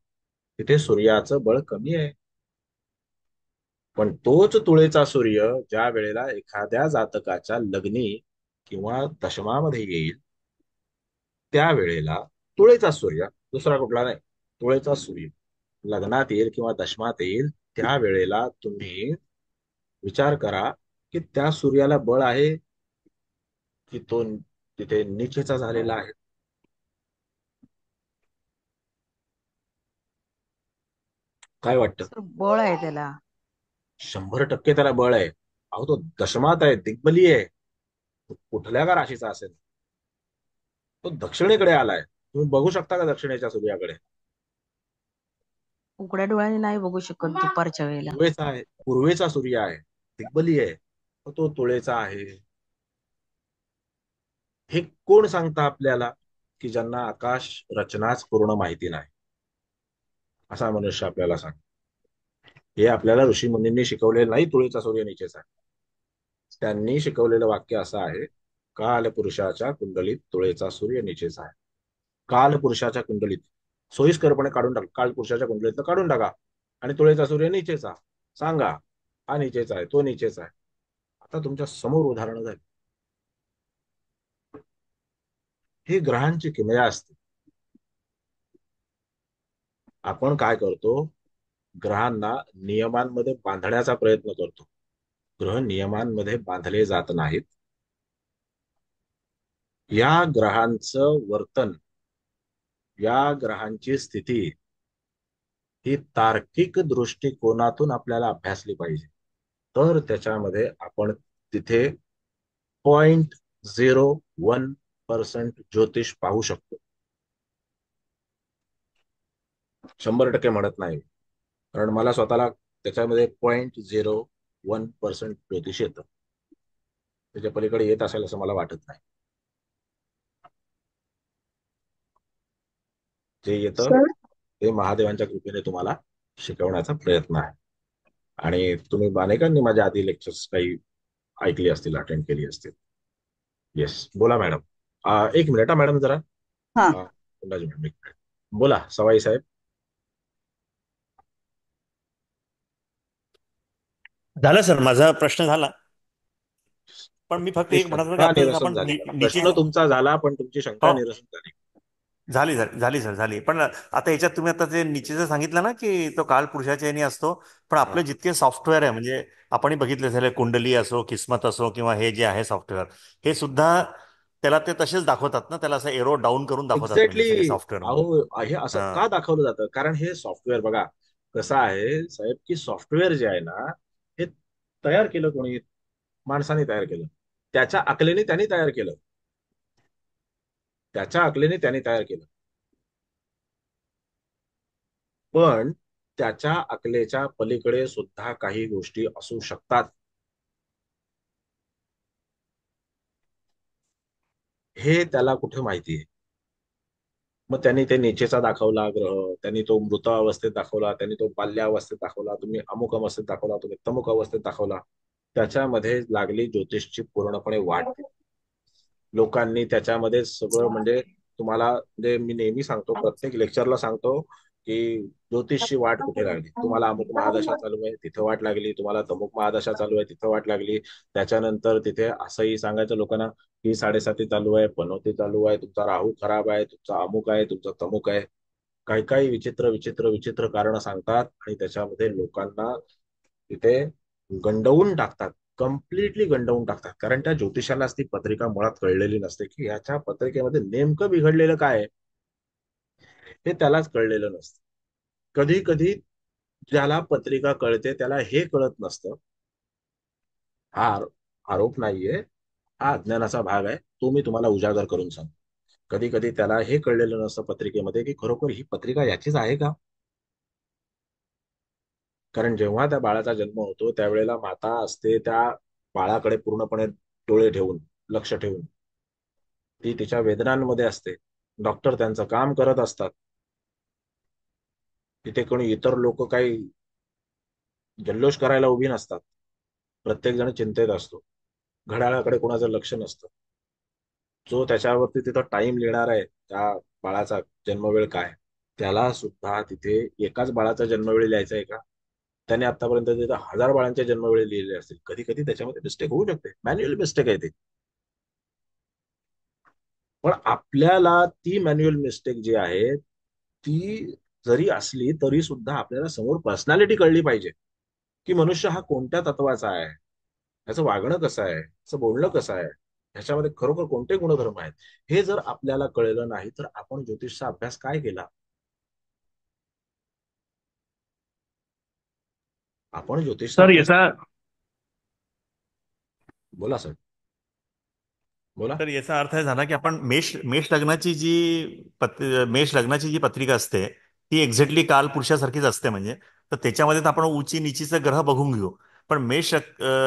[SPEAKER 1] तिथे सूर्याचं बळ कमी आहे. पण तोच तुळेचा सूर्य ज्या वेळेला एखाद्या जातकाच्या लग्नी किंवा दशमामध्ये येईल त्यावेळेला तुळेचा सूर्य, दुसरा कुठला नाही, तुळेचा सूर्य लग्नात येईल किंवा दशमात येईल, त्यावेळेला तुम्ही विचार करा की त्या सूर्याला बळ आहे की तो तिथे नीचेचा झालेला आहे. काय वाटतं?
[SPEAKER 8] सर, बळ आहे त्याला.
[SPEAKER 1] 100% त्याला बळ आहे. अहो, तो दशमात आहे, दिग्बली आहे. तो कुठल्या का राशीचा असेल, तो दक्षिणेकडे आलाय. तुम्ही बघू शकता का दक्षिणेच्या सूर्याकडे?
[SPEAKER 8] उघड्या डोळ्याने नाही बघू शकत दुपारच्या वेळेला.
[SPEAKER 1] पूर्वेचा आहे, पूर्वेचा सूर्य आहे, दिग्बली आहे, तो तुळेचा आहे. हे कोण सांगता आपल्याला? की ज्यांना आकाश रचनाच पूर्ण माहिती नाही, असा मनुष्य आपल्याला सांग. हे आपल्याला ऋषी मुनींनी शिकवलेलं नाही, तुळीचा सूर्य नीचेचा आहे. त्यांनी शिकवलेलं वाक्य असं आहे, काल पुरुषाच्या कुंडलीत तुळेचा सूर्य नीचेचा आहे. काल पुरुषाच्या कुंडलीत सोयीस्करपणे काढून टाका, काल पुरुषाच्या कुंडलीत काढून टाका आणि तुळेचा सूर्य नीचेचा सांगा. हा नीचेचा आहे, तो नीचेचा आहे. आता तुमच्या समोर उदाहरण झाली. ही ग्रहांची किमया असते. आपण काय करतो, ग्रहांना नियमांमध्ये बांधण्याचा प्रयत्न करतो. ग्रह नियमांमध्ये बांधले जात नाहीत. या ग्रहांचं वर्तन, या ग्रहांची स्थिती ही तार्किक दृष्टिकोनातून आपल्याला अभ्यासली पाहिजे. तर त्याच्यामध्ये आपण तिथे 0.01% ज्योतिष पाहू शकतो. 100% म्हणत नाही, कारण मला स्वतःला त्याच्यामध्ये 0.01% ज्योतिष येतं. त्याच्या पलीकडे येत असेल असं मला वाटत नाही. जे येतं
[SPEAKER 3] सर
[SPEAKER 1] ते महादेवांच्या कृपेने तुम्हाला शिकवण्याचा प्रयत्न आहे. आणि तुम्ही अनेकांनी माझ्या आधी लेक्चर्स काही ऐकली असतील, अटेंड केली असतील. येस, बोला मॅडम. एक मिनिट हा मॅडम, जरा
[SPEAKER 3] हा
[SPEAKER 1] मॅडम एक मिनिट बोला. सवाई साहेब.
[SPEAKER 4] झालं सर, माझा प्रश्न झाला. पण मी फक्त
[SPEAKER 1] तुमची
[SPEAKER 4] एक म्हणत होतो की
[SPEAKER 1] शंका
[SPEAKER 4] आता जसं
[SPEAKER 1] निरसन
[SPEAKER 4] आपण
[SPEAKER 1] झाली.
[SPEAKER 4] नीचे.
[SPEAKER 1] प्रश्न तुमचा झाला, पण तुमची शंका
[SPEAKER 4] हो,
[SPEAKER 1] निरसन झाली.
[SPEAKER 4] झाली झाली झाली सर, झाली. पण आता याच्यात तुम्ही आता ते नीचेचं सांगितलं ना की तो काल पुरुषाच्या याने असतो, पण
[SPEAKER 1] हा.
[SPEAKER 4] आपले जितके सॉफ्टवेअर आहे, म्हणजे आपणही बघितले झाले, कुंडली असो, किस्मत असो, किंवा हे जे आहे सॉफ्टवेअर, हे सुद्धा त्याला ते तसेच दाखवतात ना, त्याला असं एरो डाऊन करून दाखवतात म्हणजे सगळे
[SPEAKER 1] एक्झॅक्टली.
[SPEAKER 4] सॉफ्टवेअर मध्ये.
[SPEAKER 1] अहो, हे असं
[SPEAKER 4] हा.
[SPEAKER 1] का दाखवलं जातं? कारण हे सॉफ्टवेअर बघा कसं आहे साहेब, की सॉफ्टवेअर जे आहे ना, हे तयार केलं कोणी? माणसाने तयार केलं. त्याच्या अकलेने त्यांनी तयार केलं. त्याच्या अकलेने त्यांनी तयार केलं. पण त्याच्या अकलेच्या पलीकडे सुद्धा काही गोष्टी असू शकतात. हे त्याला कुठे माहिती आहे? मग त्यांनी ते नीचेचा दाखवला ग्रह, त्यांनी तो मृत अवस्थेत दाखवला, त्यांनी तो बाल्यावस्थेत दाखवला, तुम्ही अमुक अवस्थेत दाखवला, तुम्ही तमुक अवस्थेत दाखवला. त्याच्यामध्ये लागली ज्योतिषची पूर्णपणे वाट. लोकांनी त्याच्यामध्ये सगळं, म्हणजे तुम्हाला, म्हणजे मी नेहमी सांगतो, प्रत्येक लेक्चरला सांगतो की ज्योतिषची वाट कुठे लागली. तुम्हाला अमुक महादशा चालू आहे तिथे वाट लागली, तुम्हाला तमुक महादशा चालू आहे तिथे वाट लागली. त्याच्यानंतर तिथे असंही सांगायचं लोकांना की 7.5 चालू आहे, पनौती चालू आहे, तुमचा राहू खराब आहे, तुमचा अमुक आहे, तुमचा तमुक आहे. काही काही विचित्र विचित्र विचित्र कारण सांगतात आणि त्याच्यामध्ये लोकांना तिथे गंडवून टाकतात. कम्प्लिटली गंडवून टाकतात. कारण त्या ज्योतिषालाच ती पत्रिका मुळात कळलेली नसते की याच्या पत्रिकेमध्ये नेमकं बिघडलेलं काय आहे, हे त्यालाच कळलेलं नसतं. कधी कधी ज्याला पत्रिका कळते त्याला हे कळत नसतं. हा आरोप नाहीये, हा अज्ञानाचा भाग आहे, तो मी तुम्हाला उजागर करून सांगतो. कधी कधी त्याला हे कळलेलं नसतं पत्रिकेमध्ये की खरोखर ही पत्रिका याचीच आहे का. कारण जेव्हा त्या बाळाचा जन्म होतो त्यावेळेला माता असते त्या बाळाकडे पूर्णपणे डोळे ठेवून, लक्ष ठेवून, ती तिच्या वेदनांमध्ये असते. डॉक्टर त्यांचं काम करत असतात. तिथे कोणी इतर लोक काही जल्लोष करायला उभी नसतात. प्रत्येक जण चिंतेत असतो. घड्याळाकडे कोणाचं लक्ष नसतं. जो त्याच्यावरती तिथं टाइम लिहिणार आहे, त्या बाळाचा जन्मवेळ काय, त्याला सुद्धा तिथे एकाच बाळाचा जन्मवेळ लिहायचा आहे का? त्याने आतापर्यंत तिथे 1000 बाळांचे जन्मवेळ लिहिले असतील. कधी कधी त्याच्यामध्ये मिस्टेक होऊ शकते, मॅन्युअल मिस्टेक आहे ते. पण आपल्याला ती मॅन्युअल मिस्टेक जी आहे ती जरी असली तरी सुद्धा आपल्याला समोर पर्सनॅलिटी कळली पाहिजे की मनुष्य हा कोणत्या तत्वाचा आहे, ह्याचं वागणं कसं आहे, ह्याचं बोलणं कसं आहे, ह्याच्यामध्ये खरोखर कोणते गुणधर्म आहेत. हे जर आपल्याला कळलं नाही तर आपण ज्योतिषचा अभ्यास काय केला? आपण ज्योतिषचा
[SPEAKER 4] सर
[SPEAKER 1] अभ्यास.
[SPEAKER 4] याचा
[SPEAKER 1] बोला सर, बोला.
[SPEAKER 4] तर याचा अर्थ हे झाला की आपण मेष मेष लग्नाची जी मेष लग्नाची जी पत्रिका असते ती एक्झॅक्टली काल पुरुषासारखीच असते, म्हणजे तर त्याच्यामध्ये तर आपण उंची नीचीचे ग्रह बघून घेऊ. पण मेष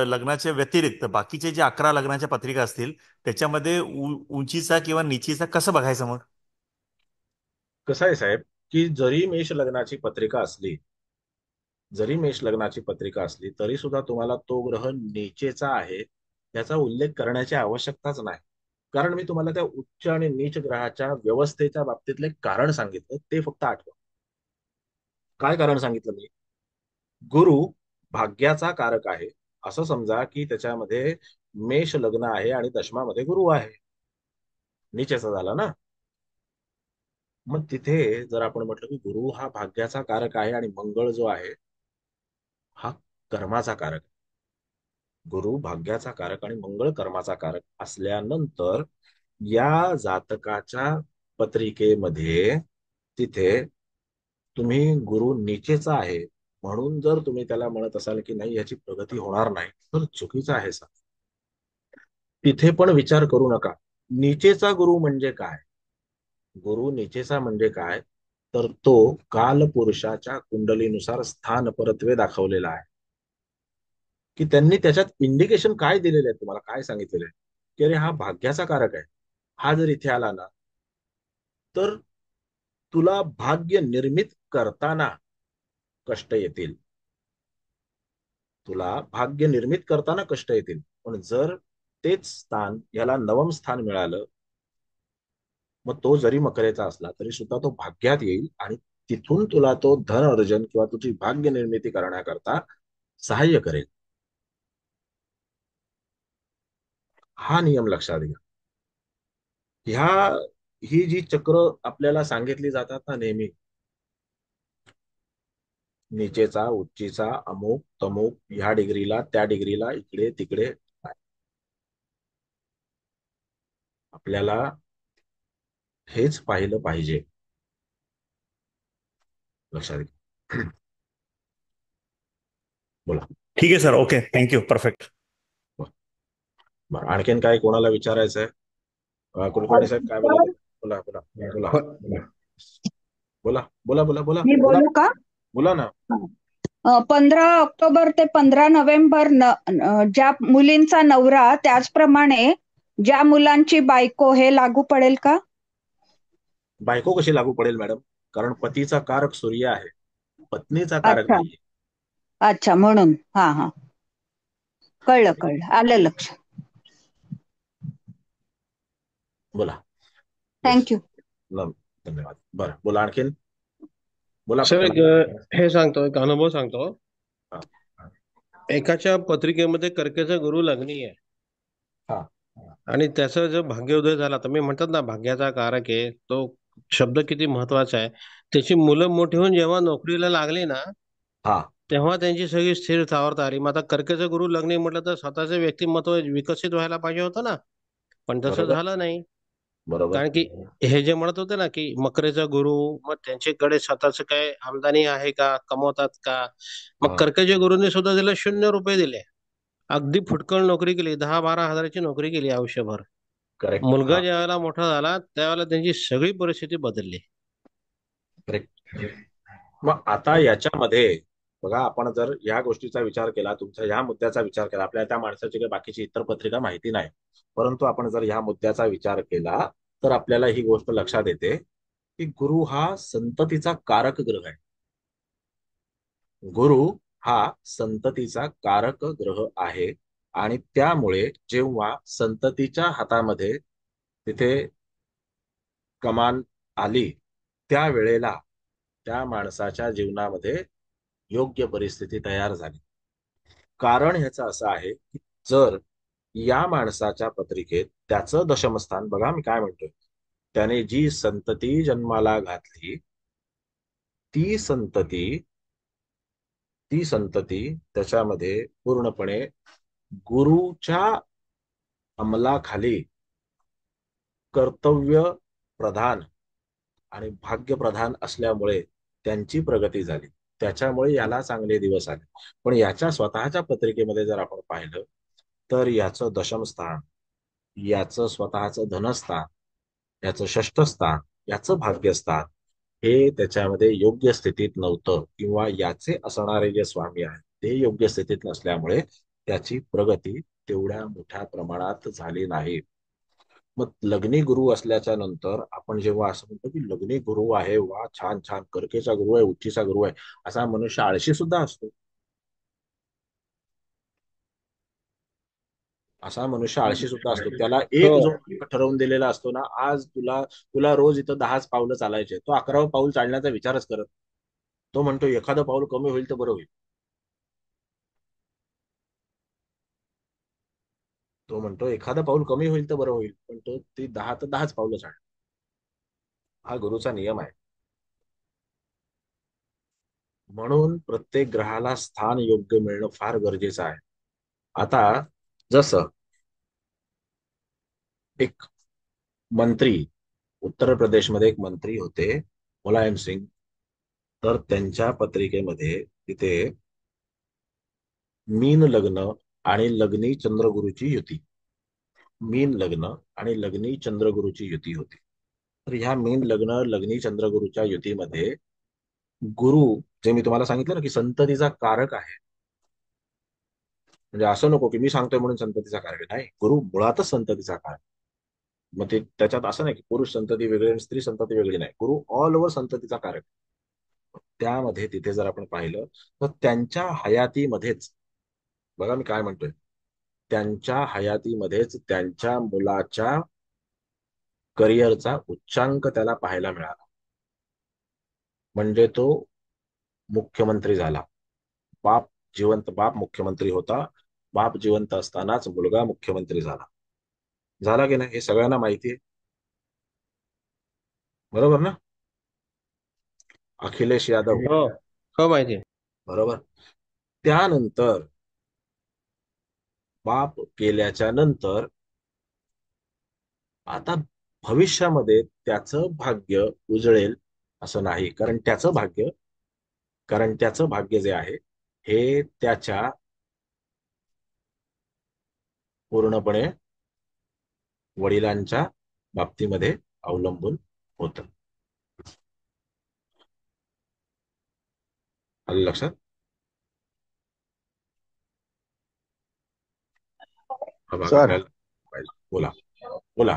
[SPEAKER 4] लग्नाच्या व्यतिरिक्त बाकीचे जे 11 लग्नाच्या पत्रिका असतील त्याच्यामध्ये उंचीचा किंवा नीचीचा कसं बघायचं मग?
[SPEAKER 1] कसं आहे साहेब, की जरी मेष लग्नाची पत्रिका असली तरी सुद्धा तुम्हाला तो ग्रह नीचेचा आहे याचा उल्लेख करण्याची आवश्यकताच नाही. कारण मी तुम्हाला त्या उच्च आणि नीच ग्रहाच्या व्यवस्थेच्या बाबतीतले कारण सांगितलं, ते फक्त आठवा. काय कारण सांगितलं मी? गुरु भाग्याचा कारक आहे. असं समजा की त्याच्यामध्ये मेष लग्न आहे आणि दशमामध्ये गुरु आहे, नीचेचा झाला ना. मग तिथे जर आपण म्हटलं की गुरु हा भाग्याचा कारक आहे आणि मंगळ जो आहे हा कर्माचा कारक. गुरु भाग्याचा कारक आणि मंगळ कर्माचा कारक असल्यानंतर या जातकाच्या पत्रिकेमध्ये तिथे तुम्ही गुरु नीचेचा आहे म्हणून जर तुम्ही त्याला म्हणत असाल की नाही याची प्रगती होणार नाही, तर चुकीचं आहे सर. तिथे पण विचार करू नका. नीचेचा गुरु म्हणजे काय? गुरु नीचेचा म्हणजे काय, तर तो कालपुरुषाच्या कुंडलीनुसार स्थान परत्वे दाखवलेला आहे. की त्यांनी त्याच्यात इंडिकेशन काय दिलेले आहे, तुम्हाला काय सांगितलेलं आहे की अरे हा भाग्याचा कारक आहे, हा जर इथे आला ना तर तुला भाग्य निर्मित करताना कष्ट येतील. तुला भाग्य निर्मित करताना कष्ट येतील. पण जर तेच स्थान याला नवम स्थान मिळालं, मग तो जरी मकरेचा असला तरी सुद्धा तो भाग्यात येईल आणि तिथून तुला तो धन अर्जन किंवा तुझी भाग्य निर्मिती करण्याकरता सहाय्य करेल. हा नियम लक्षात घ्या. ह्या ही जी चक्र आपल्याला सांगितली जातात ना नेहमी, नीचेचा उच्चीचा अमुक तमुक, ह्या डिग्रीला त्या डिग्रीला इकडे तिकडे, आपल्याला हेच पाहिलं पाहिजे. लक्षात घ्या. बोला.
[SPEAKER 4] ठीक आहे सर, ओके, थँक्यू, परफेक्ट.
[SPEAKER 1] बरं, आणखीन काय कोणाला विचारायचं आहे? कुलकर्णी साहेब काय बोलत होते? बोला बोला बोला बोला बोला बोला बोला
[SPEAKER 3] मी
[SPEAKER 1] बोला
[SPEAKER 3] बोलू का?
[SPEAKER 1] बोला ना.
[SPEAKER 3] 15 ऑक्टोबर ते 15 नोव्हेंबर ज्या मुलींचा नवरा त्याचप्रमाणे ज्या मुलांची बायको हे लागू पडेल का?
[SPEAKER 1] बायको कशी लागू पडेल मॅडम? कारण पतीचा कारक सूर्य आहे, पत्नीचा कारक
[SPEAKER 3] अच्छा
[SPEAKER 1] नाहीये.
[SPEAKER 3] अच्छा, म्हणून हा हा, कळलं कळलं, आलं लक्ष.
[SPEAKER 1] बोला.
[SPEAKER 3] थँक्यू.
[SPEAKER 1] धन्यवाद. बरं, बोला आणखीन. बोला
[SPEAKER 9] सर,
[SPEAKER 1] पटकन.
[SPEAKER 9] हे सांगतो, एक अनुभव सांगतो.
[SPEAKER 1] हा.
[SPEAKER 9] एकाच्या पत्रिकेमध्ये कर्केचा गुरु लग्नी आहे
[SPEAKER 1] हा.
[SPEAKER 9] आणि त्याचा जो भाग्योदय झाला, तुम्ही म्हणतात ना भाग्याचा कारक आहे, तो शब्द किती महत्वाचा आहे. त्याची मुलं मोठी होऊन जेव्हा नोकरीला लागली ना,
[SPEAKER 1] हा.
[SPEAKER 9] तेव्हा त्यांची सगळी स्थिर सावरता आली. मग आता कर्केचा गुरु लग्नी म्हटलं तर स्वतःचं व्यक्तिमत्व विकसित व्हायला पाहिजे होतं ना, पण तसं
[SPEAKER 1] बरोबर
[SPEAKER 9] झालं नाही.
[SPEAKER 1] बरोबर.
[SPEAKER 9] कारण की हे जे म्हणत होते ना की मकरेचा गुरु, मग त्यांच्याकडे स्वतःच काय आमदानी आहे का, कमवतात का? मग कर्केच्या गुरुने सुद्धा त्याला 0 रुपये दिले. अगदी फुटकळ नोकरी केली, 10-12 हजाराची नोकरी केली आयुष्यभर.
[SPEAKER 1] करेक्ट.
[SPEAKER 9] मुलगा ज्यावेळेला मोठा झाला त्यावेळेला त्यांची सगळी परिस्थिती बदलली.
[SPEAKER 1] करेक्ट. मग आता याच्यामध्ये बघा, आपण जर या गोष्टीचा विचार केला, तुमच्या ह्या मुद्द्याचा विचार केला, आपल्याला त्या माणसाची काही बाकीची इतर पत्रिका माहिती नाही, परंतु आपण जर ह्या मुद्द्याचा विचार केला तर आपल्याला ही गोष्ट लक्षात येते की गुरु हा संततीचा कारक ग्रह आहे. गुरु हा संततीचा कारक ग्रह आहे आणि त्यामुळे जेव्हा संततीच्या हातामध्ये तिथे कमान आली, त्या वेळेला त्या माणसाच्या जीवनामध्ये योग्य परिस्थिती तयार झाली. कारण ह्याचं असं आहे की जर या माणसाच्या पत्रिकेत त्याचं दशमस्थान, बघा मी काय म्हणतोय, त्याने जी संतती जन्माला घातली ती संतती त्याच्यामध्ये पूर्णपणे गुरुच्या अंमलाखाली कर्तव्य प्रधान आणि भाग्य प्रधान असल्यामुळे त्यांची प्रगती झाली, त्याच्यामुळे याला चांगले दिवस आले. पण याच्या स्वतःच्या पत्रिकेमध्ये जर आपण पाहिलं तर याचं दशमस्थान, याचं स्वतःचं धनस्थान, याचं षष्ठस्थान, याचं भाग्यस्थान हे त्याच्यामध्ये योग्य स्थितीत नव्हतं, किंवा याचे असणारे जे स्वामी आहेत ते योग्य स्थितीत नसल्यामुळे त्याची प्रगती तेवढ्या मोठ्या प्रमाणात झाली नाही. मग लग्नी गुरु असल्याच्या नंतर आपण जेव्हा असं म्हणतो की लग्नी गुरु आहे, वा छान छान, करकेचा गुरु आहे, उच्चीचा गुरु आहे, असा मनुष्य आळशी सुद्धा असतो. असा मनुष्य आळशी सुद्धा असतो. त्याला एक जो
[SPEAKER 9] हो.
[SPEAKER 1] मार्ग ठरवून दिलेला असतो ना, आज तुला तुला रोज इथं 10च पावलं चालायचे, तो 11वं पाऊल चालण्याचा विचारच करत. तो म्हणतो एखादं पाऊल कमी होईल तर बरं होईल. तो म्हणतो एखादं पाऊल कमी होईल तर बरं होईल, पण तो ती 10 तर 10च पावलं चाल. हा गुरुचा नियम आहे. म्हणून प्रत्येक ग्रहाला स्थान योग्य मिळणं फार गरजेचं आहे. आता जसं एक मंत्री, उत्तर प्रदेशमध्ये एक मंत्री होते मुलायम सिंग, तर त्यांच्या पत्रिकेमध्ये तिथे मीन लग्न आणि लग्नी चंद्रगुरूची युती, मीन लग्न आणि लग्नी चंद्रगुरूची युती होती. तर ह्या मीन लग्न लग्नी चंद्रगुरूच्या युतीमध्ये गुरु, जे मी तुम्हाला सांगितलं ना की संततीचा कारक आहे, म्हणजे असं नको की मी सांगतोय म्हणून संततीचा कारक आहे, नाही, गुरु मुळातच संततीचा कारक. मग ते त्याच्यात असं नाही की पुरुष संतती वेगळी आणि स्त्री संतती वेगळी, नाही, गुरु ऑल ओव्हर संततीचा कारक. त्यामध्ये तिथे जर आपण पाहिलं तर त्यांच्या हयातीमध्येच, बघा मी काय म्हणतोय, त्यांच्या हयातीमध्येच त्यांच्या मुलाच्या करिअरचा उच्चांक त्याला पाहायला मिळाला. म्हणजे तो मुख्यमंत्री झाला. बाप जिवंत, बाप मुख्यमंत्री होता, बाप जिवंत असतानाच मुलगा मुख्यमंत्री झाला. झाला की नाही हे सगळ्यांना माहिती आहे, बरोबर ना? अखिलेश यादव,
[SPEAKER 9] हो. हो माहिती आहे.
[SPEAKER 1] बरोबर. त्यानंतर बाप गेल्याच्या नंतर आता भविष्यामध्ये त्याचं भाग्य उजळेल असं नाही, कारण त्याचं भाग्य जे आहे हे त्याच्या पूर्णपणे वडिलांच्या बाबतीमध्ये अवलंबून होतं. आलं लक्षात? हा भाग
[SPEAKER 2] सर
[SPEAKER 1] आपल्याला पाहिजे. बोला बोला.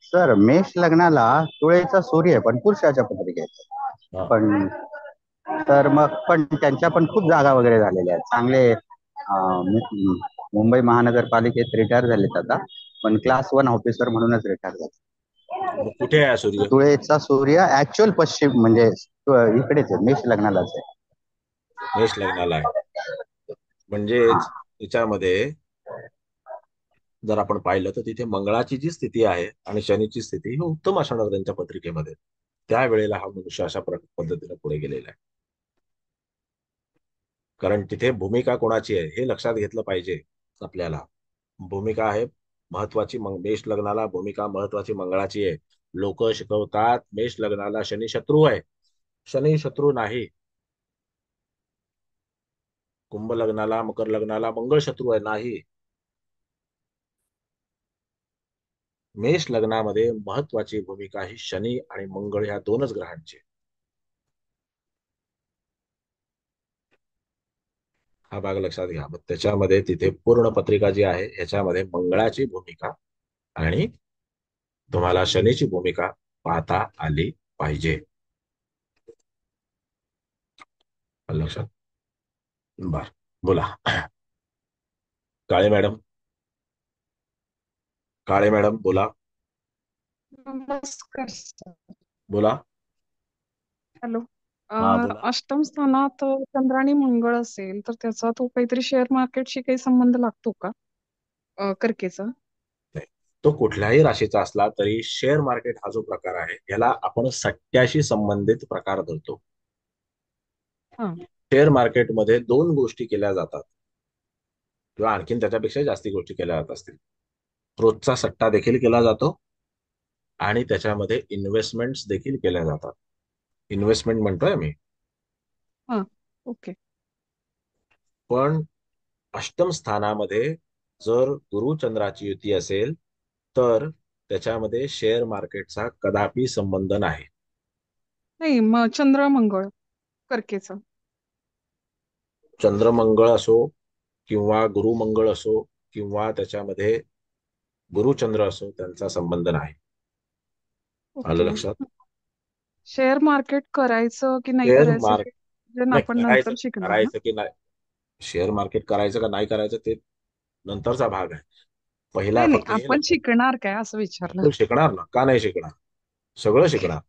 [SPEAKER 2] सर, मेष लग्नाला तुळेचा सूर्य पण पुरुषाच्या पत्रिकेत,
[SPEAKER 1] हा.
[SPEAKER 2] पण तर मग पण त्यांच्या पण खूप जागा वगैरे झालेल्या आहेत चांगले. मुंबई महानगरपालिकेत रिटायर झालेत आता, पण क्लास 1 ऑफिसर म्हणूनच रिटायर झाले.
[SPEAKER 1] मग कुठे आहे सूर्य?
[SPEAKER 2] तुळेचा सूर्य ऍक्च्युअल पश्चिम म्हणजे इकडेच आहे, मेष लग्नालाच आहे.
[SPEAKER 1] मेष लग्नाला आहे, म्हणजेच त्याच्यामध्ये जर आपण पाहिलं तर तिथे मंगळाची जी स्थिती आहे आणि शनीची स्थिती ही उत्तम असणार त्यांच्या पत्रिकेमध्ये. त्यावेळेला हा मनुष्य अशा पद्धतीने पुढे गेलेला आहे. कारण तिथे भूमिका कोणाची आहे हे लक्षात घेतलं पाहिजे आपल्याला. भूमिका आहे महत्वाची, मेष लग्नाला भूमिका महत्वाची मंगळाची आहे. लोक शिकवतात मेष लग्नाला शनी शत्रू आहे. शनी शत्रू नाही. कुंभ लग्नाला, मकर लग्नाला मंगळ शत्रू आहे, नाही. मेष लग्नामध्ये महत्वाची भूमिका ही शनी आणि मंगळ ह्या दोनच ग्रहांची. हा भाग लक्षात घ्या. मग त्याच्यामध्ये तिथे पूर्ण पत्रिका जी आहे ह्याच्यामध्ये मंगळाची भूमिका आणि तुम्हाला शनीची भूमिका पाहता आली पाहिजे. लक्षात? बर, बोला. काळे मॅडम, काळे मॅडम बोला.
[SPEAKER 10] नमस्कार सर.
[SPEAKER 1] बोला.
[SPEAKER 10] हॅलो.
[SPEAKER 1] हा बोला.
[SPEAKER 10] अष्टम स्थानात चंद्र आणि मंगळ असेल तर त्याचा तो काहीतरी शेअर मार्केटशी काही संबंध लागतो का कर्केचा?
[SPEAKER 1] नाही, तो कुठल्याही राशीचा असला तरी शेअर मार्केट हा जो प्रकार आहे याला आपण सट्ट्याशी संबंधित प्रकार धरतो.
[SPEAKER 10] हा.
[SPEAKER 1] शेअर मार्केटमध्ये दोन गोष्टी केल्या जातात किंवा आणखीन त्याच्यापेक्षा जास्ती गोष्टी केल्या जात असतील. रोजचा सट्टा देखील केला जातो आणि त्याच्यामध्ये इन्व्हेस्टमेंट्स देखील केल्या जातात. इन्व्हेस्टमेंट म्हणतोय मी.
[SPEAKER 10] हा, ओके.
[SPEAKER 1] पण अष्टम स्थानामध्ये जर गुरु चंद्राची युती असेल तर त्याच्यामध्ये शेअर मार्केटचा कदापि संबंध नाही.
[SPEAKER 10] नाही, मग चंद्र मंगळ कर्केचा.
[SPEAKER 1] चंद्रमंगळ असो किंवा गुरुमंगळ असो किंवा त्याच्यामध्ये गुरुचंद्र असो त्यांचा संबंध नाही. आलं
[SPEAKER 10] ओके.
[SPEAKER 1] लक्षात?
[SPEAKER 10] शेअर मार्केट करायचं की नाही
[SPEAKER 1] शेअर
[SPEAKER 10] करायचं
[SPEAKER 1] मार्क
[SPEAKER 10] हे म्हणजे
[SPEAKER 1] नाही
[SPEAKER 10] आपण नंतर
[SPEAKER 1] करायचं
[SPEAKER 10] शिकणार ना?
[SPEAKER 1] करायचं की नाही, शेअर मार्केट करायचं का नाही करायचं ते नंतरचा भाग आहे. पहिला
[SPEAKER 10] नाही नाही,
[SPEAKER 1] फक्त हे
[SPEAKER 10] आपण
[SPEAKER 1] लक्षात.
[SPEAKER 10] शिकणार काय असं विचारलं.
[SPEAKER 1] बिलकुल शिकणार ना, का नाही शिकणार? सगळं शिकणार,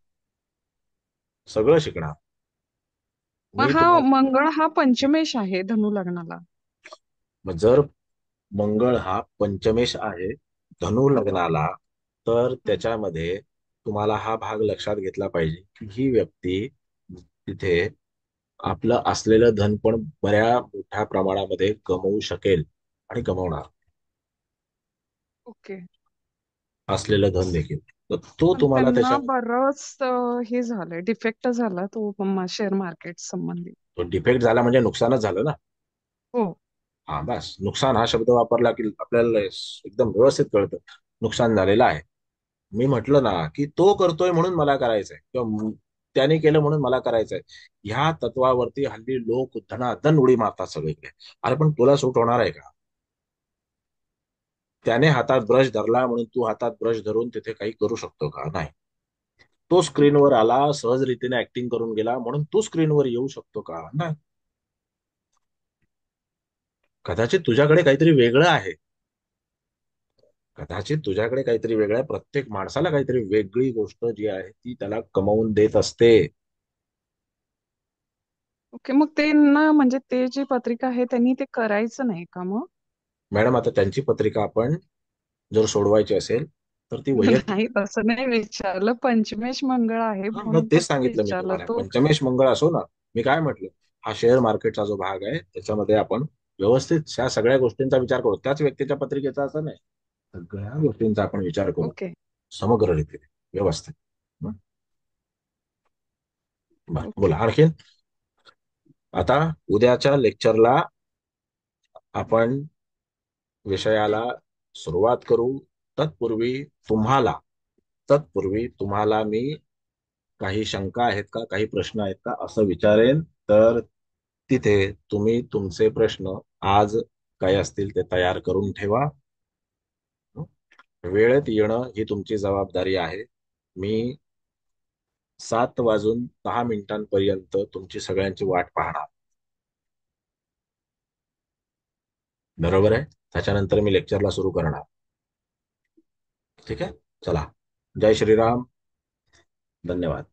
[SPEAKER 1] सगळं शिकणार.
[SPEAKER 10] मग
[SPEAKER 1] मी
[SPEAKER 10] हा
[SPEAKER 1] तुम्हाला
[SPEAKER 10] मंगळ हा पंचमेश आहे धनु लग्नाला.
[SPEAKER 1] मग जर मंगळ हा पंचमेश आहे धनु लग्नाला, तर त्याच्यामध्ये तुम्हाला हा भाग लक्षात घेतला पाहिजे की ही व्यक्ती तिथे आपलं असलेलं धन पण बऱ्या मोठ्या प्रमाणामध्ये कमवू शकेल आणि कमवणार
[SPEAKER 10] ओके.
[SPEAKER 1] असलेलं धन देखील. तर तो
[SPEAKER 10] पण
[SPEAKER 1] तुम्हाला
[SPEAKER 10] त्यांना
[SPEAKER 1] त्याच्यामध्ये
[SPEAKER 10] बरंच हे झालंय, डिफेक्ट झाला तो शेअर मार्केट संबंधी.
[SPEAKER 1] तो डिफेक्ट झाला म्हणजे नुकसानच झालं ना.
[SPEAKER 10] हो.
[SPEAKER 1] हा बस, नुकसान हा शब्द वापरला की आपल्याला एकदम व्यवस्थित कळतं नुकसान झालेलं आहे. मी म्हटलं ना की तो करतोय म्हणून मला करायचंय किंवा त्याने केलं म्हणून मला करायचंय, ह्या तत्वावरती हल्ली लोक धनाधन उडी मारतात सगळीकडे. अरे पण तुला सूट होणार आहे का? त्याने हातात ब्रश धरला म्हणून तू हातात ब्रश धरून तिथे काही करू शकतो का? नाही. तो स्क्रीनवर आला, सहज रीतीने ऍक्टिंग करून गेला म्हणून तू स्क्रीनवर येऊ शकतो का? नाही. कदाचित तुझ्याकडे काहीतरी वेगळं आहे, कदाचित तुझ्याकडे काहीतरी वेगळं आहे. प्रत्येक माणसाला काहीतरी वेगळी गोष्ट जी आहे ती त्याला कमवून देत असते.
[SPEAKER 10] ओके, मग ते ना म्हणजे ते जी पत्रिका आहे त्यांनी ते करायचं नाही का मग?
[SPEAKER 1] मॅडम आता त्यांची पत्रिका आपण जर सोडवायची असेल तर ती वैयक्तिक.
[SPEAKER 10] नाही तसं नाही विचारलं, पंचमेश मंगळ आहे
[SPEAKER 1] हा, मग
[SPEAKER 10] म्हणून
[SPEAKER 1] तेच
[SPEAKER 10] फक्त
[SPEAKER 1] सांगितलं मी
[SPEAKER 10] विचारलं
[SPEAKER 1] तुम्हाला,
[SPEAKER 10] तो.
[SPEAKER 1] पंचमेश मंगळ असो ना. मी काय म्हटलं, हा शेअर मार्केटचा जो भाग आहे त्याच्यामध्ये आपण व्यवस्थित ह्या सगळ्या गोष्टींचा विचार करू. त्याच व्यक्तीच्या पत्रिकेचा असं नाही, सगळ्या गोष्टींचा आपण विचार करू
[SPEAKER 10] ओके.
[SPEAKER 1] समग्र रीतीने व्यवस्थित. हं? बरं,
[SPEAKER 10] ओके.
[SPEAKER 1] बोला आणखीन. आता उद्याच्या लेक्चरला आपण विषयाला सुरुवात करू. तत्पूर्वी तुम्हाला तत्पूर्वी तुम्हाला मी काही शंका आहेत का, काही प्रश्न आहेत का असं विचारेन. तर तिथे तुम्ही तुमचे प्रश्न आज काय असतील ते तयार करून ठेवा. वेळेत येणं ही तुमची जबाबदारी आहे. मी 7:10 तुमची सगळ्यांची वाट पाहणार. बरोबर आहे? त्याच्यानंतर मी लेक्चरला सुरू करणार. ठीक आहे, चला. जय श्रीराम. धन्यवाद.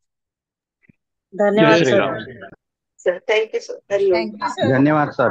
[SPEAKER 6] धन्यवाद
[SPEAKER 2] जय
[SPEAKER 6] sir.
[SPEAKER 2] Shriram.
[SPEAKER 6] Sir thank you sir. Hariom.
[SPEAKER 7] Thank you sir.
[SPEAKER 2] धन्यवाद सर.